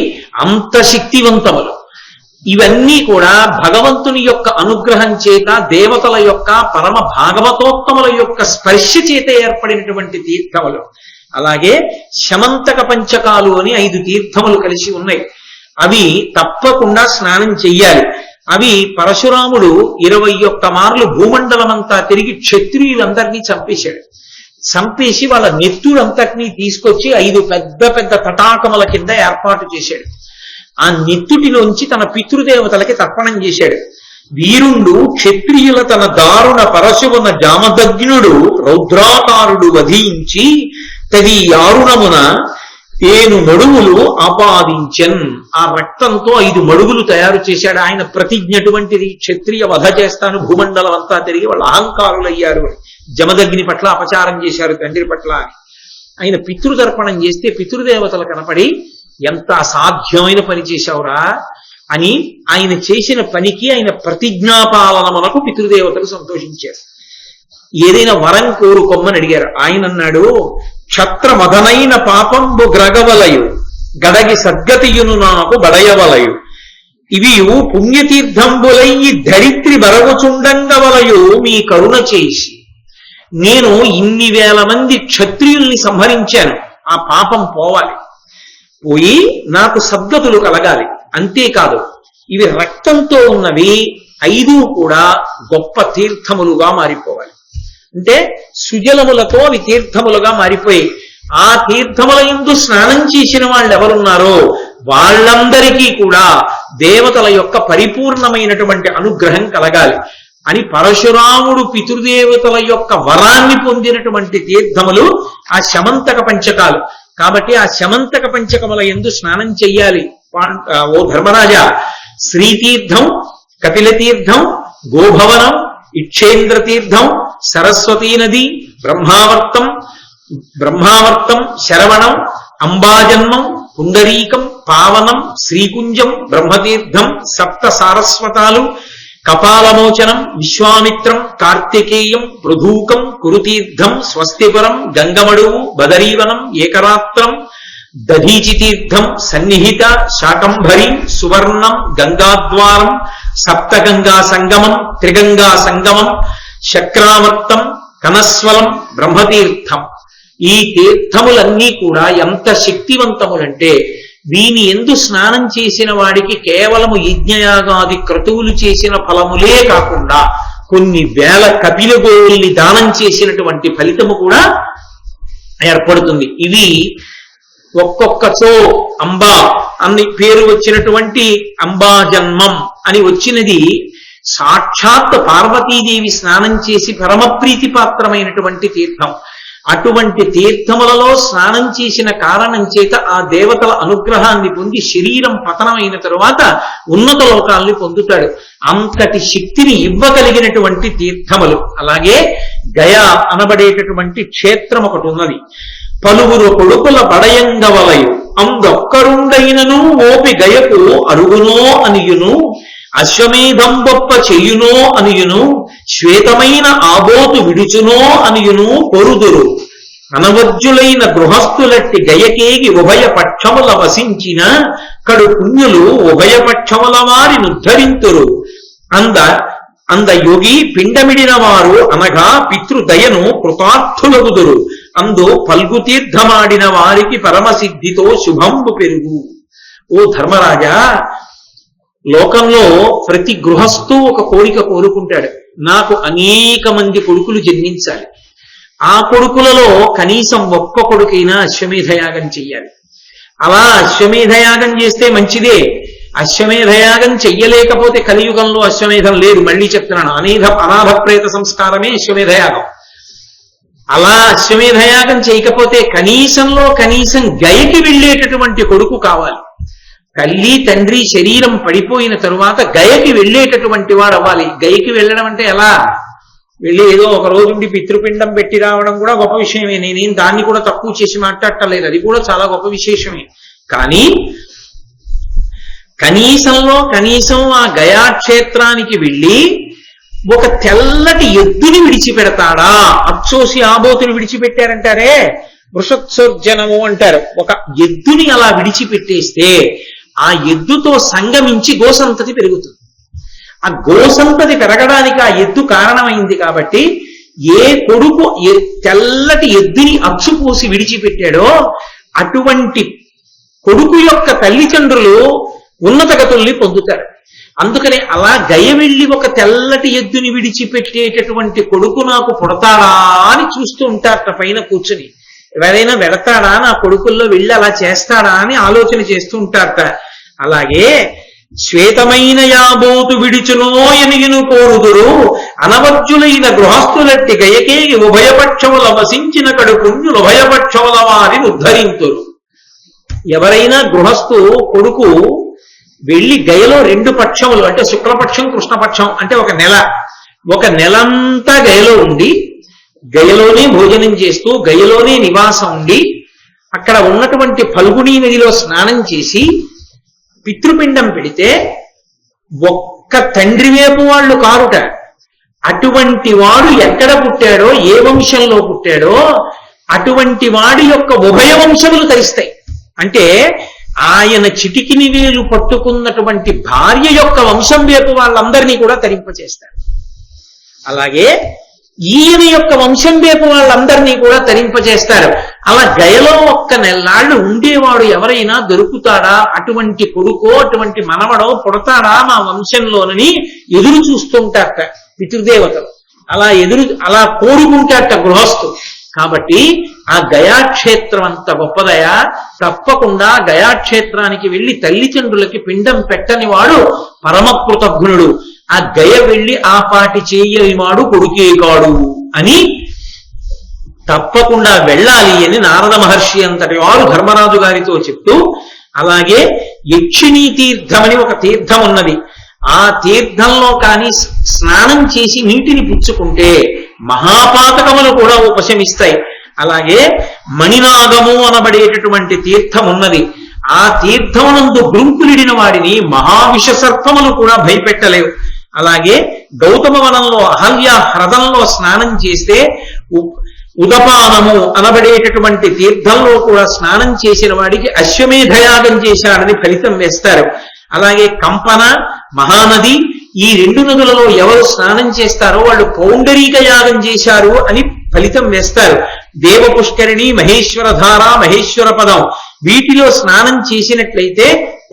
అంత శక్తివంతములు ఇవన్నీ కూడా భగవంతుని యొక్క అనుగ్రహం చేత, దేవతల యొక్క పరమ భాగవతోత్తముల యొక్క స్పర్శ చేత ఏర్పడినటువంటి తీర్థములు. అలాగే శమంతక పంచకాలు అని 5 తీర్థములు కలిసి ఉన్నాయి. అవి తప్పకుండా స్నానం చెయ్యాలి. అవి పరశురాముడు 21 మార్లు భూమండలమంతా తిరిగి క్షత్రియులందరినీ చంపేసి వాళ్ళ నెత్తురంతటినీ తీసుకొచ్చి 5 పెద్ద పెద్ద తటాకముల కింద ఏర్పాటు చేశాడు. ఆ నెత్తుటిలోంచి తన పితృదేవతలకి తర్పణం చేశాడు. వీరుండు క్షత్రియుల తన దారుణ పరశువున జామదగ్నుడు రౌద్రాకారుడు వధించి తది యారుణమున ఏను మడుగులు ఆపాదించన్. ఆ రక్తంతో 5 మడుగులు తయారు చేశాడు. ఆయన ప్రతిజ్ఞటువంటిది, క్షత్రియ వధ చేస్తాను, భూమండలం అంతా తిరిగి వాళ్ళు అహంకారులయ్యారు, జమదగ్ని పట్ల అపచారం చేశారు తండ్రి పట్ల అని ఆయన పితృతర్పణం చేస్తే పితృదేవతలు కనపడి ఎంత అసాధ్యమైన పని చేశావురా అని ఆయన చేసిన పనికి ఆయన ప్రతిజ్ఞాపాలనమునకు పితృదేవతలు సంతోషించారు. ఏదైనా వరం కోరుకోమని అడిగారు. ఆయన అన్నాడు, క్షత్రమదనైన పాపంబు గ్రగవలయు గడగి సద్గతియును నాకు బడయవలయు ఇవి పుణ్యతీర్థంబులయ్యి ధరిత్రి బరగుచుండంగవలయు మీ కరుణ చేసి. నేను ఇన్ని వేల మంది క్షత్రియుల్ని సంహరించాను, ఆ పాపం పోవాలి, పోయి నాకు సద్గతులు కలగాలి. అంతేకాదు ఇవి రక్తంతో ఉన్నవి 5 కూడా గొప్ప తీర్థములుగా మారిపోవాలి. అంటే సుజలములతో అవి తీర్థములుగా మారిపోయి ఆ తీర్థముల యందు స్నానం చేసిన వాళ్ళు ఎవరున్నారో వాళ్ళందరికీ కూడా దేవతల యొక్క పరిపూర్ణమైనటువంటి అనుగ్రహం కలగాలి అని పరశురాముడు పితృదేవతల యొక్క వరాన్ని పొందినటువంటి తీర్థములు ఆ శమంతక పంచకాలు. కాబట్టి ఆ శమంతక పంచకముల యందు స్నానం చెయ్యాలి. ఓ ధర్మరాజా, శ్రీతీర్థం, కపిలతీర్థం, గోభవనం, ఇక్షేంద్ర తీర్థం, సరస్వతీ నది, బ్రహ్మావర్తం, బ్రహ్మావర్తం, శరవణం, అంబాజన్మం, పుండరీకం, పావనం, శ్రీకుంజం, బ్రహ్మతీర్థం, సప్త సారస్వతాలు, కపాలమోచనం, విశ్వామిత్రం, కార్తికేయం, పృథూకం, కురుతీర్థం, స్వస్తిపురం, గంగమడువు, బదరీవనం, ఏకరాత్రం, దధీచితీర్థం, సన్నిహిత, శాకంభరి, సువర్ణం, గంగాద్వారం, సప్తగంగా సంగమం, త్రిగంగా సంగమం, శక్రావర్తం, కనస్వలం, బ్రహ్మతీర్థం. ఈ తీర్థములన్నీ కూడా ఎంత శక్తివంతములంటే వీని ఎందు స్నానం చేసిన వాడికి కేవలము యజ్ఞయాగాది క్రతువులు చేసిన ఫలములే కాకుండా కొన్ని వేల కపిల గోవుల్ని దానం చేసినటువంటి ఫలితము కూడా ఏర్పడుతుంది. ఇవి ఒక్కొక్కతో అంబా అని పేరు వచ్చినటువంటి అంబాజన్మం అని వచ్చినది సాక్షాత్ పార్వతీదేవి స్నానం చేసి పరమప్రీతి పాత్రమైనటువంటి తీర్థం. అటువంటి తీర్థములలో స్నానం చేసిన కారణం చేత ఆ దేవతల అనుగ్రహాన్ని పొంది శరీరం పతనమైన తరువాత ఉన్నత లోకాల్ని పొందుతాడు. అంతటి శక్తిని ఇవ్వగలిగినటువంటి తీర్థములు. అలాగే గయా అనబడేటటువంటి క్షేత్రం ఒకటి ఉన్నది. పలువురు కొడుకుల బడయంగవలయు అందొక్కరుండైనను ఓపి గయకు అరుగునో అనియును, అశ్వమేధం గొప్ప చెయ్యునో అనియును, శ్వేతమైన ఆబోతు విడుచునో అనియును పొరుదురు. అనవజ్జులైన గృహస్థులట్టి గయకేగి ఉభయ పక్షముల వసించిన కడు పుణ్యులు ఉభయ పక్షముల వారినుద్ధరింతురు. అంద యోగి పిండమిడిన వారు అనగా పితృదయను కృతార్థులగుదురు. అందు ఫల్గుతీర్థమాడిన వారికి పరమసిద్ధితో శుభంబు పెరుగు. ఓ ధర్మరాజా, లోకంలో ప్రతి గృహస్థు ఒక కోరిక కోరుకుంటాడు. నాకు అనేక మంది కొడుకులు జన్మించాలి, ఆ కొడుకులలో కనీసం ఒక్క కొడుకైనా అశ్వమేధయాగం చెయ్యాలి. అలా అశ్వమేధయాగం చేస్తే మంచిదే. అశ్వమేధయాగం చెయ్యలేకపోతే కలియుగంలో అశ్వమేధం లేదు. మళ్ళీ చెప్తున్నాను, అనాథ ప్రేత సంస్కారమే అశ్వమేధయాగం. అలా అశ్వమేధయాగం చేయకపోతే కనీసంలో కనీసం గయకి వెళ్ళేటటువంటి కొడుకు కావాలి. తల్లి తండ్రి శరీరం పడిపోయిన తరువాత గయకి వెళ్ళేటటువంటి వాడు అవ్వాలి. గయకి వెళ్ళడం అంటే ఎలా? వెళ్ళి ఏదో ఒక రోజుండి పితృపిండం పెట్టి రావడం కూడా గొప్ప విషయమే. నేనేం దాన్ని కూడా తక్కువ చేసి మాట్లాడటలేదు, అది కూడా చాలా గొప్ప విశేషమే. కానీ కనీసంలో కనీసం ఆ గయాక్షేత్రానికి వెళ్ళి ఒక తెల్లటి ఎద్దుని విడిచిపెడతాడా? అచ్చోసి ఆబోతుని విడిచిపెట్టారంటారే, వృషోత్సర్జనము అంటారు. ఒక ఎద్దుని అలా విడిచిపెట్టేస్తే ఆ ఎద్దుతో సంగమించి గోసంతతి పెరుగుతుంది. ఆ గోసంతతి పెరగడానికి ఆ ఎద్దు కారణమైంది. కాబట్టి ఏ కొడుకు తెల్లటి ఎద్దుని అచ్చుపోసి విడిచిపెట్టాడో అటువంటి కొడుకు యొక్క తల్లిదండ్రులు ఉన్నత గతుల్ని పొందుతారు. అందుకనే అలా గయ వెళ్ళి ఒక తెల్లటి ఎద్దుని విడిచిపెట్టేటటువంటి కొడుకు నాకు పుడతాడా అని చూస్తూ ఉంటారట పైన కూర్చుని. ఎవరైనా వెడతాడా నా కొడుకుల్లో వెళ్ళి అలా చేస్తాడా అని ఆలోచన చేస్తూ ఉంటారట. అలాగే శ్వేతమైన యాబోతు విడిచునో ఎనిగిను కోరుదురు. అనవజ్జులైన గృహస్థులట్టి గయకేగి ఉభయపక్షముల వసించిన కడు పుణ్యులు ఉభయపక్షముల వారిని ఉద్ధరింతురు. ఎవరైనా గృహస్థు కొడుకు వెళ్ళి గయలో రెండు పక్షములు అంటే శుక్లపక్షం కృష్ణపక్షం అంటే ఒక నెలంతా గయలో ఉండి గయలోనే భోజనం చేస్తూ గయలోనే నివాసం ఉండి అక్కడ ఉన్నటువంటి ఫల్గుణీ నదిలో స్నానం చేసి పితృపిండం పెడితే ఒక్క తండ్రి వైపు వాళ్ళు కారుట. అటువంటి వాడు ఎక్కడ పుట్టాడో, ఏ వంశంలో పుట్టాడో అటువంటి వాడి యొక్క ఉభయ వంశములు తరిస్తాయి. అంటే ఆయన చిటికిని వేలు పట్టుకున్నటువంటి భార్య యొక్క వంశం వైపు వాళ్ళందరినీ కూడా తరింపచేస్తారు. అలాగే ఈయన యొక్క వంశం వైపు వాళ్ళందరినీ కూడా తరింపచేస్తారు. అలా గయలో ఒక్క నెల్లాళ్ళు ఉండేవాడు ఎవరైనా దొరుకుతాడా, అటువంటి కొడుకో అటువంటి మనవడో పుడతాడా మా వంశంలోనని ఎదురు చూస్తుంటారట పితృదేవతలు. అలా కోరుకుంటారట గృహస్థు. కాబట్టి ఆ గయాక్షేత్రం అంత గొప్పదయా. తప్పకుండా గయాక్షేత్రానికి వెళ్ళి తల్లిదండ్రులకి పిండం పెట్టని వాడు పరమకృతజ్ఞుడు. ఆ గయ వెళ్ళి ఆ పాటి చేయని వాడు కొడుకే కాడు అని తప్పకుండా వెళ్ళాలి అని నారద మహర్షి అంతటి వారు ధర్మరాజు గారితో చెప్తూ, అలాగే యక్షిణీ తీర్థమని ఒక తీర్థం ఉన్నది. ఆ తీర్థంలో కానీ స్నానం చేసి నీటిని పుచ్చుకుంటే మహాపాతకములు కూడా ఉపశమిస్తాయి. అలాగే మణినాగము అనబడేటటువంటి తీర్థం ఉన్నది. ఆ తీర్థమునందు గుంపులిడిన వాడిని మహావిష సర్పములు కూడా భయపెట్టలేవు. అలాగే గౌతమ వనంలో అహల్య హ్రదంలో స్నానం చేస్తే ఉదపానము అనబడేటటువంటి తీర్థంలో కూడా స్నానం చేసిన వాడికి అశ్వమేధయాగం చేశాడని ఫలితం వేస్తారు. అలాగే కంపన, మహానది, ఈ 2 నదులలో ఎవరు స్నానం చేస్తారో వాళ్ళు పౌండరీక యాగం చేశారు అని ఫలితం వేస్తారు. దేవ పుష్కరిణి, మహేశ్వరధార, మహేశ్వర పదం, వీటిలో స్నానం చేసినట్లయితే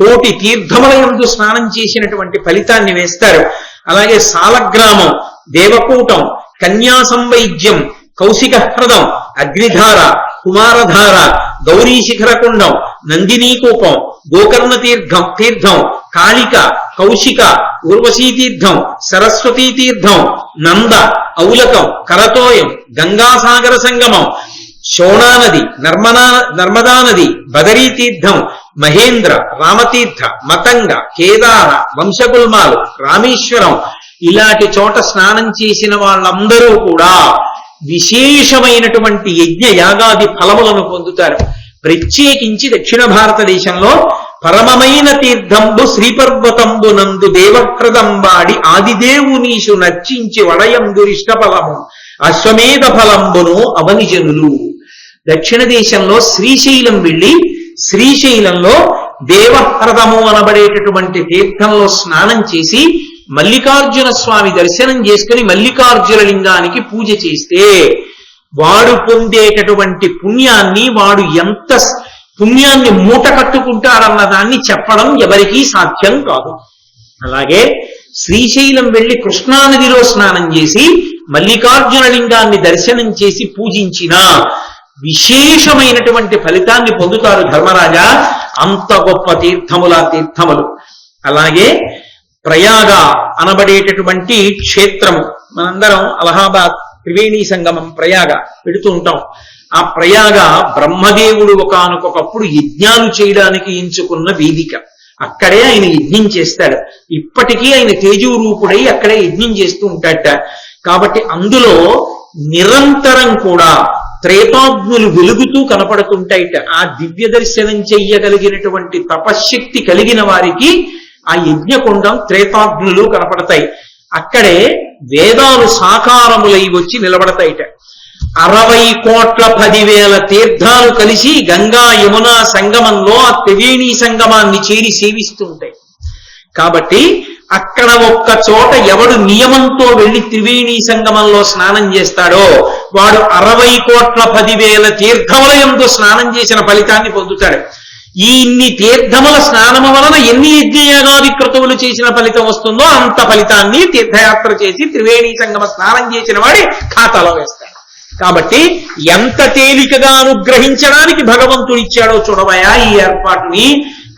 1,000 తీర్థముల యందు స్నానం చేసినటువంటి ఫలితాన్ని వేస్తారు. అలాగే సాలగ్రామం, దేవకూటం, కన్యా సంవైద్యం, కౌశిక హ్రదం, అగ్నిధార, కుమారధార, గౌరీ శిఖరకుండం, నందినీకూపం, గోకర్ణ తీర్థం, కాళిక, కౌశిక, ఊర్వశీ తీర్థం, సరస్వతీ తీర్థం, నంద, ఔలకం, కరతోయం, గంగాసాగర సంగమం, శోణానది, నర్మదా నది, బదరీ తీర్థం, మహేంద్ర, రామతీర్థ, మతంగ, కేదార, వంశగుల్మాలు, రామేశ్వరం, ఇలాంటి చోట స్నానం చేసిన వాళ్ళందరూ కూడా విశేషమైనటువంటి యజ్ఞ యాగాది ఫలములను పొందుతారు. ప్రత్యేకించి దక్షిణ భారతదేశంలో పరమమైన తీర్థంబు శ్రీపర్వతంబు నందు దేవహ్రదంబాడి ఆదిదేవునీషు నర్చించి వడయందురిష్ట ఫలము అశ్వమేధ ఫలంబును అవనిజనులు. దక్షిణ దేశంలో శ్రీశైలం వెళ్ళి శ్రీశైలంలో దేవహ్రదము అనబడేటటువంటి తీర్థంలో స్నానం చేసి మల్లికార్జున స్వామి దర్శనం చేసుకుని మల్లికార్జున లింగానికి పూజ చేస్తే వాడు పొందేటటువంటి పుణ్యాన్ని, వాడు ఎంత పుణ్యాన్ని మూట కట్టుకుంటాడన్న దాన్ని చెప్పడం ఎవరికీ సాధ్యం కాదు. అలాగే శ్రీశైలం వెళ్లి కృష్ణానదిలో స్నానం చేసి మల్లికార్జున లింగాన్ని దర్శనం చేసి పూజించిన విశేషమైనటువంటి ఫలితాన్ని పొందుతారు ధర్మరాజా. అంత గొప్ప తీర్థములు. అలాగే ప్రయాగ అనబడేటటువంటి క్షేత్రము, మనందరం అలహాబాద్ త్రివేణి సంగమం ప్రయాగ పెడుతూ ఉంటాం. ఆ ప్రయాగ బ్రహ్మదేవుడు ఒకానొకప్పుడు యజ్ఞాలు చేయడానికి ఎంచుకున్న వేదిక. అక్కడే ఆయన యజ్ఞం చేస్తాడు. ఇప్పటికీ ఆయన తేజోరూపుడై అక్కడే యజ్ఞం చేస్తూ ఉంటాడట. కాబట్టి అందులో నిరంతరం కూడా త్రేతాగ్నులు వెలుగుతూ కనపడుతుంటాయిట. ఆ దివ్య దర్శనం చెయ్యగలిగినటువంటి తపశ్శక్తి కలిగిన వారికి ఆ యజ్ఞకుండం త్రేతాగ్నులు కనపడతాయి. అక్కడే వేదాలు సాకారములై వచ్చి నిలబడతాయిట. 60,10,00,000 తీర్థాలు కలిసి గంగా యమున సంగమంలో ఆ త్రివేణి సంగమాన్ని చేరి సేవిస్తూ ఉంటాయి. కాబట్టి అక్కడ ఒక్క చోట ఎవడు నియమంతో వెళ్లి త్రివేణి సంగమంలో స్నానం చేస్తాడో వాడు 60,10,00,000 తీర్థముల యందు స్నానం చేసిన ఫలితాన్ని పొందుతాడు. ఈ ఇన్ని తీర్థముల స్నానము వలన ఎన్ని యజ్ఞయాగాది క్రతువులు చేసిన ఫలితం వస్తుందో అంత ఫలితాన్ని తీర్థయాత్ర చేసి త్రివేణి సంగమ స్నానం చేసిన వాడి ఖాతాలో వేస్తాడు. కాబట్టి ఎంత తేలికగా అనుగ్రహించడానికి భగవంతుడు ఇచ్చాడో చూడవయా ఈ ఏర్పాటుని.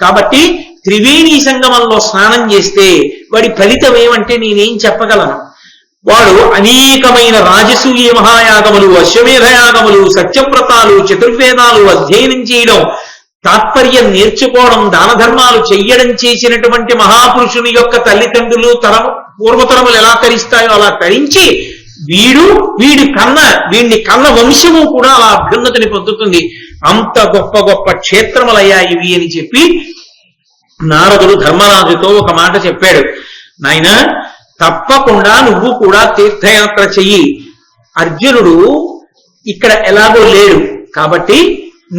కాబట్టి త్రివేణి సంగమంలో స్నానం చేస్తే వాడి ఫలితం ఏమంటే నేనేం చెప్పగలను. వాడు అనేకమైన రాజసూయ మహాయాగములు, అశ్వమేధయాగములు, సత్యవ్రతాలు, చతుర్వేదాలు అధ్యయనం చేయడం, తాత్పర్యం నేర్చుకోవడం, దాన ధర్మాలు చెయ్యడం చేసినటువంటి మహాపురుషుని యొక్క తల్లిదండ్రులు పూర్వతరములు ఎలా తరిస్తాయో అలా తరించి వీడిని కన్న వంశము కూడా అలా అభ్యున్నతిని పొందుతుంది. అంత గొప్ప గొప్ప క్షేత్రములయ్యా ఇవి అని చెప్పి నారదుడు ధర్మరాజుతో ఒక మాట చెప్పాడు. నాయనా, తప్పకుండా నువ్వు కూడా తీర్థయాత్ర చెయ్యి. అర్జునుడు ఇక్కడ ఎలాగో లేడు కాబట్టి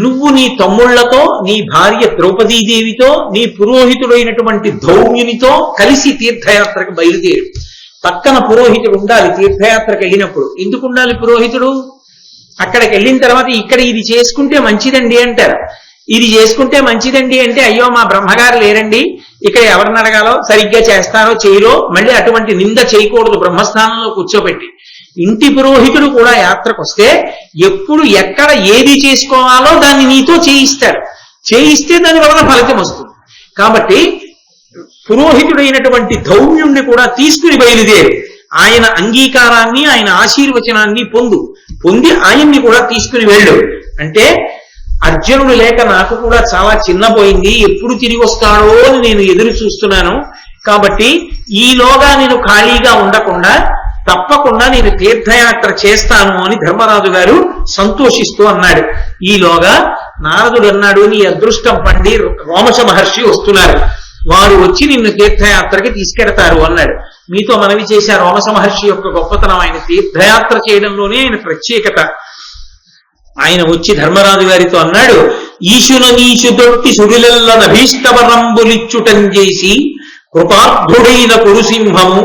నువ్వు నీ తమ్ముళ్లతో, నీ భార్య ద్రౌపదీదేవితో, నీ పురోహితుడైనటువంటి ధౌమ్యునితో కలిసి తీర్థయాత్రకు బయలుదేరు. పక్కన పురోహితుడు ఉండాలి తీర్థయాత్రకు వెళ్ళినప్పుడు. ఎందుకు ఉండాలి పురోహితుడు? అక్కడికి వెళ్ళిన తర్వాత ఇక్కడ ఇది చేసుకుంటే మంచిదండి అంటారు. ఇది చేసుకుంటే మంచిదండి అంటే అయ్యో మా బ్రహ్మగారు లేరండి, ఇక్కడ ఎవరిని అడగాలో, సరిగ్గా చేస్తారో చేయరో, మళ్ళీ అటువంటి నింద చేయకూడదు బ్రహ్మస్థానంలో కూర్చోబెట్టి. ఇంటి పురోహితుడు కూడా యాత్రకు వస్తే ఎప్పుడు ఎక్కడ ఏది చేసుకోవాలో దాన్ని నీతో చేయిస్తే దాని వలన ఫలితం వస్తుంది. కాబట్టి పురోహితుడైనటువంటి ధౌమ్యుణ్ణి కూడా తీసుకుని బయలుదేరు. ఆయన అంగీకారాన్ని, ఆయన ఆశీర్వచనాన్ని పొంది ఆయన్ని కూడా తీసుకుని వెళ్ళు అంటే, అర్జునుడు లేక నాకు కూడా చాలా చిన్నపోయింది, ఎప్పుడు తిరిగి వస్తాడో అని నేను ఎదురు చూస్తున్నాను. కాబట్టి ఈలోగా నేను ఖాళీగా ఉండకుండా తప్పకుండా నేను తీర్థయాత్ర చేస్తాను అని ధర్మరాజు గారు సంతోషిస్తూ అన్నాడు. ఈలోగా నారదుడు అన్నాడు, నీ అదృష్టం పండి రోమశ మహర్షి వస్తున్నారు, వారు వచ్చి నిన్ను తీర్థయాత్రకి తీసుకెడతారు అన్నాడు. మీతో మనవి చేశా రోమశ మహర్షి యొక్క గొప్పతనం, ఆయన తీర్థయాత్ర చేయడంలోనే ఆయన ప్రత్యేకత. ఆయన వచ్చి ధర్మరాజు గారితో అన్నాడు, ఈశున నీశు దొట్టి సుడిలెల్ల నభీష్టవరంబులిచ్చుటం చేసి కృపార్థుడైన కురుసింహము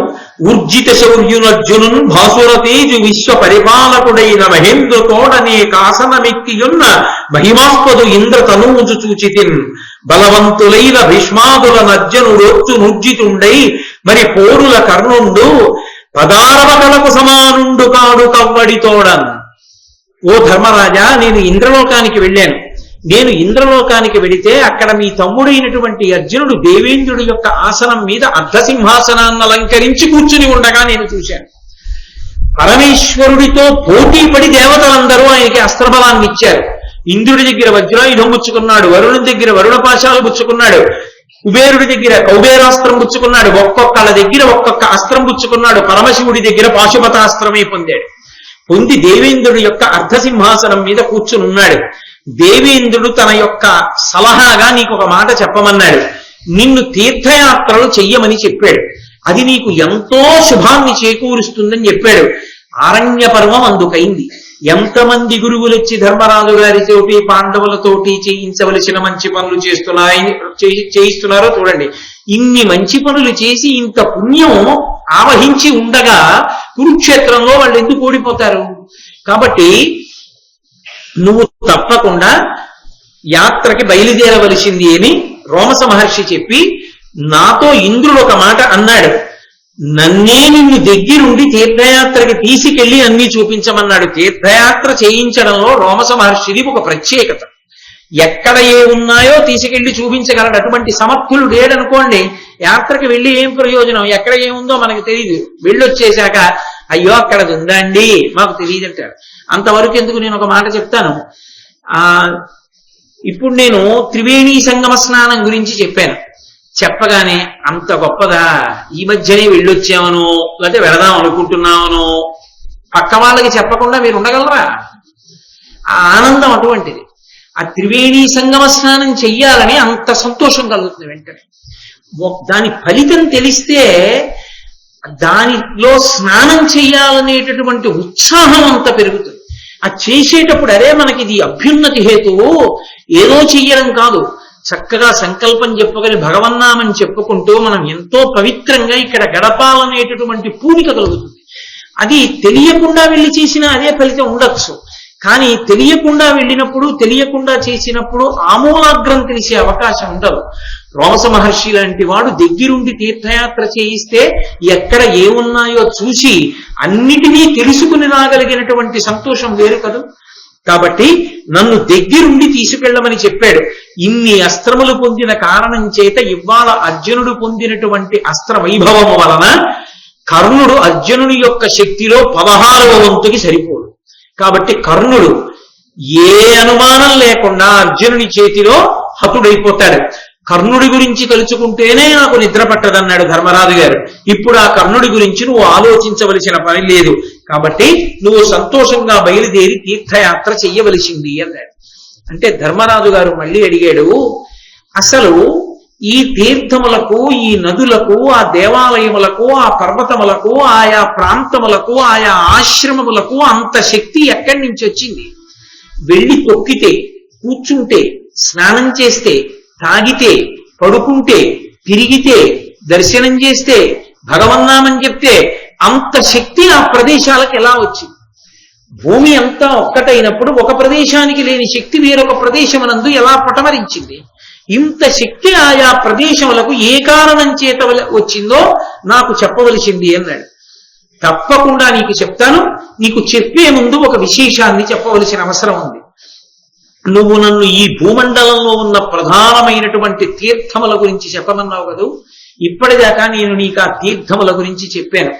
ఊర్జిత శౌర్యునర్జునున్ భాసురతేజు విశ్వ పరిపాలకుడైన మహేంద్ర తోడనే కాసనమెక్కియున్న మహిమాస్పదు ఇంద్ర తనూజు చూచితిన్ బలవంతులైన భీష్మాదుల నర్జనుడొచ్చు నుర్జితుండై మరి పోరుల కర్ణుండు పదారవకలకు సమానుండు కాడు కవ్వడితోడన్. ఓ ధర్మరాజా, నేను ఇంద్రలోకానికి వెళ్ళాను. నేను ఇంద్రలోకానికి వెడితే అక్కడ మీ తమ్ముడైనటువంటి అర్జునుడు దేవేంద్రుడి యొక్క ఆసనం మీద అర్ధసింహాసనాన్ని అలంకరించి కూర్చుని ఉండగా నేను చూశాను. పరమేశ్వరుడితో పోటీపడి దేవతలందరూ ఆయనకి అస్త్రబలాన్ని ఇచ్చారు. ఇంద్రుడి దగ్గర వజ్రాయుధం పుచ్చుకున్నాడు, వరుణుడి దగ్గర వరుణ పాశాలు పుచ్చుకున్నాడు, కుబేరుడి దగ్గర కౌబేరాస్త్రం పుచ్చుకున్నాడు, ఒక్కొక్కళ్ళ దగ్గర ఒక్కొక్క అస్త్రం పుచ్చుకున్నాడు. పరమశివుడి దగ్గర పాశుపతాస్త్రమే పొంది దేవేంద్రుడి యొక్క అర్ధసింహాసనం మీద కూర్చునున్నాడు. దేవేంద్రుడు తన యొక్క సలహాగా నీకు ఒక మాట చెప్పమన్నాడు. నిన్ను తీర్థయాత్రలు చెయ్యమని చెప్పాడు. అది నీకు ఎంతో శుభాన్ని చేకూరుస్తుందని చెప్పాడు. ఆరణ్య పర్వం అందుకైంది. ఎంతమంది గురువులు వచ్చి ధర్మరాజు గారితోటి పాండవులతోటి చేయించవలసిన మంచి పనులు చేయిస్తున్నారో చూడండి. ఇన్ని మంచి పనులు చేసి ఇంత పుణ్యం ఆవహించి ఉండగా కురుక్షేత్రంలో వాళ్ళు ఎందుకు ఓడిపోతారు? కాబట్టి నువ్వు తప్పకుండా యాత్రకి బయలుదేరవలసింది అని రోమశ మహర్షి చెప్పి, నాతో ఇంద్రుడు ఒక మాట అన్నాడు, నన్నే నిన్ను దగ్గరుండి తీర్థయాత్రకి తీసుకెళ్లి అన్ని చూపించమన్నాడు. తీర్థయాత్ర చేయించడంలో రోమశ మహర్షిది ఒక ప్రత్యేకత. ఎక్కడ ఏ ఉన్నాయో తీసుకెళ్లి చూపించగలడు. అటువంటి సమర్థులు లేడనుకోండి, యాత్రకి వెళ్ళి ఏం ప్రయోజనం? ఎక్కడ ఏముందో మనకు తెలియదు. వెళ్ళొచ్చేశాక అయ్యో అక్కడది ఉందా అండి మాకు తెలియదు అంటారు. అంతవరకు ఎందుకు? నేను ఒక మాట చెప్తాను. ఇప్పుడు నేను త్రివేణీ సంగమ స్నానం గురించి చెప్పాను. చెప్పగానే అంత గొప్పదా, ఈ మధ్యనే వెళ్ళొచ్చామనో లేకపోతే వెళదాం అనుకుంటున్నామనో పక్క వాళ్ళకి చెప్పకుండా మీరు ఉండగలరా? ఆ ఆనందం అటువంటిది. ఆ త్రివేణీ సంగమ స్నానం చెయ్యాలని అంత సంతోషం కలుగుతుంది వెంటనే. దాని ఫలితం తెలిస్తే దానిలో స్నానం చెయ్యాలనేటటువంటి ఉత్సాహం అంత పెరుగుతుంది. ఆ చేసేటప్పుడు అరే మనకి ఇది అభ్యున్నతి హేతువు, ఏదో చెయ్యడం కాదు, చక్కగా సంకల్పం చెప్పుకొని భగవన్నామని చెప్పుకుంటూ మనం ఎంతో పవిత్రంగా ఇక్కడ గడపాలనేటటువంటి పూనిక కలుగుతుంది. అది తెలియకుండా వెళ్ళి చేసినా అదే ఫలితం ఉండొచ్చు. కానీ తెలియకుండా వెళ్ళినప్పుడు, తెలియకుండా చేసినప్పుడు ఆమూలాగ్రం తెలిసే అవకాశం ఉండదు. రోమశ మహర్షి లాంటి వాడు దగ్గరుండి తీర్థయాత్ర చేయిస్తే ఎక్కడ ఏమున్నాయో చూసి అన్నిటినీ తెలుసుకుని రాగలిగినటువంటి సంతోషం వేరు కదూ. కాబట్టి నన్ను దగ్గరుండి తీసుకెళ్లమని చెప్పాడు. ఇన్ని అస్త్రములు పొందిన కారణం చేత ఇవాళ అర్జునుడు పొందినటువంటి అస్త్ర వైభవము వలన కర్ణుడు అర్జునుడి యొక్క శక్తిలో 16వ వంతుకి సరిపోడు. కాబట్టి కర్ణుడు ఏ అనుమానం లేకుండా అర్జునుడి చేతిలో హతుడైపోతాడు. కర్ణుడి గురించి తలుచుకుంటేనే నాకు నిద్ర పట్టదన్నాడు ధర్మరాజు గారు. ఇప్పుడు ఆ కర్ణుడి గురించి నువ్వు ఆలోచించవలసిన పని లేదు. కాబట్టి నువ్వు సంతోషంగా బయలుదేరి తీర్థయాత్ర చెయ్యవలసింది అన్నాడు. అంటే ధర్మరాజు గారు మళ్ళీ అడిగాడు, అసలు ఈ తీర్థములకు, ఈ నదులకు, ఆ దేవాలయములకు, ఆ పర్వతములకు, ఆయా ప్రాంతములకు, ఆయా ఆశ్రమములకు అంత శక్తి ఎక్కడి నుంచి వచ్చింది? వెళ్ళి తొక్కితే, కూర్చుంటే, స్నానం చేస్తే, తాగితే, పడుకుంటే, తిరిగితే, దర్శనం చేస్తే, భగవన్నామని చెప్తే అంత శక్తి ఆ ప్రదేశాలకు ఎలా వచ్చింది? భూమి అంతా ఒక్కటైనప్పుడు ఒక ప్రదేశానికి లేని శక్తి వేరొక ప్రదేశమునందు ఎలా పటమరించింది? ఇంత శక్తి ఆయా ప్రదేశములకు ఏ కారణం చేత వచ్చిందో నాకు చెప్పవలసింది అన్నాడు. తప్పకుండా నీకు చెప్తాను. నీకు చెప్పే ముందు ఒక విశేషాన్ని చెప్పవలసిన అవసరం ఉంది. నువ్వు నన్ను ఈ భూమండలంలో ఉన్న ప్రధానమైనటువంటి తీర్థముల గురించి చెప్పమన్నావు కదూ. ఇప్పటిదాకా నేను నీకు ఆ తీర్థముల గురించి చెప్పాను.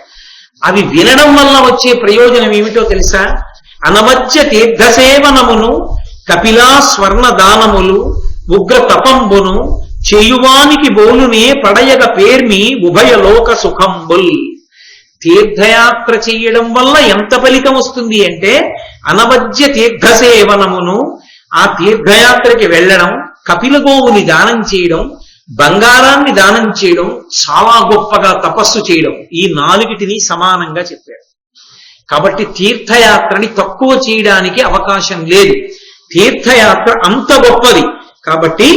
అవి వినడం వల్ల వచ్చే ప్రయోజనం ఏమిటో తెలుసా? అనమధ్య తీర్థసేవనమును, కపిలా స్వర్ణ దానములు, ఉగ్ర తపంబును చేయువానికి బోలునే పడయగ పేర్మి ఉభయ లోక సుఖంబుల్. తీర్థయాత్ర చెయ్యడం వల్ల ఎంత ఫలితం వస్తుంది అంటే అనవద్య తీర్థసేవనమును, ఆ తీర్థయాత్రకి వెళ్ళడం, కపిల గోవుని దానం చేయడం, బంగారాన్ని దానం చేయడం, చాలా గొప్పగా తపస్సు చేయడం, ఈ 4టిని సమానంగా చెప్పాడు. కాబట్టి తీర్థయాత్రని తక్కువ చేయడానికి అవకాశం లేదు. తీర్థయాత్ర అంత గొప్పది. కాబట్టి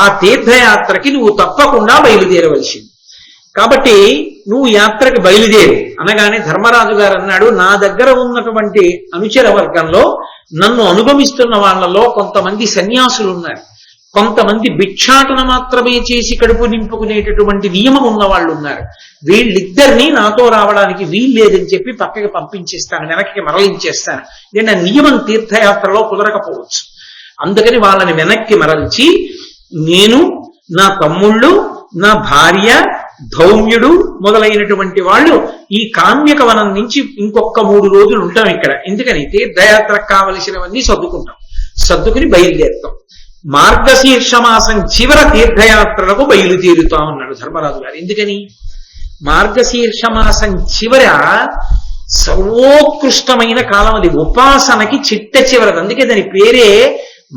ఆ తీర్థయాత్రకి నువ్వు తప్పకుండా బయలుదేరవలసింది. కాబట్టి నువ్వు యాత్రకి బయలుదేరు అనగానే ధర్మరాజు గారు అన్నాడు, నా దగ్గర ఉన్నటువంటి అనుచర వర్గంలో నన్ను అనుగమిస్తున్న వాళ్ళలో కొంతమంది సన్యాసులు ఉన్నారు, కొంతమంది భిక్షాటన మాత్రమే చేసి కడుపు నింపుకునేటటువంటి నియమం ఉన్న వాళ్ళు ఉన్నారు. వీళ్ళిద్దరినీ నాతో రావడానికి వీల్లేదని చెప్పి పక్కకి పంపించేస్తాను, వెనక్కి మరలించేస్తాను. నేను నియమం తీర్థయాత్రలో కుదరకపోవచ్చు. అందుకని వాళ్ళని వెనక్కి మరల్చి నేను, నా తమ్ముళ్ళు, నా భార్య, ధౌమ్యుడు మొదలైనటువంటి వాళ్ళు ఈ కామ్యక వనం నుంచి ఇంకొక 3 రోజులు ఉంటాం ఇక్కడ. ఎందుకని తీర్థయాత్రకు కావలసినవన్నీ సర్దుకుని బయలుదేరుతాం. మార్గశీర్ష మాసం చివర తీర్థయాత్రలకు బయలుదేరుతాం అన్నాడు ధర్మరాజు గారు. ఎందుకని? మార్గశీర్ష మాసం చివర సర్వోత్కృష్టమైన కాలం అది, ఉపాసనకి చిట్ట చివరది. అందుకే దాని పేరే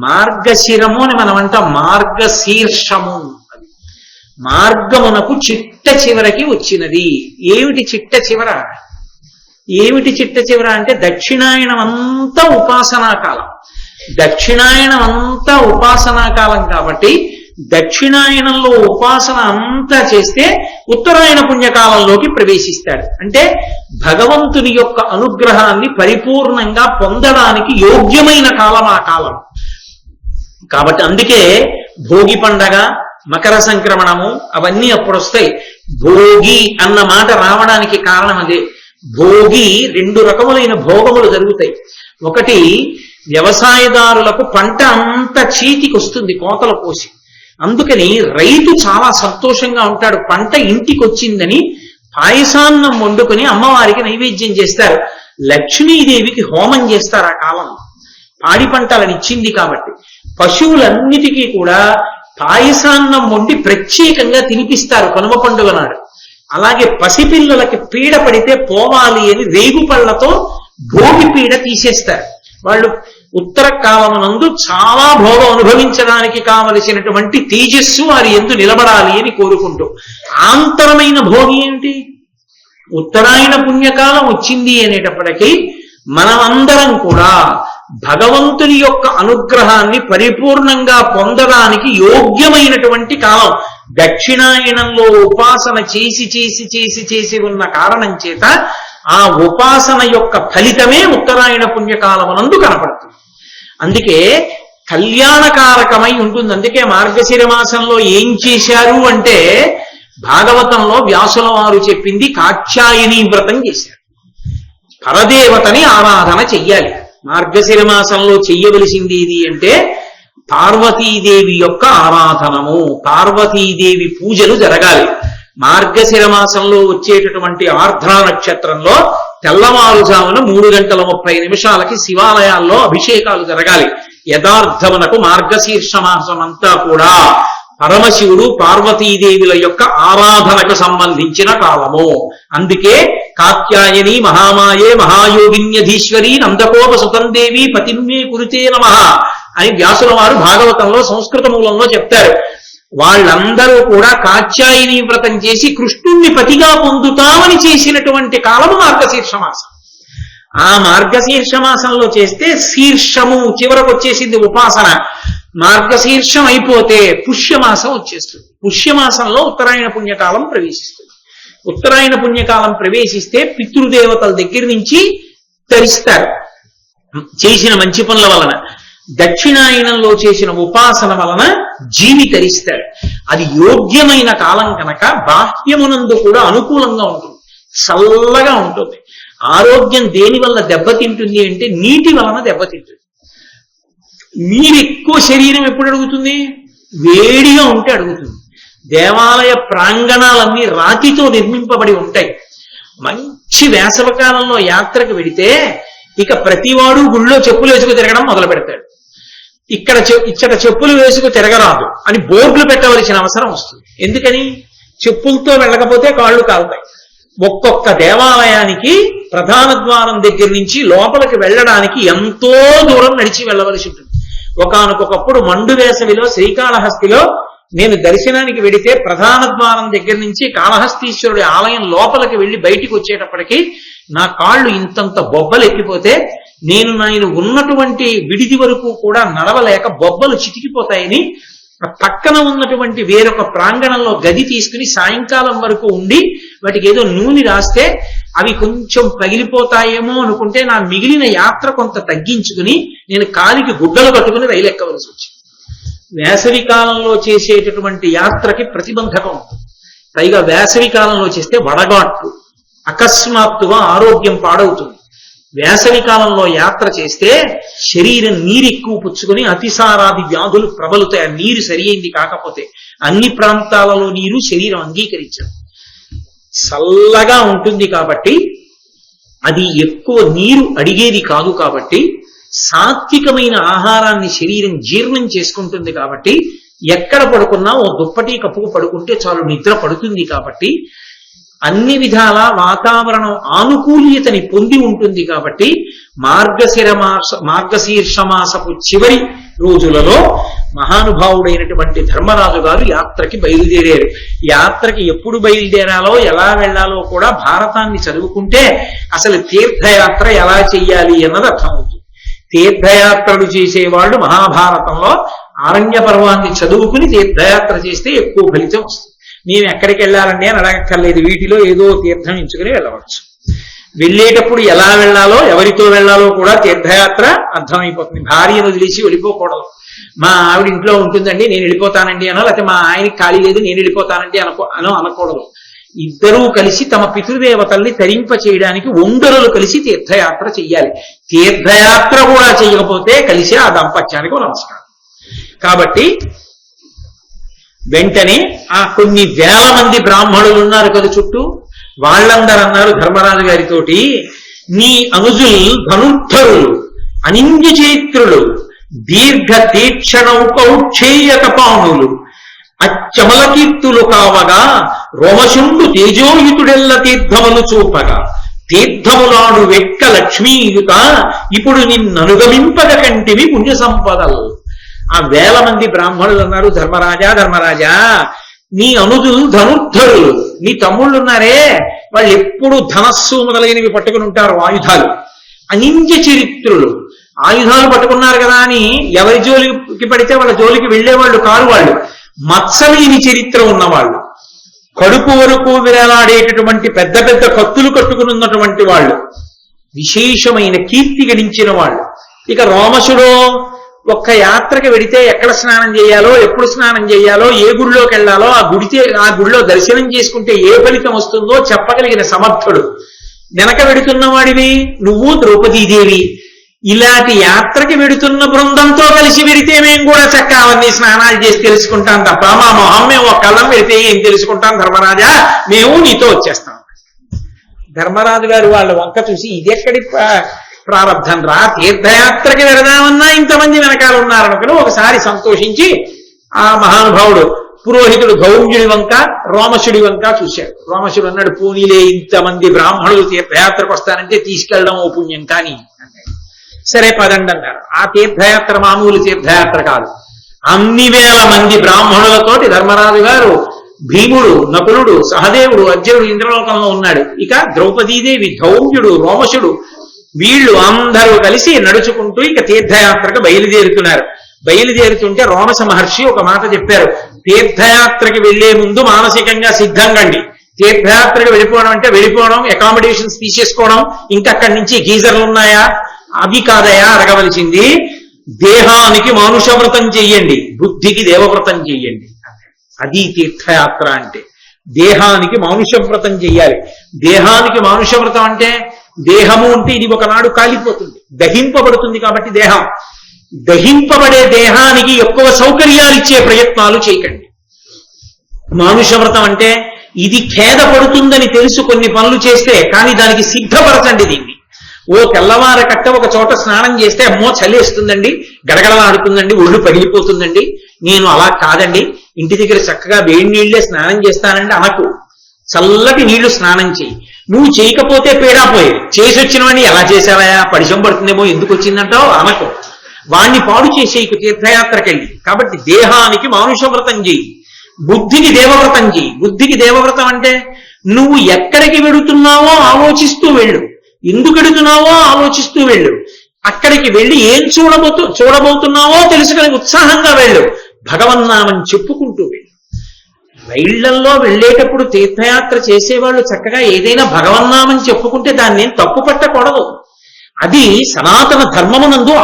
మార్గశిరము అని మనం అంటాం. మార్గశీర్షము అది మార్గమునకు చిట్ట చివరకి వచ్చినది. ఏమిటి చిట్ట చివర? ఏమిటి చిట్ట చివర అంటే దక్షిణాయనం అంతా ఉపాసనా కాలం. దక్షిణాయనం అంతా ఉపాసనా కాలం కాబట్టి దక్షిణాయనంలో ఉపాసన అంతా చేస్తే ఉత్తరాయణ పుణ్యకాలంలోకి ప్రవేశిస్తాడు. అంటే భగవంతుని యొక్క అనుగ్రహాన్ని పరిపూర్ణంగా పొందడానికి యోగ్యమైన కాలం ఆ కాలం. కాబట్టి అందుకే భోగి పండగ, మకర సంక్రమణము అవన్నీ అప్పుడు వస్తాయి. భోగి అన్న మాట రావడానికి కారణం అదే. భోగి 2 రకములైన భోగములు జరుగుతాయి. ఒకటి, వ్యవసాయదారులకు పంట అంతా చీతికి వస్తుంది కోతలు కోసి. అందుకని రైతు చాలా సంతోషంగా ఉంటాడు. పంట ఇంటికి వచ్చిందని పాయసాన్నం వండుకొని అమ్మవారికి నైవేద్యం చేస్తారు. లక్ష్మీదేవికి హోమం చేస్తారు ఆ కాలంలో. పాడి పంటలను ఇచ్చింది కాబట్టి పశువులన్నిటికీ కూడా పాయసాన్నం వండి ప్రత్యేకంగా తినిపిస్తారు కనుమ పండుగ నాడు. అలాగే పసిపిల్లలకి పీడ పడితే పోవాలి అని రేగుపళ్లతో భోగి పీడ తీసేస్తారు. వాళ్ళు ఉత్తర కాలమునందు చాలా భోగం అనుభవించడానికి కావలసినటువంటి తేజస్సు వారి యందు నిలబడాలి అని కోరుకుంటూ, ఆంతరమైన భోగి ఏమిటి? ఉత్తరాయణ పుణ్యకాలం వచ్చింది అనేటప్పటికీ మనమందరం కూడా భగవంతుని యొక్క అనుగ్రహాన్ని పరిపూర్ణంగా పొందడానికి యోగ్యమైనటువంటి కాలం. దక్షిణాయనంలో ఉపాసన చేసి ఉన్న కారణం చేత ఆ ఉపాసన యొక్క ఫలితమే ఉత్తరాయణ పుణ్యకాలమునందు కనపడుతుంది. అందుకే కళ్యాణకారకమై ఉంటుంది. అందుకే మార్గశిర మాసంలో ఏం చేశారు అంటే భాగవతంలో వ్యాసుల వారు చెప్పింది కాత్యాయని వ్రతం చేశారు. పరదేవతని ఆరాధన చెయ్యాలి. మార్గశిర మాసంలో చెయ్యవలసింది ఏది అంటే పార్వతీదేవి యొక్క ఆరాధనము, పార్వతీదేవి పూజలు జరగాలి. మార్గశిర మాసంలో వచ్చేటటువంటి ఆర్ద్రా నక్షత్రంలో తెల్లవారుజామున 3:30 శివాలయాల్లో అభిషేకాలు జరగాలి. యథార్థమునకు మార్గశీర్ష మాసం అంతా కూడా పరమశివుడు పార్వతీదేవుల యొక్క ఆరాధనకు సంబంధించిన కాలము. అందుకే కాత్యాయని మహామాయే మహాయోగిన్యధీశ్వరి నందకోప సుతందేవి పతిమ్మే కురుతే నమః అని వ్యాసుల వారు భాగవతంలో సంస్కృత మూలంలో చెప్తారు. వాళ్ళందరూ కూడా కాత్యాయని వ్రతం చేసి కృష్ణుణ్ణి పతిగా పొందుతామని చేసినటువంటి కాలము మార్గశీర్ష మాసం. ఆ మార్గశీర్ష మాసంలో చేస్తే శీర్షము చివరకు వచ్చేసింది ఉపాసన. మార్గశీర్షం అయిపోతే పుష్యమాసం వచ్చేస్తుంది. పుష్యమాసంలో ఉత్తరాయణ పుణ్యకాలం ప్రవేశిస్తుంది. ఉత్తరాయణ పుణ్యకాలం ప్రవేశిస్తే పితృదేవతల దగ్గర నుంచి తరిస్తారు చేసిన మంచి పనుల వలన. దక్షిణాయనంలో చేసిన ఉపాసన వలన జీవి తరిస్తాడు. అది యోగ్యమైన కాలం కనుక బాహ్యమునందు కూడా అనుకూలంగా ఉంటుంది, చల్లగా ఉంటుంది. ఆరోగ్యం దేని వల్ల దెబ్బతింటుంది అంటే నీటి వలన దెబ్బతింటుంది. నీరు ఎక్కువ శరీరం ఎప్పుడు అడుగుతుంది? వేడిగా ఉంటే అడుగుతుంది. దేవాలయ ప్రాంగణాలన్నీ రాతితో నిర్మింపబడి ఉంటాయి. మంచి వేసవకాలంలో యాత్రకు వెడితే ఇక ప్రతివాడు గుళ్ళో చెప్పులు వేసుకు తిరగడం మొదలు పెడతాడు. ఇక్కడ చెప్పులు వేసుకు తిరగరాదు అని బోర్డులు పెట్టవలసిన అవసరం వస్తుంది. ఎందుకని? చెప్పులతో వెళ్ళకపోతే కాళ్ళు కాలుతాయి. ఒక్కొక్క దేవాలయానికి ప్రధాన ద్వారం దగ్గర నుంచి లోపలికి వెళ్ళడానికి ఎంతో దూరం నడిచి వెళ్ళవలసి ఉంటుంది. ఒకానొకప్పుడు మండు వేసవిలో శ్రీకాళహస్తిలో నేను దర్శనానికి వెడితే ప్రధాన ద్వారం దగ్గర నుంచి కాళహస్తీశ్వరుడి ఆలయం లోపలికి వెళ్లి బయటికి వచ్చేటప్పటికి నా కాళ్ళు ఇంతంత బొబ్బలు ఎక్కిపోతే నేను ఉన్నటువంటి విడిది వరకు కూడా నడవలేక బొబ్బలు చితికిపోతాయని పక్కన ఉన్నటువంటి వేరొక ప్రాంగణంలో గది తీసుకుని సాయంకాలం వరకు ఉండి వాటికి ఏదో నూనె రాస్తే అవి కొంచెం పగిలిపోతాయేమో అనుకుంటే నా మిగిలిన యాత్ర కొంత తగ్గించుకుని నేను కాలికి గుడ్డలు కట్టుకుని రైలు ఎక్కవలసి వచ్చింది. వేసవి కాలంలో చేసేటటువంటి యాత్రకి ప్రతిబంధకం ఉంటుంది. పైగా వేసవి కాలంలో చేస్తే వడగాట్లు, అకస్మాత్తుగా ఆరోగ్యం పాడవుతుంది. వేసవి కాలంలో యాత్ర చేస్తే శరీరం నీరు ఎక్కువ పుచ్చుకొని అతిసారాది వ్యాధులు ప్రబలుతాయి. ఆ నీరు సరి అయింది కాకపోతే అన్ని ప్రాంతాలలో నీరు శరీరం అంగీకరించదు. చల్లగా ఉంటుంది కాబట్టి అది ఎక్కువ నీరు అడిగేది కాదు కాబట్టి సాత్వికమైన ఆహారాన్ని శరీరం జీర్ణం చేసుకుంటుంది కాబట్టి ఎక్కడ పడుకున్నా ఓ దుప్పటి కప్పుకు పడుకుంటే చాలు నిద్ర పడుతుంది కాబట్టి అన్ని విధాల వాతావరణం ఆనుకూల్యతని పొంది ఉంటుంది కాబట్టి మార్గశీర్షమాసపు చివరి రోజులలో మహానుభావుడైనటువంటి ధర్మరాజు గారు యాత్రకి బయలుదేరారు. యాత్రకి ఎప్పుడు బయలుదేరాలో ఎలా వెళ్లాలో కూడా భారతాన్ని చదువుకుంటే అసలు తీర్థయాత్ర ఎలా చెయ్యాలి అన్నది అర్థమవుతుంది. తీర్థయాత్రలు చేసేవాళ్ళు మహాభారతంలో ఆరణ్య పర్వాన్ని చదువుకుని తీర్థయాత్ర చేస్తే ఎక్కువ ఫలితం వస్తుంది. మేము ఎక్కడికి వెళ్ళాలండి అని అడగక్కర్లేదు, వీటిలో ఏదో తీర్థం ఎంచుకుని వెళ్ళవచ్చు. వెళ్ళేటప్పుడు ఎలా వెళ్ళాలో ఎవరితో వెళ్ళాలో కూడా తీర్థయాత్ర అర్థమైపోతుంది. భార్యను వదిలేసి వెళ్ళిపోకూడదు. మా ఆవిడ ఇంట్లో ఉంటుందండి నేను వెళ్ళిపోతానండి అనో, లేకపోతే మా ఆయనకి ఖాళీ లేదు నేను వెళ్ళిపోతానండి అనకూడదు. ఇద్దరూ కలిసి తమ పితృదేవతల్ని తరింప చేయడానికి ఒంగరులు కలిసి తీర్థయాత్ర చెయ్యాలి. తీర్థయాత్ర కూడా చేయకపోతే కలిసి ఆ దాంపత్యానికి నమస్కారం. కాబట్టి వెంటనే ఆ కొన్ని వేల మంది బ్రాహ్మణులు ఉన్నారు కదా చుట్టూ, వాళ్ళందరూ అన్నారు ధర్మరాజు గారితోటి, నీ అనుజులు ధనుర్ధరులు, అనింద్య చైత్రులు, దీర్ఘ తీక్షణౌకౌక్షేయకపాణులు, అచ్చమల కీర్తులు కావగా రోమశుండు తేజోయుతుడెల్ల తీర్థములు చూపగా తీర్థములాడు వెక్క లక్ష్మీయుత ఇప్పుడు నిన్ననుగమింపగ కంటివి పుణ్య సంపదలు. ఆ వేల మంది బ్రాహ్మణులు అన్నారు, ధర్మరాజా నీ అనుజులు ధనుర్ధరులు, నీ తమ్ముళ్ళు ఉన్నారే వాళ్ళు ఎప్పుడు ధనస్సు మొదలైనవి పట్టుకుని ఉంటారు, ఆయుధాలు. అనింద్య చరిత్రులు, ఆయుధాలు పట్టుకున్నారు కదా అని ఎవరి జోలికి పడితే వాళ్ళ జోలికి వెళ్లేవాళ్ళు కారు. వాళ్ళు మత్సలేని చరిత్ర ఉన్నవాళ్ళు, కడుపు వరకు విరలాడేటటువంటి పెద్ద పెద్ద కత్తులు కట్టుకుని ఉన్నటువంటి వాళ్ళు, విశేషమైన కీర్తి గడించిన వాళ్ళు. ఇక రోమశుడో ఒక్క యాత్రకి వెడితే ఎక్కడ స్నానం చేయాలో, ఎప్పుడు స్నానం చేయాలో, ఏ గుడిలోకి వెళ్ళాలో, ఆ గుడిలో దర్శనం చేసుకుంటే ఏ ఫలితం వస్తుందో చెప్పగలిగిన సమర్థుడు. వెనక వెడుతున్న వాడివి నువ్వు, ద్రౌపదీదేవి. ఇలాంటి యాత్రకి వెడుతున్న బృందంతో కలిసి వెడితే మేము కూడా చక్కగా అవన్నీ స్నానాలు చేసి తెలుసుకుంటాం తప్ప మా మొహం మేము ఒక్కళ్ళం వెడితే ఏం తెలుసుకుంటాం ధర్మరాజా, మేము నీతో వచ్చేస్తాం. ధర్మరాజు గారు వాళ్ళ వంక చూసి ఇది ఎక్కడి ప్రారంధం రా, తీర్థయాత్రకి వెళదామన్నా ఇంతమంది వెనకాల ఉన్నారనుకుని ఒకసారి సంతోషించి ఆ మహానుభావుడు పురోహితుడు గౌమ్యుడి వంక రోమశుడి వంక చూశాడు. రోమశుడు అన్నాడు, పూనీలే ఇంతమంది బ్రాహ్మణులు తీర్థయాత్రకు వస్తారంటే తీసుకెళ్ళడం ఓ పుణ్యం కానీ అన్నాడు. సరే పదండి అన్నారు. ఆ తీర్థయాత్ర మామూలు తీర్థయాత్ర కాదు. అన్ని వేల మంది బ్రాహ్మణులతోటి ధర్మరాజు గారు, భీముడు, నకులుడు, సహదేవుడు, అర్జునుడు ఇంద్రలోకంలో ఉన్నాడు. ఇక ద్రౌపదీదేవి, ధౌమ్యుడు, రోమశుడు, వీళ్ళు అందరూ కలిసి నడుచుకుంటూ ఇక తీర్థయాత్రకు బయలుదేరుతున్నారు. బయలుదేరుతుంటే రోమశ మహర్షి ఒక మాట చెప్పారు, తీర్థయాత్రకి వెళ్లే ముందు మానసికంగా సిద్ధంగండి. తీర్థయాత్రకి వెళ్ళిపోవడం అంటే వెళ్ళిపోవడం, అకామిడేషన్స్ తీసేసుకోవడం, ఇంకక్కడి నుంచి గీజర్లు ఉన్నాయా అవి కాదయా అడగవలసింది. దేహానికి మానుషవ్రతం చెయ్యండి, బుద్ధికి దేవవ్రతం చెయ్యండి. అది తీర్థయాత్ర అంటే. దేహానికి మానుషవ్రతం చెయ్యాలి. దేహానికి మానుషవ్రతం అంటే దేహము అంటే ఇది ఒకనాడు కాలిపోతుంది, దహింపబడుతుంది. కాబట్టి దేహం దహింపబడే దేహానికి ఎక్కువ సౌకర్యాలు ఇచ్చే ప్రయత్నాలు చేయకండి. మానుషవ్రతం అంటే ఇది ఖేద పడుతుందని తెలుసు కొన్ని పనులు చేస్తే, కానీ దానికి సిద్ధపరచండి దీన్ని. ఓ తెల్లవార కట్ట ఒక చోట స్నానం చేస్తే అమ్మో చలేస్తుందండి, గడగడలాడుతుందండి, ఒళ్ళు పగిలిపోతుందండి, నేను అలా కాదండి, ఇంటి దగ్గర చక్కగా వేడి నీళ్లే స్నానం చేస్తానండి అనకు. చల్లటి నీళ్లు స్నానం చేయి. నువ్వు చేయకపోతే పీడా పోయేది. చేసి వచ్చిన వాడిని ఎలా చేసావా, పరిచయం పడుతుందేమో, ఎందుకు వచ్చిందంటావు అనకు. వాణ్ణి పాడు చేసేయకు తీర్థయాత్రకెళ్ళి. కాబట్టి దేహానికి మానుష వ్రతం చేయి, బుద్ధికి దేవవ్రతం చేయి. బుద్ధికి దేవవ్రతం అంటే నువ్వు ఎక్కడికి వెడుతున్నావో ఆలోచిస్తూ వెళ్ళు, ఎందుకు వెడుతున్నావో ఆలోచిస్తూ వెళ్ళు, అక్కడికి వెళ్ళి ఏం చూడబోతున్నావో తెలుసుకుని ఉత్సాహంగా వెళ్ళు, భగవన్నామని చెప్పుకుంటూ వెళ్ళు. రైళ్లల్లో వెళ్ళేటప్పుడు తీర్థయాత్ర చేసేవాళ్ళు చక్కగా ఏదైనా భగవన్నామని చెప్పుకుంటే దాన్ని తప్పు పట్టకూడదు. అది సనాతన ధర్మమునందు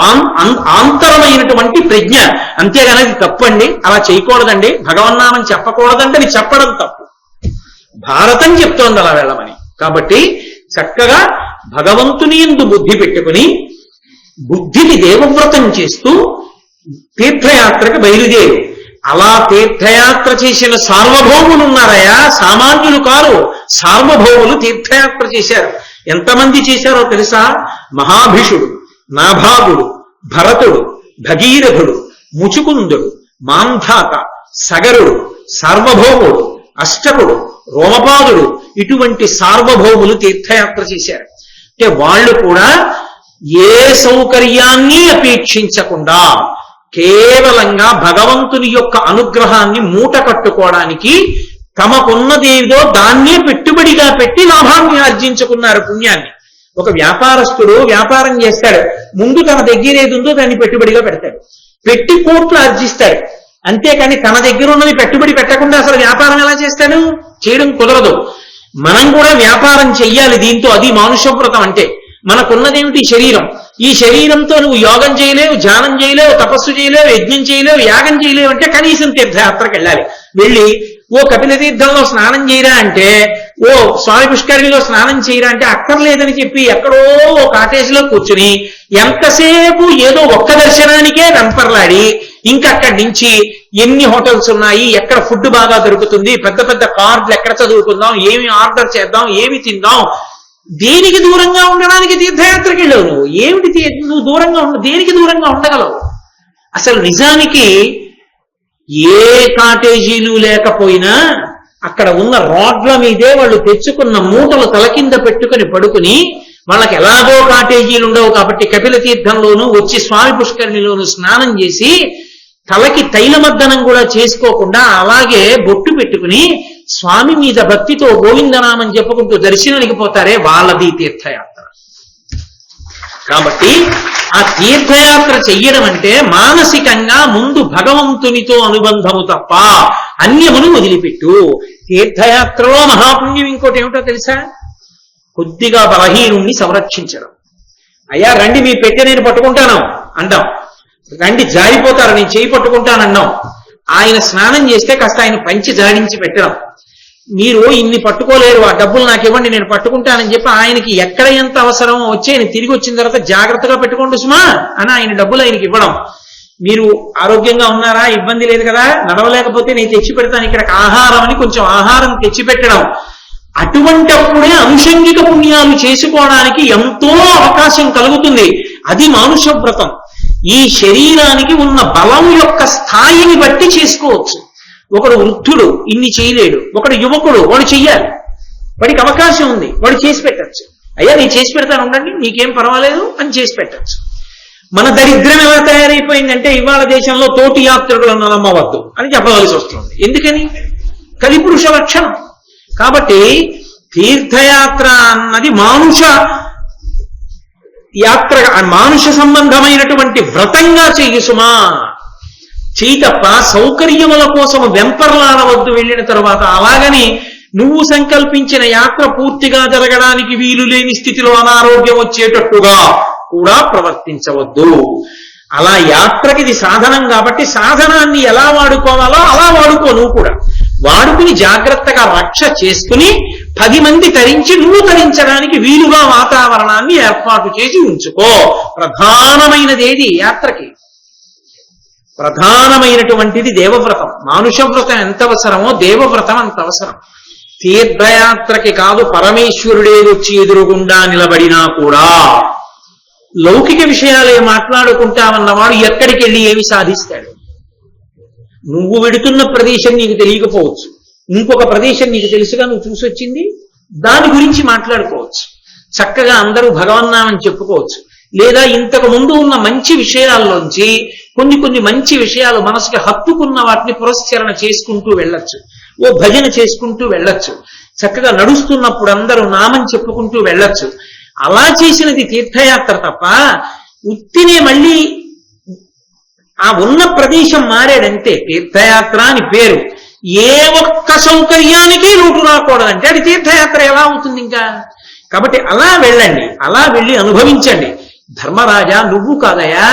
ఆంతరమైనటువంటి ప్రజ్ఞ. అంతేగాని అది తప్పండి, అలా చేయకూడదండి, భగవన్నామని చెప్పకూడదంటే అది చెప్పడం తప్పు. భారతం చెప్తోంది అలా వెళ్ళమని. కాబట్టి చక్కగా భగవంతుని యందు బుద్ధి పెట్టుకుని బుద్ధిని దేవవ్రతం చేస్తూ తీర్థయాత్రకు బయలుదేరు. అలా తీర్థయాత్ర చేసిన సార్వభౌములు ఉన్నారయా, సామాన్యులు కారు. సార్వభౌములు తీర్థయాత్ర చేశారు. ఎంతమంది చేశారో తెలుసా? మహాభిషుడు, నాభాగుడు, భరతుడు, భగీరథుడు, ముచుకుందుడు, మాంధాత, సగరుడు, సార్వభౌముడు, అష్టకుడు, రోమపాదుడు, ఇటువంటి సార్వభౌములు తీర్థయాత్ర చేశారు. అంటే వాళ్ళు కూడా ఏ సౌకర్యాన్ని అపేక్షించకుండా కేవలంగా భగవంతుని యొక్క అనుగ్రహాన్ని మూట కట్టుకోవడానికి తమకున్నదేదో దాన్నే పెట్టుబడిగా పెట్టి లాభాన్ని ఆర్జించుకున్నారు, పుణ్యాన్ని. ఒక వ్యాపారస్తుడు వ్యాపారం చేస్తాడు, ముందు తన దగ్గర ఏది ఉందో దాన్ని పెట్టుబడిగా పెడతాడు, పెట్టి కోట్లు ఆర్జిస్తాడు. అంతేకాని తన దగ్గర ఉన్నది పెట్టుబడి పెట్టకుండా అసలు వ్యాపారం ఎలా చేస్తాడు? చేయడం కుదరదు. మనం కూడా వ్యాపారం చెయ్యాలి దీంతో. అది మానుషవ్రతం అంటే. మనకున్నదేమిటి? శరీరం. ఈ శరీరంతో నువ్వు యోగం చేయలేవు, ధ్యానం చేయలేవు, తపస్సు చేయలేవు, యజ్ఞం చేయలేవు, యాగం చేయలేవు. అంటే కనీసం తీర్థయాత్రకు వెళ్ళాలి. వెళ్ళి ఓ కపిల తీర్థంలో స్నానం చేయరా అంటే, ఓ స్వామి పుష్కరిణిలో స్నానం చేయరా అంటే అక్కర్లేదని చెప్పి ఎక్కడో ఓ కాటేజ్లో కూర్చుని ఎంతసేపు ఏదో ఒక్క దర్శనానికే వెంపర్లాడి ఇంకక్కడి నుంచి ఎన్ని హోటల్స్ ఉన్నాయి, ఎక్కడ ఫుడ్ బాగా దొరుకుతుంది, పెద్ద పెద్ద కార్డులు ఎక్కడ చదువుకుందాం, ఏమి ఆర్డర్ చేద్దాం, ఏమి తిందాం, దేనికి దూరంగా ఉండడానికి తీర్థయాత్రకి వెళ్ళవు నువ్వు. ఏమిటి నువ్వు దూరంగా దేనికి దూరంగా ఉండగలవు? అసలు నిజానికి ఏ కాటేజీలు లేకపోయినా అక్కడ ఉన్న రోడ్ల మీదే వాళ్ళు తెచ్చుకున్న మూటలు తల కింద పెట్టుకుని పడుకుని, వాళ్ళకి ఎలాగో కాటేజీలు ఉండవు కాబట్టి కపిల తీర్థంలోనూ వచ్చి స్వామి పుష్కరిణిలోనూ స్నానం చేసి తలకి తైలమర్దనం కూడా చేసుకోకుండా అలాగే బొట్టు పెట్టుకుని స్వామి మీద భక్తితో గోవిందనామం చెప్పుకుంటూ దర్శనానికి పోతారే, వాళ్ళది తీర్థయాత్ర. కాబట్టి ఆ తీర్థయాత్ర చెయ్యడం అంటే మానసికంగా ముందు భగవంతునితో అనుబంధము తప్ప అన్యమును వదిలిపెట్టు. తీర్థయాత్రలో మహాపుణ్యం ఇంకోటి ఏమిటో తెలుసా? కొద్దిగా బలహీనుణ్ణి సంరక్షించడం. అయ్యా రండి మీ పెట్టె నేను పట్టుకుంటాను అంటాం, రండి జారిపోతారు నేను చేయి పట్టుకుంటానన్నాం. ఆయన స్నానం చేస్తే కాస్త ఆయన పంచి జాడించి పెట్టడం. మీరు ఇన్ని పట్టుకోలేరు, ఆ డబ్బులు నాకు ఇవ్వండి నేను పట్టుకుంటానని చెప్పి ఆయనకి ఎక్కడ ఎంత అవసరమో వచ్చి ఆయన తిరిగి వచ్చిన తర్వాత జాగ్రత్తగా పెట్టుకోండి సుమా అని ఆయన డబ్బులు ఆయనకి ఇవ్వడం. మీరు ఆరోగ్యంగా ఉన్నారా, ఇబ్బంది లేదు కదా, నడవలేకపోతే నేను తెచ్చి పెడతాను ఇక్కడికి ఆహారం అని కొంచెం ఆహారం తెచ్చి పెట్టడం. అటువంటప్పుడే అనుషంగిక పుణ్యాలు చేసుకోవడానికి ఎంతో అవకాశం కలుగుతుంది. అది మానుషవ్రతం. ఈ శరీరానికి ఉన్న బలం యొక్క స్థాయిని బట్టి చేసుకోవచ్చు. ఒకడు వృద్ధుడు ఇన్ని చేయలేడు, ఒకడు యువకుడు వాడు చెయ్యాలి, వాడికి అవకాశం ఉంది, వాడు చేసి పెట్టచ్చు. అయ్యా నేను చేసి పెడతాను ఉండండి నీకేం పర్వాలేదు అని చేసి పెట్టచ్చు. మన దరిద్రం ఎలా తయారైపోయిందంటే ఇవాళ దేశంలో తోటి యాత్రికులను నమ్మవద్దు అని చెప్పవలసి వస్తుంది. ఎందుకని? కలిపురుష లక్షణం. కాబట్టి తీర్థయాత్ర అన్నది మానుష యాత్ర, మానుష సంబంధమైనటువంటి వ్రతంగా చెయ్యి సుమా. చెయ్యి తప్ప సౌకర్యముల కోసం వెంపర్లాడవద్దు వెళ్ళిన తర్వాత. అలాగని నువ్వు సంకల్పించిన యాత్ర పూర్తిగా జరగడానికి వీలు లేని స్థితిలో అనారోగ్యం వచ్చేటట్టుగా కూడా ప్రవర్తించవద్దు. అలా యాత్రకి ఇది సాధనం కాబట్టి సాధనాన్ని ఎలా వాడుకోవాలో అలా వాడుకో. నువ్వు కూడా వాడుకుని జాగ్రత్తగా రక్ష చేసుకుని 10 మంది తరించి నువ్వు తరించడానికి వీలుగా వాతావరణాన్ని ఏర్పాటు చేసి ఉంచుకో. ప్రధానమైనది ఏది యాత్రకి? ప్రధానమైనటువంటిది దేవవ్రతం. మానుషవ్రతం ఎంత అవసరమో దేవవ్రతం అంత అవసరం. తీర్థయాత్రకి కాదు, పరమేశ్వరుడే వచ్చి ఎదురుగుండా నిలబడినా కూడా లౌకిక విషయాలే మాట్లాడుకుంటామన్నవాడు ఎక్కడికి వెళ్ళి ఏమి సాధిస్తాడు? నువ్వు వెడుతున్న ప్రదేశం నీకు తెలియకపోవచ్చు, ఇంకొక ప్రదేశం నీకు తెలుసుగా నువ్వు చూసి వచ్చింది. దాని గురించి మాట్లాడుకోవచ్చు, చక్కగా అందరూ భగవన్నామని చెప్పుకోవచ్చు. లేదా ఇంతకు ముందు ఉన్న మంచి విషయాల్లోంచి కొన్ని మంచి విషయాలు మనసుకి హత్తుకున్న వాటిని పురస్కరణ చేసుకుంటూ వెళ్ళొచ్చు, ఓ భజన చేసుకుంటూ వెళ్ళొచ్చు, చక్కగా నడుస్తున్నప్పుడు అందరూ నామం చెప్పుకుంటూ వెళ్ళొచ్చు. అలా చేసినది తీర్థయాత్ర తప్ప ఉత్తినే మళ్ళీ ఆ ఉన్న ప్రదేశం మారాడంతే. తీర్థయాత్ర అని పేరు, ఏ ఒక్క సౌకర్యానికి లోటు రాకూడదంటే అది తీర్థయాత్ర ఎలా అవుతుంది ఇంకా? కాబట్టి అలా వెళ్ళండి, అలా వెళ్ళి అనుభవించండి. ధర్మరాజా, నువ్వు కాదయా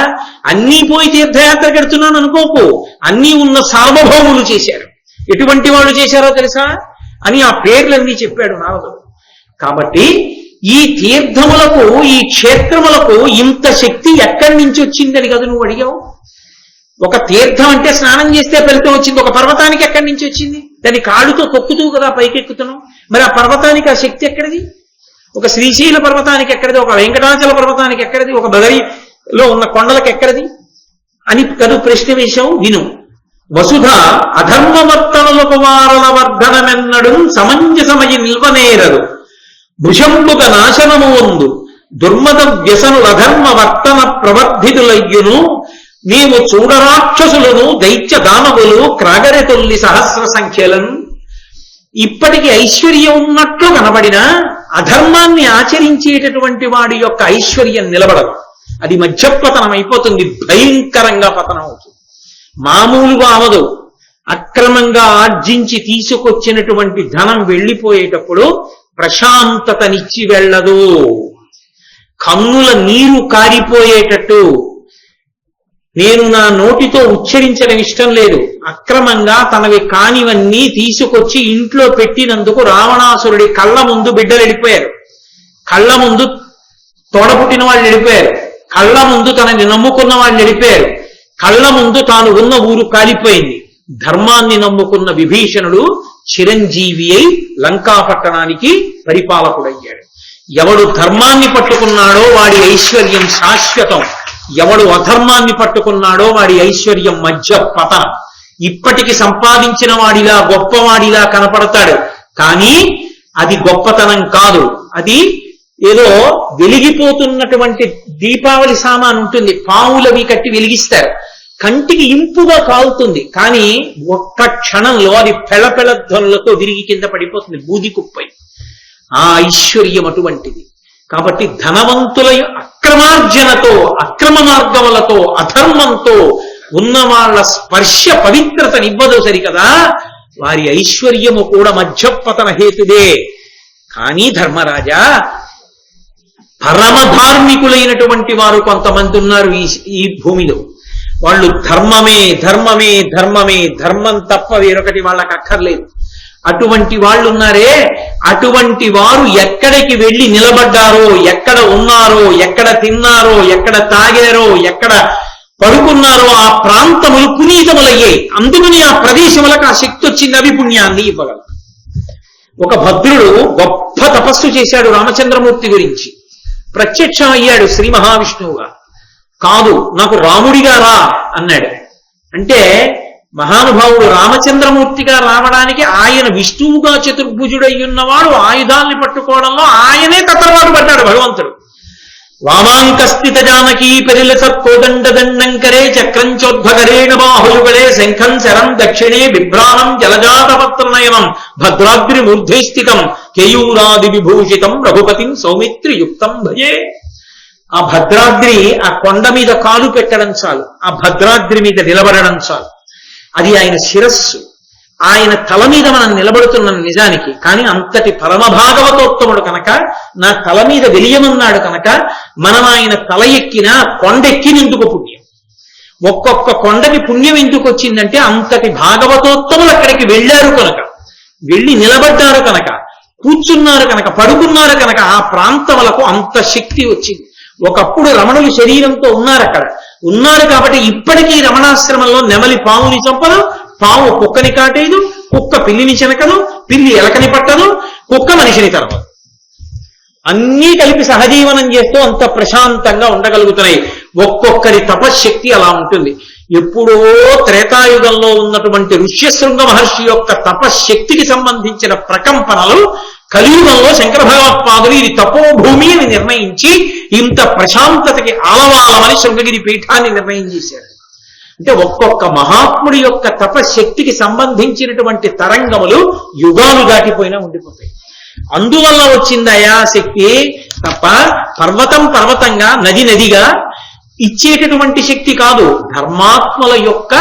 అన్నీ పోయి తీర్థయాత్ర పెడుతున్నాను అనుకోకు, అన్నీ ఉన్న సార్వభౌములు చేశారు. ఎటువంటి వాళ్ళు చేశారో తెలుసా అని ఆ పేర్లన్నీ చెప్పాడు నారదుడు. కాబట్టి ఈ తీర్థములకు, ఈ క్షేత్రములకు ఇంత శక్తి ఎక్కడి నుంచి వచ్చిందని కదా నువ్వు అడిగావు. ఒక తీర్థం అంటే స్నానం చేస్తే ఫలితం వచ్చింది, ఒక పర్వతానికి ఎక్కడి నుంచి వచ్చింది? దాని కాళ్ళుతో తొక్కుతూ కదా పైకెక్కుతున్నాం. మరి ఆ పర్వతానికి ఆ శక్తి ఎక్కడిది? ఒక శ్రీశైల పర్వతానికి ఎక్కడిది? ఒక వెంకటాచల పర్వతానికి ఎక్కడిది? ఒక బదరిలో ఉన్న కొండలకు ఎక్కడిది అని కదు ప్రశ్న వేశావు. విను. వసుధ అధర్మవర్తనులకు వారల వర్ధనమెన్నడు సమంజసమయి నిల్వనేరదు, భుషంబుగ నాశనము వందు దుర్మద వ్యసనుల అధర్మ వర్తన ప్రవర్ధితులయ్యును, నీవు చూడరాక్షసులను దైత్య దానవులు క్రాగరి తొల్లి సహస్ర సంఖ్యలను. ఇప్పటికి ఐశ్వర్యం ఉన్నట్లు కనబడినా అధర్మాన్ని ఆచరించేటటువంటి వాడి యొక్క ఐశ్వర్యం నిలబడదు, అది మధ్యపతనం అయిపోతుంది, భయంకరంగా పతనం అవుతుంది, మామూలుగా అవదు. అక్రమంగా ఆర్జించి తీసుకొచ్చినటువంటి ధనం వెళ్ళిపోయేటప్పుడు ప్రశాంతతనిచ్చి వెళ్ళదు, కన్నుల నీరు కారిపోయేటట్టు. నేను నా నోటితో ఉచ్చరించడం ఇష్టం లేదు, అక్రమంగా తనవి కానివన్నీ తీసుకొచ్చి ఇంట్లో పెట్టినందుకు రావణాసురుడి కళ్ళ ముందు బిడ్డలు వెళ్ళిపోయారు, కళ్ళ ముందు తోడపుట్టిన వాళ్ళు వెళ్ళిపోయారు, కళ్ళ ముందు తనని నమ్ముకున్న వాళ్ళు వెళ్ళిపోయారు, కళ్ళ ముందు తాను ఉన్న ఊరు కాలిపోయింది. ధర్మాన్ని నమ్ముకున్న విభీషణుడు చిరంజీవి అయి లంకాపట్టణానికి పరిపాలకుడయ్యాడు. ఎవడు ధర్మాన్ని పట్టుకున్నాడో వాడి ఐశ్వర్యం శాశ్వతం, ఎవడు అధర్మాన్ని పట్టుకున్నాడో వాడి ఐశ్వర్యం మధ్య పతనం. ఇప్పటికి సంపాదించిన వాడిలా గొప్పవాడిలా కనపడతాడు, కానీ అది గొప్పతనం కాదు. అది ఏదో వెలిగిపోతున్నటువంటి దీపావళి సామాన్ ఉంటుంది, పావులవి కట్టి వెలిగిస్తారు, కంటికి ఇంపుగా కాలుతుంది, కానీ ఒక్క క్షణంలో అది పెళపెళధ్వనులతో విరిగి కింద పడిపోతుంది, బూది కుప్పై. ఆ ఐశ్వర్యం అటువంటిది. కాబట్టి ధనవంతుల అక్రమార్జనతో, అక్రమ మార్గములతో, అధర్మంతో ఉన్న వాళ్ళ స్పర్శ పవిత్రతనివ్వదు సరికదా, వారి ఐశ్వర్యము కూడా మధ్యపతన హేతుదే. కానీ ధర్మరాజా, పరమధార్మికులైనటువంటి వారు కొంతమంది ఉన్నారు ఈ భూమిలో. వాళ్ళు ధర్మమే ధర్మమే ధర్మమే, ధర్మం తప్ప వేరొకటి వాళ్ళకి అక్కర్లేదు. అటువంటి వాళ్ళు ఉన్నారే, అటువంటి వారు ఎక్కడికి వెళ్ళి నిలబడ్డారో, ఎక్కడ ఉన్నారో, ఎక్కడ తిన్నారో, ఎక్కడ తాగారో, ఎక్కడ పడుకున్నారో ఆ ప్రాంతములు పునీతములయ్యాయి. అందుకని ఆ ప్రదేశములకు ఆ శక్తి వచ్చింది, అవి పుణ్యాన్ని ఇవ్వగలరు. ఒక భద్రుడు గొప్ప తపస్సు చేశాడు రామచంద్రమూర్తి గురించి. ప్రత్యక్షం అయ్యాడు శ్రీ మహావిష్ణువుగా. కాదు, నాకు రాముడిగా రా అన్నాడు. అంటే మహానుభావుడు రామచంద్రమూర్తిగా రావడానికి ఆయన విష్ణువుగా చతుర్భుజుడై ఉన్నవాడు ఆయుధాల్ని పట్టుకోవడంలో ఆయనే తత్రవాడు పడ్డాడు భగవంతుడు. వామాంకస్థిత జానకీ పరిలత కోదండదండంకరే చక్రంచోద్భగరేణ బాహుయుగళే శంఖం శరం దక్షిణే బిభ్రాణం జలజాతపత్రనయనం భద్రాద్రి మూర్ధే స్థితం కేయూరాది విభూషితం రఘుపతిం సౌమిత్రియుక్తం భజే. ఆ భద్రాద్రి, ఆ కొండ మీద కాలు పెట్టడం చాలు, ఆ భద్రాద్రి మీద నిలబడడం చాలు, అది ఆయన శిరస్సు. ఆయన తల మీద మనం నిలబడుతున్నాం నిజానికి, కానీ అంతటి పరమభాగవతోత్తముడు కనుక నా తల మీద వెలియమన్నాడు కనుక మనం ఆయన తల ఎక్కినా కొండెక్కినందుకు పుణ్యం. ఒక్కొక్క కొండకి పుణ్యం ఎందుకు వచ్చిందంటే అంతటి భాగవతోత్తములు అక్కడికి వెళ్ళారు కనుక, వెళ్ళి నిలబడ్డారు కనుక, కూర్చున్నారు కనుక, పడుకున్నారు కనుక ఆ ప్రాంతములకు అంత శక్తి వచ్చింది. ఒకప్పుడు రమణులు శరీరంతో ఉన్నారు, అక్కడ ఉన్నారు కాబట్టి ఇప్పటికీ రమణాశ్రమంలో నెమలి పాముని చంపదు, పాము కుక్కని కాటేదు, కుక్క పిల్లిని చెనకదు, పిల్లి ఎలకని పట్టదు, కుక్క మనిషిని తరవదు. అన్నీ కలిపి సహజీవనం చేస్తూ అంత ప్రశాంతంగా ఉండగలుగుతున్నాయి. ఒక్కొక్కరి తపశ్శక్తి అలా ఉంటుంది. ఎప్పుడో త్రేతాయుగంలో ఉన్నటువంటి ఋష్యశృంగ మహర్షి యొక్క తపశ్శక్తికి సంబంధించిన ప్రకంపనలు కలియుగంలో శంకర భగవత్పాదులు ఇది తపోభూమి అని నిర్ణయించి ఇంత ప్రశాంతతకి ఆలవాలమని శృంగగిరి పీఠాన్ని నిర్ణయం చేశారు. అంటే ఒక్కొక్క మహాత్ముడి యొక్క తపశక్తికి సంబంధించినటువంటి తరంగములు యుగాలు దాటిపోయినా ఉండిపోతాయి. అందువల్ల వచ్చిందయా శక్తి తప్ప పర్వతం పర్వతంగా నది నదిగా ఇచ్చేటటువంటి శక్తి కాదు. ధర్మాత్మల యొక్క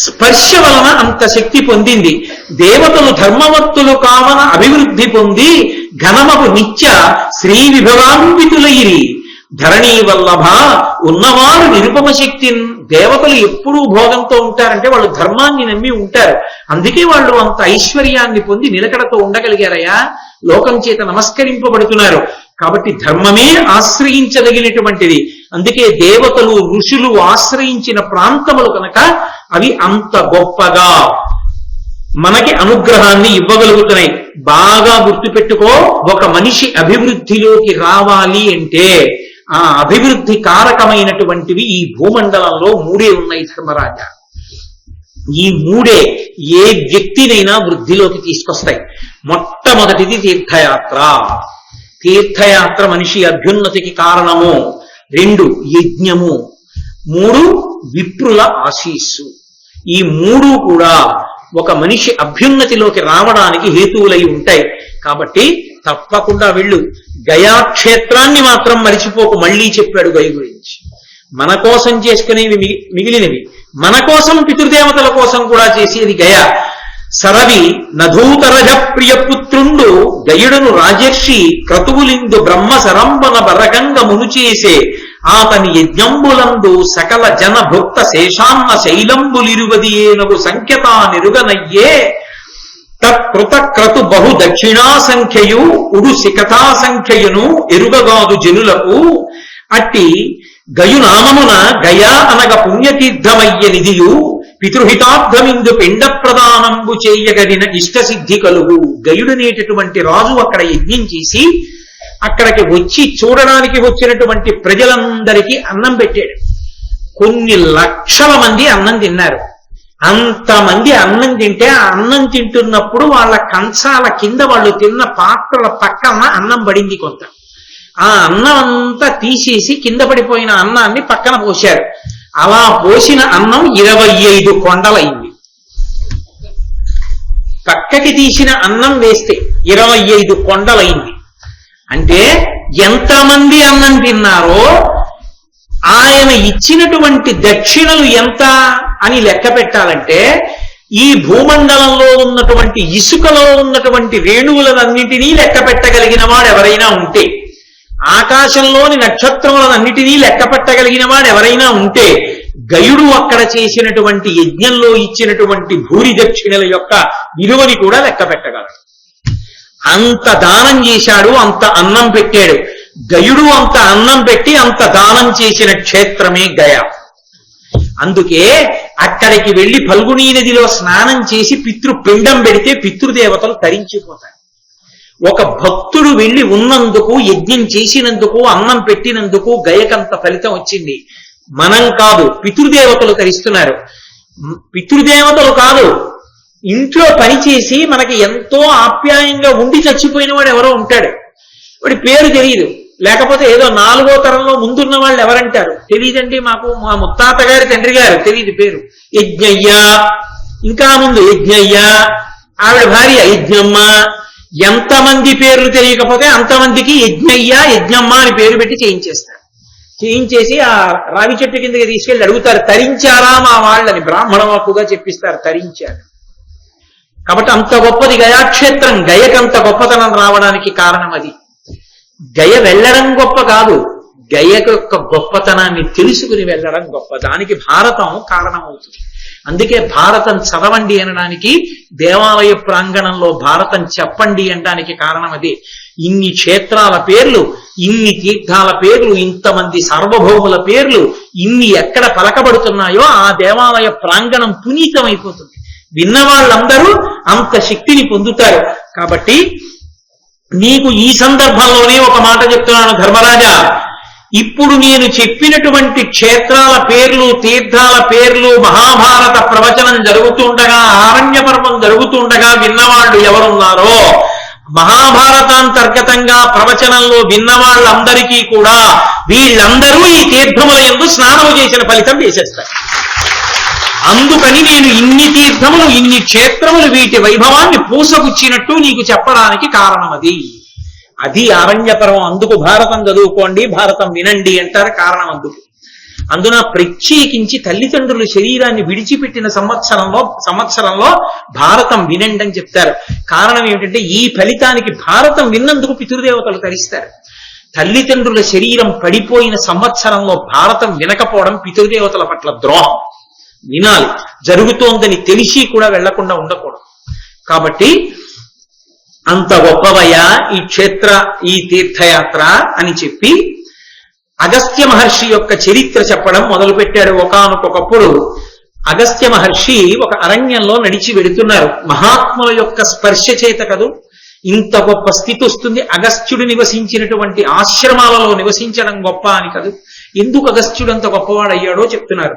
స్పర్శ వలన అంత శక్తి పొందింది. దేవతలు ధర్మవత్తులు కావన అభివృద్ధి పొంది ఘనమపు నిత్య శ్రీ విభవాన్వితులైరి ధరణీ వల్లభ ఉన్నవారు నిరుపమ శక్తి. దేవతలు ఎప్పుడూ భోగంతో ఉంటారంటే వాళ్ళు ధర్మాన్ని నమ్మి ఉంటారు. అందుకే వాళ్ళు అంత ఐశ్వర్యాన్ని పొంది నిలకడతో ఉండగలిగారయా, లోకం చేత నమస్కరింపబడుతున్నారు. కాబట్టి ధర్మమే ఆశ్రయించదగినటువంటిది. అందుకే దేవతలు ఋషులు ఆశ్రయించిన ప్రాంతములు కనుక అవి అంత గొప్పగా మనకి అనుగ్రహాన్ని ఇవ్వగలుగుతున్నాయి. బాగా గుర్తుపెట్టుకో, ఒక మనిషి అభివృద్ధిలోకి రావాలి అంటే ఆ అభివృద్ధి కారకమైనటువంటివి ఈ భూమండలంలో మూడే ఉన్నాయి ధర్మరాజా. ఈ మూడే ఏ వ్యక్తినైనా వృద్ధిలోకి తీసుకొస్తాయి. మొట్టమొదటిది తీర్థయాత్ర. తీర్థయాత్ర మనిషి అభ్యున్నతికి కారణము. 2 యజ్ఞము. 3 విప్రుల ఆశీస్సు. ఈ 3 కూడా ఒక మనిషి అభ్యున్నతిలోకి రావడానికి హేతువులై ఉంటాయి. కాబట్టి తప్పకుండా వెళ్ళు. గయాక్షేత్రాన్ని మాత్రం మరిచిపోకు. మళ్ళీ చెప్పాడు గయ గురించి. మన కోసం చేసుకునేవి మిగిలినవి, మన కోసం పితృదేవతల కోసం కూడా చేసేది గయ. సరవి నధూతరజ ప్రియపుత్రుండు గయుడును రాజర్షి క్రతువులిందు బ్రహ్మ సరంబన బరగంగ మునుచేసే ఆతని యజ్ఞంబులందు సకల జన భుక్త శేషాన్న శైలంబులిరువది ఏనగు సంఖ్యతా నిరుగనయ్యే తత్కృత క్రతు బహు దక్షిణా సంఖ్యయు ఉడు శిఖతా సంఖ్యయును ఎరుగగాదు జనులకు. అట్టి గయునామమున గయా అనగ పుణ్యతీర్థమయ్య నిధియు పితృహితార్థమిందు పిండ ప్రదానంబు చేయగలిగిన ఇష్టసిద్ధి కలుగు. గయుడనేటటువంటి రాజు అక్కడ యజ్ఞం చేసి అక్కడికి వచ్చి చూడడానికి వచ్చినటువంటి ప్రజలందరికీ అన్నం పెట్టాడు. కొన్ని లక్షల మంది అన్నం తిన్నారు. అంతమంది అన్నం తింటే ఆ అన్నం తింటున్నప్పుడు వాళ్ళ కంచాల కింద వాళ్ళు తిన్న పాత్రల పక్కన అన్నం పడింది కొంత. ఆ అన్నం అంతా తీసేసి కింద పడిపోయిన అన్నాన్ని పక్కన పోశారు. అలా పోసిన అన్నం 25 కొండలైంది. పక్కకి తీసిన అన్నం వేస్తే 25 కొండలైంది. అంటే ఎంతమంది అన్నం తిన్నారో ఆయన ఇచ్చినటువంటి దక్షిణలు ఎంత అని లెక్క పెట్టాలంటే ఈ భూమండలంలో ఉన్నటువంటి ఇసుకలో ఉన్నటువంటి రేణువులనన్నింటినీ లెక్క పెట్టగలిగిన వాడు ఎవరైనా ఉంటే, ఆకాశంలోని నక్షత్రములనన్నిటినీ లెక్క పెట్టగలిగిన వాడు ఎవరైనా ఉంటే, గయుడు అక్కడ చేసినటువంటి యజ్ఞంలో ఇచ్చినటువంటి భూరి దక్షిణల యొక్క విలువని కూడా లెక్క పెట్టగలడు. అంత దానం చేశాడు, అంత అన్నం పెట్టాడు. గయుడు అంత అన్నం పెట్టి అంత దానం చేసిన క్షేత్రమే గయ. అందుకే అక్కడికి వెళ్లి ఫల్గుణీ నదిలో స్నానం చేసి పితృపిండం పెడితే పితృదేవతలు తరించిపోతారు. ఒక భక్తుడు వెళ్లి ఉన్నందుకు, యజ్ఞం చేసినందుకు, అన్నం పెట్టినందుకు గయకంత ఫలితం వచ్చింది. మనం కాదు, పితృదేవతలు తరిస్తున్నారు. పితృదేవతలు కాదు, ఇంట్లో పనిచేసి మనకి ఎంతో ఆప్యాయంగా ఉండి చచ్చిపోయిన వాడు ఎవరో ఉంటాడు. వాడి పేరు తెలియదు, లేకపోతే ఏదో 4వ తరంలో ముందున్న వాళ్ళు ఎవరంటారు తెలియదండి, మాకు మా ముత్తాత గారి తండ్రి గారు తెలియదు పేరు, యజ్ఞయ్య, ఇంకా ముందు యజ్ఞయ్య, ఆవిడ భార్య యజ్ఞమ్మ. ఎంతమంది పేర్లు తెలియకపోతే అంతమందికి యజ్ఞయ్య యజ్ఞమ్మ అని పేరు పెట్టి చేయించేస్తారు. చేయించేసి ఆ రావి చెట్టు కిందకి తీసుకెళ్లి అడుగుతారు, తరించారా మా వాళ్ళని. బ్రాహ్మణ వాక్కుగా చెప్పిస్తారు, తరించారు. కాబట్టి అంత గొప్పది గయాక్షేత్రం. గయకంత గొప్పతనం రావడానికి కారణం అది. గయ వెళ్ళడం గొప్ప కాదు, గయ యొక్క గొప్పతనాన్ని తెలుసుకుని వెళ్ళడం గొప్ప. దానికి భారతం కారణమవుతుంది. అందుకే భారతం చదవండి అనడానికి, దేవాలయ ప్రాంగణంలో భారతం చెప్పండి అనడానికి కారణం అదే. ఇన్ని క్షేత్రాల పేర్లు, ఇన్ని తీర్థాల పేర్లు, ఇంతమంది సార్వభౌముల పేర్లు ఇన్ని ఎక్కడ పలకబడుతున్నాయో ఆ దేవాలయ ప్రాంగణం పునీతమైపోతుంది. విన్న వాళ్ళందరూ అంత శక్తిని పొందుతారు. కాబట్టి నీకు ఈ సందర్భంలోనే ఒక మాట చెప్తున్నాను ధర్మరాజా, ఇప్పుడు నేను చెప్పినటువంటి క్షేత్రాల పేర్లు, తీర్థాల పేర్లు, మహాభారత ప్రవచనం జరుగుతుండగా, ఆరణ్య పర్వం జరుగుతుండగా విన్నవాళ్ళు ఎవరున్నారో, మహాభారతాంతర్గతంగా ప్రవచనంలో విన్న వాళ్ళందరికీ కూడా వీళ్ళందరూ ఈ తీర్థముల యందు స్నానము చేసిన ఫలితం వేసేస్తారు. అందుకని నేను ఇన్ని తీర్థములు, ఇన్ని క్షేత్రములు, వీటి వైభవాన్ని పూసగుచ్చినట్టు నీకు చెప్పడానికి కారణం అది ఆరణ్య పర్వం. అందుకు భారతం చదువుకోండి, భారతం వినండి అంటారు. కారణం అందున ప్రత్యేకించి తల్లిదండ్రులు శరీరాన్ని విడిచిపెట్టిన సంవత్సరంలో భారతం వినండి అని చెప్తారు. కారణం ఏమిటంటే ఈ ఫలితానికి భారతం విన్నందుకు పితృదేవతలు తరిస్తారు. తల్లిదండ్రుల శరీరం పడిపోయిన సంవత్సరంలో భారతం వినకపోవడం పితృదేవతల పట్ల ద్రోహం. వినాలి, జరుగుతోందని తెలిసి కూడా వెళ్లకుండా ఉండకూడదు. కాబట్టి అంత గొప్పవయ్యా ఈ తీర్థయాత్ర అని చెప్పి అగస్త్య మహర్షి యొక్క చరిత్ర చెప్పడం మొదలుపెట్టాడు. ఒకానొకప్పుడు అగస్త్య మహర్షి ఒక అరణ్యంలో నడిచి వెడుతున్నారు. మహాత్ముల యొక్క స్పర్శ చేత కదూ ఇంత గొప్ప స్థితి వస్తుంది. అగస్త్యుడు నివసించినటువంటి ఆశ్రమాలలో నివసించడం గొప్ప అని కదూ. ఎందుకు అగస్త్యుడు అంత గొప్పవాడయ్యాడో చెప్తున్నారు.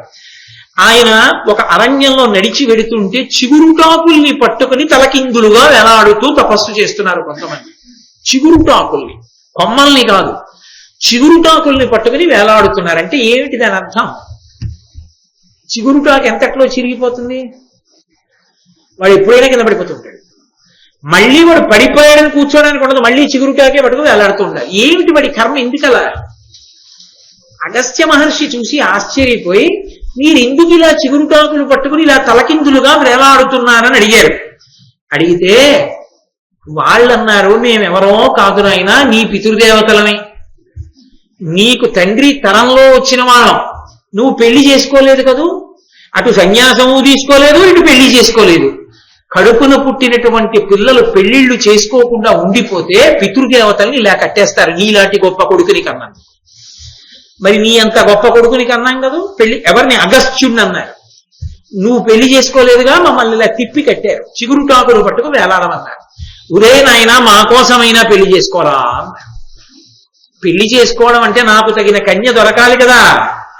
ఆయన ఒక అరణ్యంలో నడిచి వెడుతుంటే చిగురుటాకుల్ని పట్టుకుని తలకిందులుగా వేలాడుతూ తపస్సు చేస్తున్నారు కొంతమంది. చిగురుటాకుల్ని, కొమ్మల్ని కాదు, చిగురుటాకుల్ని పట్టుకుని వేలాడుతున్నారంటే ఏమిటి దాని అర్థం? చిగురుటాకు ఎంతట్లో చిరిగిపోతుంది, వాడు ఎప్పుడైనా కింద పడిపోతుంటాడు. మళ్ళీ వాడు పడిపోయాడని కూర్చోడానికి ఉండదు, మళ్ళీ చిగురుటాకే పట్టుకుని వేలాడుతూ ఉండాలి. ఏమిటి వాడి కర్మ, ఎందుకలా? అగస్త్య మహర్షి చూసి ఆశ్చర్యపోయి, మీరు ఎందుకు ఇలా చిగురుటాకులు పట్టుకుని ఇలా తలకిందులుగా వేలాడుతున్నారని అడిగారు. అడిగితే వాళ్ళన్నారు, మేమెవరో కాదు నాయనా, నీ పితృదేవతలమే. నీకు తండ్రి తరంలో వచ్చిన వాళ్ళం. నువ్వు పెళ్లి చేసుకోలేదు కదూ, అటు సన్యాసము తీసుకోలేదు, ఇటు పెళ్లి చేసుకోలేదు. కడుపున పుట్టినటువంటి పిల్లలు పెళ్లిళ్లు చేసుకోకుండా ఉండిపోతే పితృదేవతల్ని ఇలా కట్టేస్తారు. నీలాంటి గొప్ప కొడుకుని కన్నాను. మరి నీ అంత గొప్ప కొడుకుని కన్నాం కదా, పెళ్లి ఎవరిని? అగస్త్యుణ్ణి అన్నారు. నువ్వు పెళ్లి చేసుకోలేదుగా, మమ్మల్ని ఇలా తిప్పి కట్టారు, చిగురుటాకులు పట్టుకు వేలాడమన్నారు. ఉరే నాయనా, మా కోసమైనా పెళ్లి చేసుకోరా అన్నారు. పెళ్లి చేసుకోవడం అంటే నాకు తగిన కన్య దొరకాలి కదా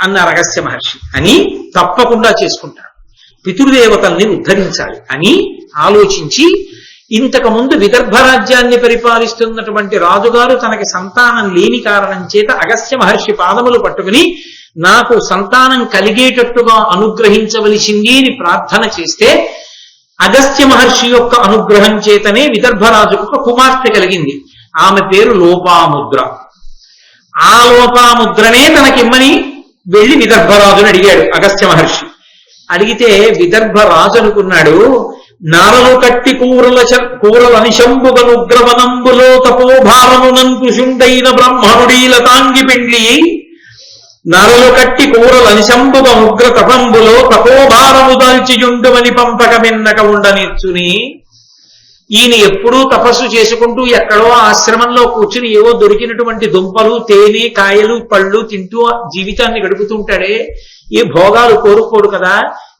అన్నారు అగస్త్య మహర్షి. అని తప్పకుండా చేసుకుంటారు, పితృదేవతల్ని ఉద్ధరించాలి అని ఆలోచించి, ఇంతకు ముందు విదర్భ రాజ్యాన్ని పరిపాలిస్తున్నటువంటి రాజుగారు తనకి సంతానం లేని కారణం చేత అగస్త్య మహర్షి పాదములు పట్టుకుని నాకు సంతానం కలిగేటట్టుగా అనుగ్రహించవలసింది అని ప్రార్థన చేస్తే, అగస్త్య మహర్షి యొక్క అనుగ్రహం చేతనే విదర్భరాజుకు ఒక కుమార్తె కలిగింది. ఆమె పేరు లోపాముద్ర. ఆ లోపాముద్రనే తనకిమ్మని వెళ్లి విదర్భరాజుని అడిగాడు అగస్త్య మహర్షి. అడిగితే విదర్భరాజు అనుకున్నాడు, నారలు కట్టి కూరలనిశంబుగనుగ్రవనంబులో తపోభారమునంకుశుండైన బ్రహ్మణుడీల తాంగి పెండ్లి, నరలు కట్టి కూరలనిశంబుగ ఉగ్ర తపంబులో తపోభారము దాల్చియుండుమని పంపకమిన్నక ఉండనిచ్చుని. ఈయన ఎప్పుడూ తపస్సు చేసుకుంటూ ఎక్కడో ఆశ్రమంలో కూర్చుని ఏవో దొరికినటువంటి దుంపలు, తేనె, కాయలు, పళ్ళు తింటూ జీవితాన్ని గడుపుతుంటాడే, ఏ భోగాలు కోరుకోడు కదా.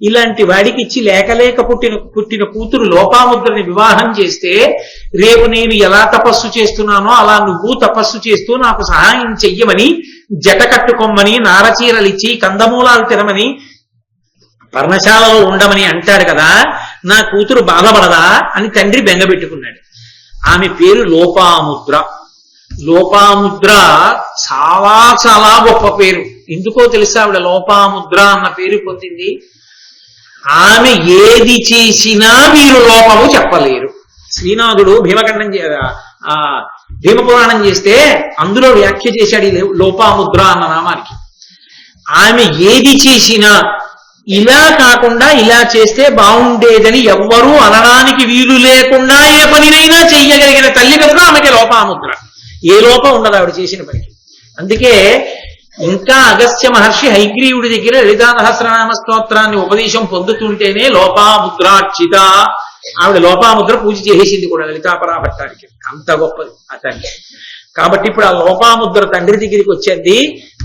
ఇలాంటి వాడికి ఇచ్చి లేకలేక పుట్టిన కూతురు లోపాముద్రని వివాహం చేస్తే, రేపు నేను ఎలా తపస్సు చేస్తున్నానో అలా నువ్వు తపస్సు చేస్తూ నాకు సహాయం చెయ్యమని, జట కట్టుకోమని, నారచీరలిచ్చి, కందమూలాలు తినమని, పర్ణశాలలో ఉండమని అంటాడు కదా. నా కూతురు బాధపడదా అని తండ్రి బెంగబెట్టుకున్నాడు. ఆమె పేరు లోపాముద్ర. లోపాముద్ర చాలా చాలా గొప్ప పేరు. ఎందుకో తెలుసా ఆవిడ లోపాముద్ర అన్న పేరు పొందింది? ఆమె ఏది చేసినా మీరు లోపము చెప్పలేరు. శ్రీనాథుడు భీమపురాణం చేస్తే అందులో వ్యాఖ్య చేశాడు ఈ లోపాముద్ర అన్న నామానికి. ఆమె ఏది చేసినా ఇలా కాకుండా ఇలా చేస్తే బాగుండేదని ఎవ్వరూ అనడానికి వీలు లేకుండా ఏ పనినైనా చెయ్యగలిగిన తల్లి కనుక ఆమెకి లోపాముద్ర. ఏ లోపం ఉండదు ఆవిడ చేసిన పనికి. అందుకే ఇంకా అగస్త్య మహర్షి హైగ్రీవుడి దగ్గర లలితా సహస్రనామ స్తోత్రాన్ని ఉపదేశం పొందుతుంటేనే లోపాముద్రార్చిత, ఆవిడ లోపాముద్ర పూజ చేసేసింది కూడా లలితాపరాభట్టానికి. అంత గొప్పది ఆ తండ్రి. కాబట్టి ఇప్పుడు ఆ లోపాముద్ర తండ్రి దగ్గరికి వచ్చింది.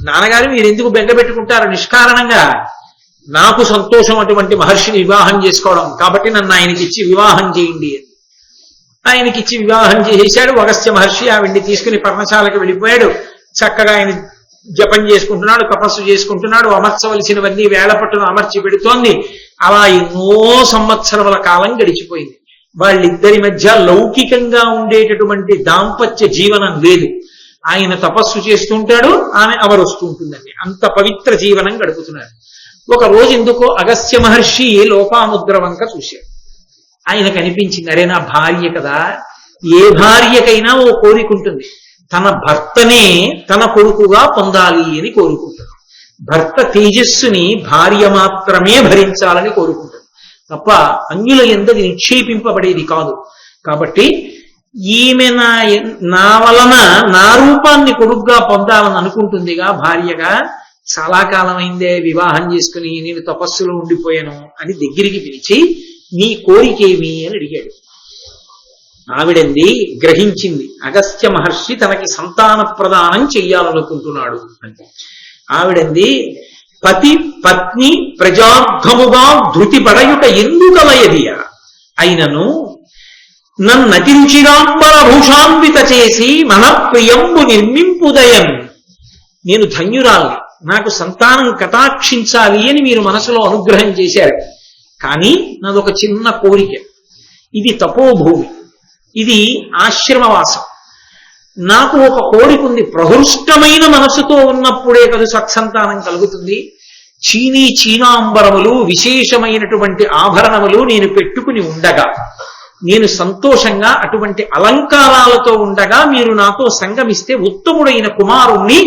నాన్నగారు మీరు ఎందుకు బెంగ పెట్టుకుంటారు నిష్కారణంగా? నాకు సంతోషం అటువంటి మహర్షిని వివాహం చేసుకోవడం, కాబట్టి నన్ను ఆయనకిచ్చి వివాహం చేయండి అని. ఆయనకిచ్చి వివాహం చేసేశాడు. అగస్త్య మహర్షి ఆవిడ్ని తీసుకుని పర్ణశాలకు వెళ్ళిపోయాడు. చక్కగా ఆయన జపం చేసుకుంటున్నాడు, తపస్సు చేసుకుంటున్నాడు, అమర్చవలసినవన్నీ వేళ పట్టును అమర్చి పెడుతోంది. అలా ఎన్నో సంవత్సరముల కాలం గడిచిపోయింది. వాళ్ళిద్దరి మధ్య లౌకికంగా ఉండేటటువంటి దాంపత్య జీవనం లేదు. ఆయన తపస్సు చేస్తుంటాడు, ఆమె అమరొస్తూ ఉంటుందండి. అంత పవిత్ర జీవనం గడుపుతున్నారు. ఒక రోజు ఎందుకో అగస్త్య మహర్షి లోపాముద్ర వంక చూశాడు. ఆయనకు అనిపించింది, అరే నా భార్య కదా, ఏ భార్యకైనా ఓ కోరిక ఉంటుంది, తన భర్తనే తన కొడుకుగా పొందాలి అని కోరుకుంటాడు. భర్త తేజస్సుని భార్య మాత్రమే భరించాలని కోరుకుంటాడు తప్ప అన్యుల యందది నిక్షేపింపబడేది కాదు. కాబట్టి ఈమె నా వలన నా రూపాన్ని కొడుకుగా పొందాలని అనుకుంటుందిగా భార్యగా. చాలా కాలమైందే వివాహం చేసుకుని, నేను తపస్సులో ఉండిపోయాను అని దగ్గరికి పిలిచి నీ కోరికేమి అని అడిగాడు. ఆవిడంది గ్రహించింది, అగస్త్య మహర్షి తనకి సంతాన ప్రదానం చెయ్యాలనుకుంటున్నాడు అంటే. ఆవిడంది, పతి పత్ని ప్రజార్థముగా ధృతి పడయుట ఎందుకలయదియ అయినను నన్నతి రుచిరాంబర భూషాన్విత చేసి మన ప్రియంబు నిర్మింపుదయం. నేను ధన్యురాల్ని, నాకు సంతానం కటాక్షించాలి అని మీరు మనసులో అనుగ్రహం చేశారు. కానీ నాదొక చిన్న కోరిక. ఇది తపోభూమి, ఇది ఆశ్రమవాసం. నాకు ఒక కోరిక ఉంది. ప్రహృష్టమైన మనసుతో ఉన్నప్పుడే కదా సత్సంతానం కలుగుతుంది. చీనాంబరములు, విశేషమైనటువంటి ఆభరణములు నేను పెట్టుకుని ఉండగా, నేను సంతోషంగా అటువంటి అలంకారాలతో ఉండగా మీరు నాతో సంగమిస్తే ఉత్తముడైన కుమారుణ్ణి,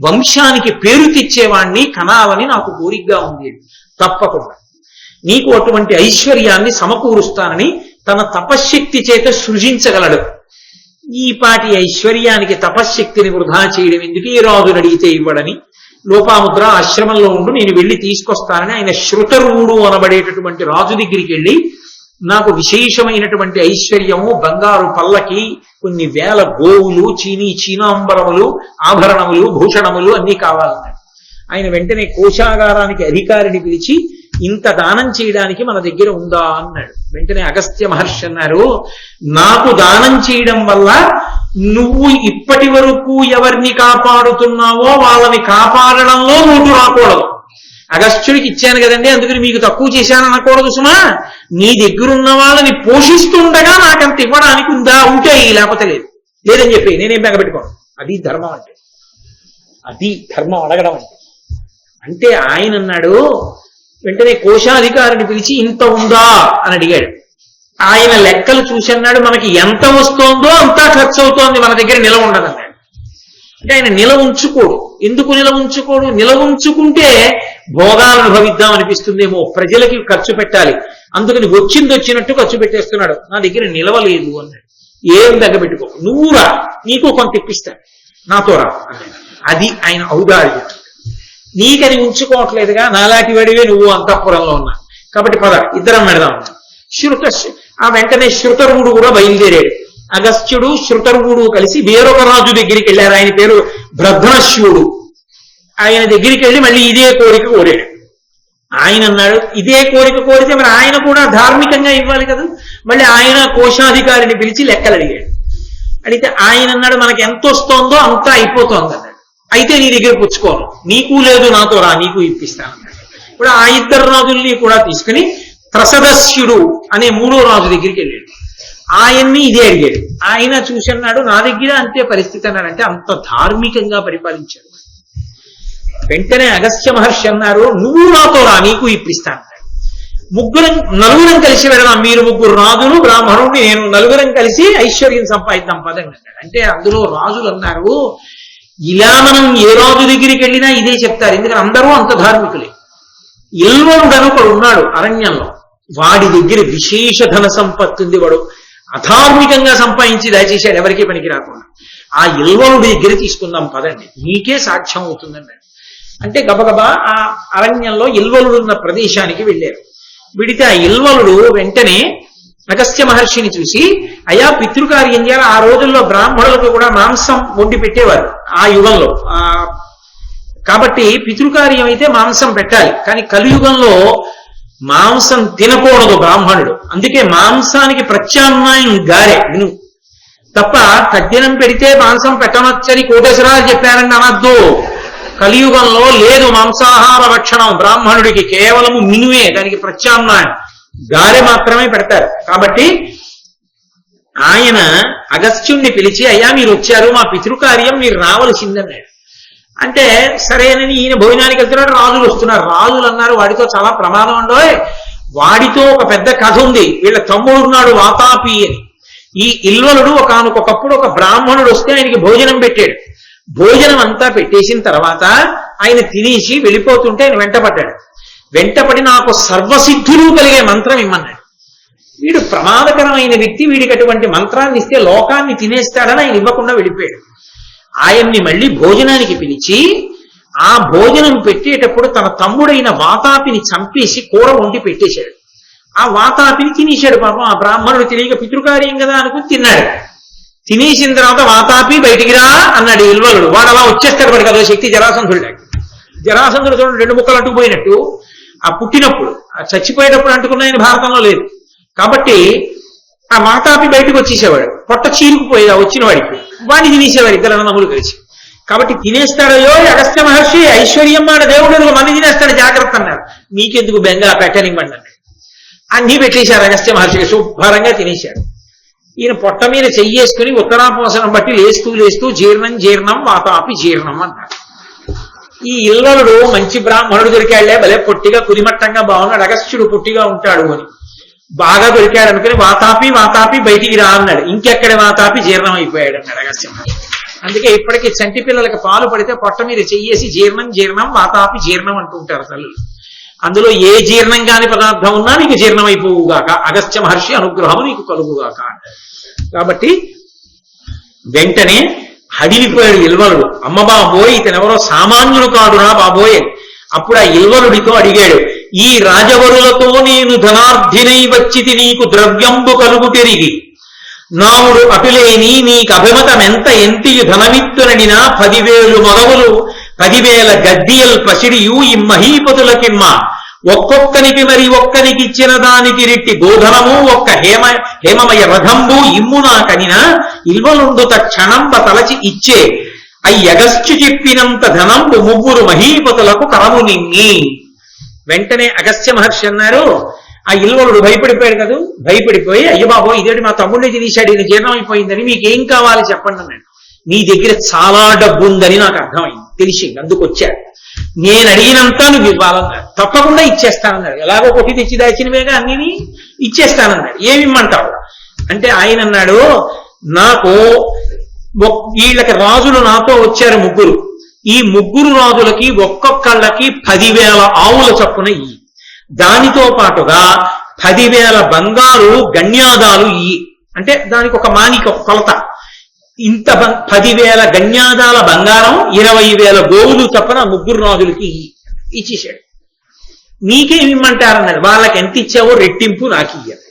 వంశానికి పేరు తెచ్చేవాణ్ణి కనాలని నాకు కోరికగా ఉంది. తప్పకుండా నీకు అటువంటి ఐశ్వర్యాన్ని సమకూరుస్తానని తన తపశ్శక్తి చేత సృజించగలడు. ఈ పాటి ఐశ్వర్యానికి తపశ్శక్తిని వృధా చేయడం ఎందుకు, ఏ రాజును అడిగితే ఇవ్వడని లోపాముద్ర ఆశ్రమంలో ఉండు, నేను వెళ్ళి తీసుకొస్తానని ఆయన శృతరువుడు అనబడేటటువంటి రాజు దగ్గరికి వెళ్ళి, నాకు విశేషమైనటువంటి ఐశ్వర్యము, బంగారు పల్లకి, కొన్ని వేల గోవులు, చీనాంబరములు, ఆభరణములు, భూషణములు అన్నీ కావాలన్నాడు. ఆయన వెంటనే కోశాగారానికి అధికారిని పిలిచి, ఇంత దానం చేయడానికి మన దగ్గర ఉందా అన్నాడు. వెంటనే అగస్త్య మహర్షి అన్నారు, నాకు దానం చేయడం వల్ల నువ్వు ఇప్పటి వరకు ఎవరిని కాపాడుతున్నావో వాళ్ళని కాపాడడంలో లోటు రాకూడదు. అగస్త్యుడికి ఇచ్చాను కదండి, అందుకని మీకు తక్కువ చేశాను అనకూడదు సుమా. నీ దగ్గరున్న వాళ్ళని పోషిస్తుండగా నాకంత ఇవ్వడానికి ఉందా, ఉంటే లేకపోతే లేదు, లేదని చెప్పి నేనేం బెగబెట్టుకోను. అది ధర్మం అంటే, అది ధర్మం అడగడం అంటే. ఆయన అన్నాడు, వెంటనే కోశాధికారిని పిలిచి ఇంత ఉందా అని అడిగాడు. ఆయన లెక్కలు చూసి అన్నాడు, మనకి ఎంత వస్తోందో అంతా ఖర్చు అవుతోంది, మన దగ్గర నిలవ ఉండదన్నాడు. అంటే ఆయన నిలవ ఉంచుకోడు. ఎందుకు నిలవ ఉంచుకోడు? నిలవ ఉంచుకుంటే భోగాలను అనుభవిద్దాం అనిపిస్తుందేమో, ప్రజలకి ఖర్చు పెట్టాలి, అందుకని వచ్చినట్టు ఖర్చు పెట్టేస్తున్నాడు. నా దగ్గర నిలవలేదు అన్నాడు. ఏం దగ్గబెట్టుకో, నువ్వు రా, నీకు కొంత ఇప్పిస్తాను, నాతో రా అన్నాడు. అది ఆయన ఔదార్యం. నీకని ఉంచుకోవట్లేదుగా, నాలాంటి వాడివే నువ్వు అంతఃపురంలో ఉన్నా, కాబట్టి పద ఇద్దరం పెడదాం. ఆ వెంటనే శృతరువుడు కూడా బయలుదేరాడు. అగస్త్యుడు శృతరువుడు కలిసి వేరొక రాజు దగ్గరికి వెళ్ళారు. ఆయన పేరు భ్రద్రశ్యుడు. ఆయన దగ్గరికి వెళ్ళి మళ్ళీ ఇదే కోరిక కోరాడు. ఆయన అన్నాడు, ఇదే కోరిక కోరితే మరి ఆయన కూడా ధార్మికంగా ఇవ్వాలి కదా. మళ్ళీ ఆయన కోశాధికారిని పిలిచి లెక్కలు అడిగాడు. అడిగితే ఆయన అన్నాడు, మనకి ఎంత వస్తోందో అంతా అయిపోతోంది అన్నాడు. అయితే నీ దగ్గర పుచ్చుకోను, నీకు లేదు, నాతో రా, నీకు ఇప్పిస్తానన్నాడు. ఇప్పుడు ఆ ఇద్దరు రాజుల్ని కూడా తీసుకుని త్రసదస్యుడు అనే మూడో రాజు దగ్గరికి వెళ్ళాడు. ఆయన్ని ఇదే అడిగాడు. ఆయన చూసి అన్నాడు, నా దగ్గర అంతే పరిస్థితి అన్నాడంటే. అంత ధార్మికంగా పరిపాలించాడు. వెంటనే అగస్త్య మహర్షి అన్నారు, నువ్వు నాతో రా, నీకు ఇప్పిస్తాను. నలుగురం కలిసి వెళదాం, మీరు ముగ్గురు రాజులు, బ్రాహ్మణుడిని నేను, నలుగురం కలిసి ఐశ్వర్యం సంపాదిద్దాం పదండి అన్నాడు. అంటే అందులో రాజులు అన్నారు, ఇలా మనం ఏ రాజు దగ్గరికి వెళ్ళినా ఇదే చెప్తారు, ఎందుకంటే అందరూ అంత ధార్మికులే. ఇల్వరుడను ఒకడు ఉన్నాడు అరణ్యంలో, వాడి దగ్గర విశేష ధన సంపత్తి ఉంది, వాడు అధార్మికంగా సంపాదించి దయచేశాడు, ఎవరికీ పనికి రాకుండా. ఆ ఇల్వరుడి దగ్గర తీసుకుందాం పదండి, నీకే సాక్ష్యం అవుతుందన్నాడు. అంటే గబగబా ఆ అరణ్యంలో ఇల్వలుడు ఉన్న ప్రదేశానికి వెళ్ళారు. విడితే ఆ ఇల్వలుడు వెంటనే అగస్త్య మహర్షిని చూసి, అయా పితృకార్యం చేయాలి. ఆ రోజుల్లో బ్రాహ్మణులకు కూడా మాంసం వండి పెట్టేవారు ఆ యుగంలో. కాబట్టి పితృకార్యం అయితే మాంసం పెట్టాలి, కానీ కలియుగంలో మాంసం తినకూడదు బ్రాహ్మణుడు. అందుకే మాంసానికి ప్రత్యామ్నాయం గారె విను తప్ప తద్దినం పెడితే మాంసం పెట్టనొచ్చని కోటేశ్వరాలు చెప్పారని అనద్దు. కలియుగంలో లేదు మాంసాహార భక్షణం బ్రాహ్మణుడికి, కేవలము మినువే దానికి ప్రత్యామ్నాయం, గారె మాత్రమే పెడతారు. కాబట్టి ఆయన అగస్త్యుణ్ణి పిలిచి, అయ్యా మీరు వచ్చారు, మా పితృకార్యం మీరు రావలసిందన్నాడు. అంటే సరేనని ఈయన భోజనానికి వెళ్తున్నాడు, రాజులు వస్తున్నారు. రాజులు అన్నారు వాడితో చాలా ప్రమాదం ఉండోయ్, వాడితో ఒక పెద్ద కథ ఉంది, వీళ్ళ తమ్ముడు ఉన్నాడు వాతాపి అని. ఈ ఇల్వలుడు ఒకనొకప్పుడు ఒక బ్రాహ్మణుడు వస్తే ఆయనకి భోజనం పెట్టాడు. భోజనం అంతా పెట్టేసిన తర్వాత ఆయన తినేసి వెళ్ళిపోతుంటే ఆయన వెంటపడ్డాడు. వెంటపడి నాకు సర్వసిద్ధులు కలిగే మంత్రం ఇమ్మన్నాడు. వీడు ప్రమాదకరమైన వ్యక్తి, వీడికి అటువంటి మంత్రాన్ని ఇస్తే లోకాన్ని తినేస్తాడని ఆయన ఇవ్వకుండా వెళ్ళిపోయాడు. ఆయన్ని మళ్ళీ భోజనానికి పిలిచి ఆ భోజనం పెట్టేటప్పుడు తన తమ్ముడైన వాతాపిని చంపేసి కూర వండి పెట్టేశాడు. ఆ వాతాపిని తినేశాడు. పాపం ఆ బ్రాహ్మణుడు తెలియక పితృకార్యం కదా అనుకుని తిన్నాడు. తినేసిన తర్వాత వాతాపి బయటికి రా అన్నాడు ఇల్వలుడు. వాడు అలా వచ్చేస్తాడు, వాడికి అదో శక్తి. జరాసంధుడు జరాసంధుడు చూడండి 2 ముక్కలు అంటుకుపోయినట్టు, ఆ పుట్టినప్పుడు చచ్చిపోయేటప్పుడు అంటుకున్నాయని భారతంలో లేదు. కాబట్టి ఆ వాతాపి బయటకు వచ్చేసేవాడు, పొట్ట చీరుకుపోయేది ఆ వచ్చిన వాడికి, వాడిని తినేసేవాడు ఇద్దరు అన్నదమ్ములు కలిసి. కాబట్టి తినేస్తాడో అగస్త్య మహర్షి, ఐశ్వర్యం మాట దేవుడు మంది తినేస్తాడు, జాగ్రత్త అన్నారు. నీకెందుకు బెంగ పెట్టనివ్వండి అన్నాడు. అన్నీ పెట్టేశారు అగస్త్య మహర్షికి, శుభ్రంగా తినేశాడు. ఈయన పొట్ట మీద చెయ్యేసుకుని ఉత్తరాపోసనం బట్టి లేస్తూ లేస్తూ జీర్ణం జీర్ణం వాతాపి జీర్ణం అన్నాడు. ఈ ఇల్వలుడు మంచి బ్రాహ్మణుడు దొరికాళ్లే, భలే పొట్టిగా కుదిమట్టంగా బాగున్నాడు, అగస్త్యుడు పొట్టిగా ఉంటాడు అని బాగా దొరికాడు అనుకుని వాతాపి వాతాపి బయటికి రా అన్నాడు. ఇంకెక్కడ వాతాపి జీర్ణం అయిపోయాడు అన్నాడు అగస్త్య మహర్షి. అందుకే ఇప్పటికీ చంటి పిల్లలకి పాలు పడితే పొట్ట మీద చెయ్యేసి జీర్ణం జీర్ణం వాతాపి జీర్ణం అంటుంటారు తల్లులు. అందులో ఏ జీర్ణం కాని పదార్థం ఉన్నా నీకు జీర్ణం అయిపోవుగాక, అగస్త్య మహర్షి అనుగ్రహం నీకు కలుగుగాక. కాబట్టి వెంటనే హడిలిపోయాడు ఇల్వలుడు. అమ్మ బాబోయ్, ఇతనెవరో సామాన్యుడు కాదురా బాబోయ్. అప్పుడు ఆ ఇల్వలుడితో అడిగాడు, ఈ రాజవరులతో నేను ధనార్థినై వచ్చితి, నీకు ద్రవ్యంబు కలుగు తిరిగి నావుడు అటులేని నీకు అభిమతమెంత ఎంతియు ధనమిత్తునడినా 10,000 మగవులు 10,000 గద్దియల్ పసిడియు ఇమ్మహీపతులకిమ్మ, ఒక్కొక్కనికి మరి ఒక్కనికి ఇచ్చిన దానికి రెట్టి గోధనము, ఒక్క హేమమయ రథంబు ఇమ్మునా కనిన ఇల్వలుండు తక్షణంబ తలచి ఇచ్చే అయ్యగస్త్యు చెప్పినంత ధనంబు 3 మహీపతులకు కరము నిన్ని. వెంటనే అగస్త్య మహర్షి అన్నారు, ఆ ఇల్వలుడు భయపడిపోయాడు కదా, భయపడిపోయి అయ్య బాబో ఇదేంటి మా తమ్ముడిని తినేశాడు, ఇది జీర్ణం అయిపోయిందని, మీకేం కావాలి చెప్పండి అన్నాడు. నీ దగ్గర చాలా డబ్బు ఉందని నాకు అర్థమైంది, తెలిసింది, అందుకు వచ్చాడు. నేను అడిగినంత నువ్వు ఇవ్వాలన్నాడు. తప్పకుండా ఇచ్చేస్తానన్నాడు. ఎలాగో కొట్టి తెచ్చి దాచినవేగా అన్నిని ఇచ్చేస్తానన్నాడు. ఏమిమ్మంటావు అంటే ఆయన అన్నాడు, నాకు వీళ్ళకి రాజులు నాతో వచ్చారు 3. ఈ 3 రాజులకి ఒక్కొక్కళ్ళకి 10,000 ఆవుల చొప్పున ఇయ్యి, దానితో పాటుగా 10,000 బంగారు గణ్యాదాలు ఇయ్యి. అంటే దానికి ఒక మానికం కొలత, ఇంత 10,000 గణ్యాదాల బంగారం 20,000 గోవులు చొప్పున 3 రాజులకి ఇచ్చేశాడు. నీకేమిమ్మంటారన్నాడు. వాళ్ళకి ఎంత ఇచ్చావో రెట్టింపు నాకు ఇయ్యాలి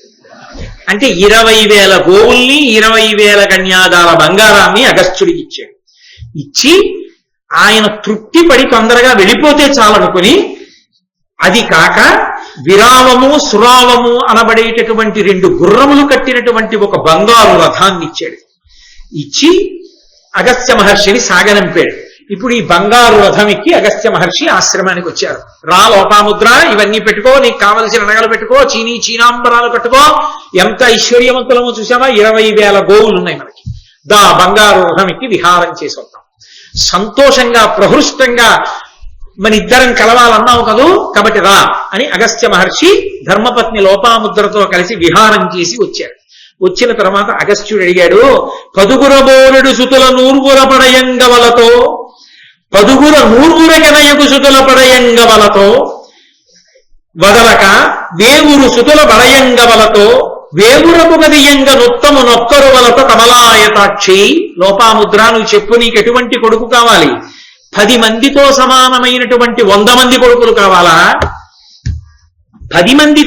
అంటే 20,000 గోవుల్ని 20,000 గణ్యాదాల బంగారాన్ని అగస్త్యుడికి ఇచ్చాడు. ఇచ్చి ఆయన తృప్తిపడి తొందరగా వెళ్ళిపోతే చాలనుకుని, అది కాక విరావము సురావము అనబడేటటువంటి 2 గుర్రములు కట్టినటువంటి ఒక బంగారు రథాన్ని ఇచ్చాడు. ఇచ్చి అగస్త్య మహర్షిని సాగనంపాడు. ఇప్పుడు ఈ బంగారు రథం ఎక్కి అగస్త్య మహర్షి ఆశ్రమానికి వచ్చారు. రా లోపాముద్ర, ఇవన్నీ పెట్టుకో, నీకు కావలసిన నగలు పెట్టుకో, చీనాంబరాలు పెట్టుకో, ఎంత ఐశ్వర్యవంతులమో చూసావా, 20,000 గోవులు ఉన్నాయి మనకి, దా బంగారు రథం ఎక్కి విహారం చేసి వద్దాం. సంతోషంగా ప్రహృష్టంగా మన ఇద్దరం కలవాలన్నావు కదూ, కాబట్టి రా అని అగస్త్య మహర్షి ధర్మపత్ని లోపాముద్రతో కలిసి విహారం చేసి వచ్చారు. వచ్చిన తర్వాత అగస్త్యుడు అడిగాడు, 10 సుతుల 100 పడయంగవలతో 10 కెనయగు సుతుల పడయంగవలతో వదలక 10 సుతుల బడయంగవలతో వేవురపు గదియంగ నొత్తము నొక్కరు వలతో కమలాయతాక్షి. లోపాముద్ర, నువ్వు చెప్పు, నీకు ఎటువంటి కొడుకు కావాలి? 10 మందితో సమానమైనటువంటి 100 మంది కొడుకులు కావాలా? 10 మంది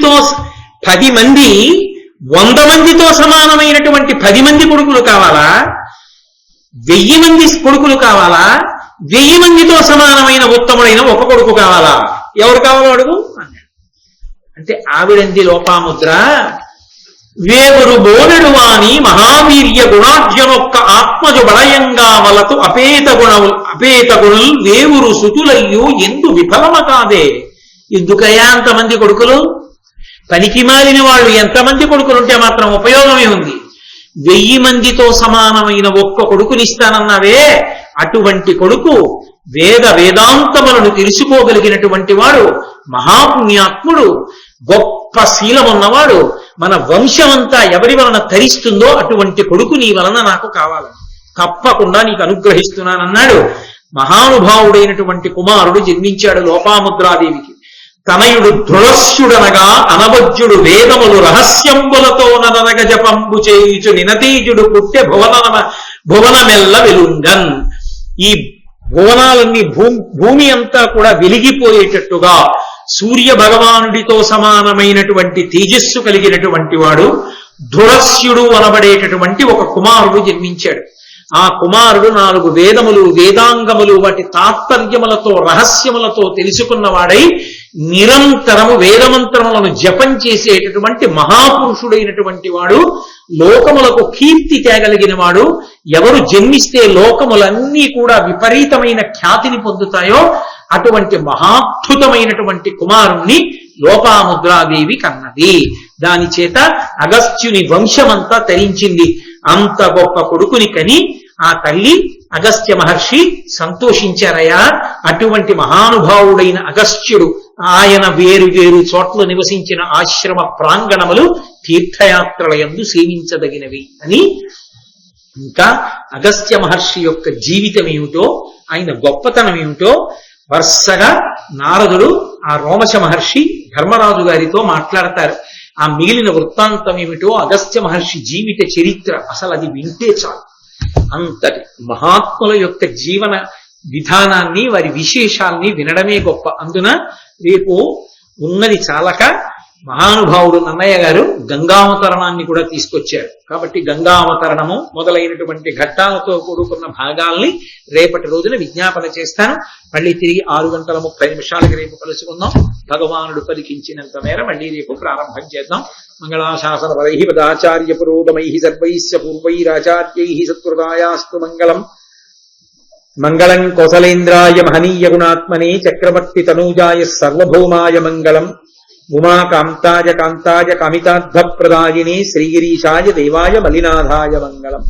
100 మందితో సమానమైనటువంటి 10 మంది కొడుకులు కావాలా? 1000 మంది కొడుకులు కావాలా? 1000 మందితో సమానమైన ఉత్తముడైన ఒక కొడుకు కావాలా? ఎవరు కావాలో అడుగు అన్నాడు. అంటే ఆవిడంది లోపాముద్ర, వేవురు బోనెడు వాని మహావీర్య గుణార్జనొక్క ఆత్మజు బళయంగా వలతు అపేత గుణులు వేవురు సుతులయ్యు ఎందు విఫలమ కాదే. ఎందుకయ్యా అంతమంది కొడుకులు? పనికి మాలిన వాళ్ళు ఎంతమంది కొడుకులుంటే మాత్రం ఉపయోగమే ఉంది. 1000 మందితో సమానమైన ఒక్క కొడుకునిస్తానన్నావే, అటువంటి కొడుకు వేదాంతములను తెలుసుకోగలిగినటువంటి వాడు, మహాపుణ్యాత్ముడు, గొప్ప శీలం ఉన్నవాడు, మన వంశమంతా ఎవరి వలన తరిస్తుందో అటువంటి కొడుకు నీ వలన నాకు కావాలి, తప్పకుండా నీకు అనుగ్రహిస్తున్నానన్నాడు. మహానుభావుడైనటువంటి కుమారుడు జన్మించాడు లోపాముద్రాదేవికి. తనయుడు దృఢస్యుడనగా అనవజ్యుడు వేదములు రహస్యంబులతో నరనగ జపంబు చేయుచు నినతీజుడు పుట్టె భువనమెల్ల వెలుంగన్. ఈ భువనాలన్నీ భూమి అంతా కూడా వెలిగిపోయేటట్టుగా సూర్య భగవానుడితో సమానమైనటువంటి తేజస్సు కలిగినటువంటి వాడు దృఢస్యుడు అనబడేటటువంటి ఒక కుమారుడు జన్మించాడు. ఆ కుమారుడు 4 వేదములు, వేదాంగములు, వాటి తాత్పర్యములతో, రహస్యములతో తెలుసుకున్నవాడై నిరంతరము వేదమంత్రములను జపం చేసేటటువంటి మహాపురుషుడైనటువంటి వాడు, లోకములకు కీర్తి తేగలిగిన వాడు. ఎవరు జన్మిస్తే లోకములన్నీ కూడా విపరీతమైన ఖ్యాతిని పొందుతాయో అటువంటి మహాద్భుతమైనటువంటి కుమారుణ్ణి లోపాముద్రాదేవి కన్నది. దాని చేత అగస్త్యుని వంశమంతా తరించింది. అంత గొప్ప కొడుకుని కని ఆ తల్లి అగస్త్య మహర్షి సంతోషించారయ్యా. అటువంటి మహానుభావుడైన అగస్త్యుడు, ఆయన వేరు వేరు చోట్ల నివసించిన ఆశ్రమ ప్రాంగణములు తీర్థయాత్రల యందు సేవించదగినవి అని. ఇంకా అగస్త్య మహర్షి యొక్క జీవితం ఏమిటో, ఆయన గొప్పతనం ఏమిటో వరుసగా నారదుడు ఆ రోమశ మహర్షి ధర్మరాజు గారితో మాట్లాడతారు. ఆ మిగిలిన వృత్తాంతం ఏమిటో, అగస్త్య మహర్షి జీవిత చరిత్ర, అసలు అది వింటే చాలు. అంతటి మహాత్ముల యొక్క జీవన విధానాన్ని, వారి విశేషాల్ని వినడమే గొప్ప. అందున రేపు ఉన్నది చాలక మహానుభావుడు నన్నయ్య గారు గంగావతరణాన్ని కూడా తీసుకొచ్చారు. కాబట్టి గంగావతరణము మొదలైనటువంటి ఘట్టాలతో కూడుకున్న భాగాల్ని రేపటి రోజున విజ్ఞాపన చేస్తాను. మళ్ళీ తిరిగి 6:30 రేపు కలుసుకుందాం. భగవానుడు పలికించినంత మేర మళ్ళీ రేపు ప్రారంభం చేద్దాం. మంగళాశాసన పరై పదాచార్య పురోగమై సర్వైస్య పూర్వైరాచార్యై సత్కృతాయాస్తు మంగళం. మంగళం కౌసలేంద్రాయ మహనీయ గుణాత్మనే చక్రవర్తి తనూజాయ సర్వభౌమాయ మంగళం. ఉమాకాంతాయ కాంతాయ కామితార్థ ప్రదాయినే శ్రీగిరీశాయ దేవాయ మలినాథాయ మంగళం.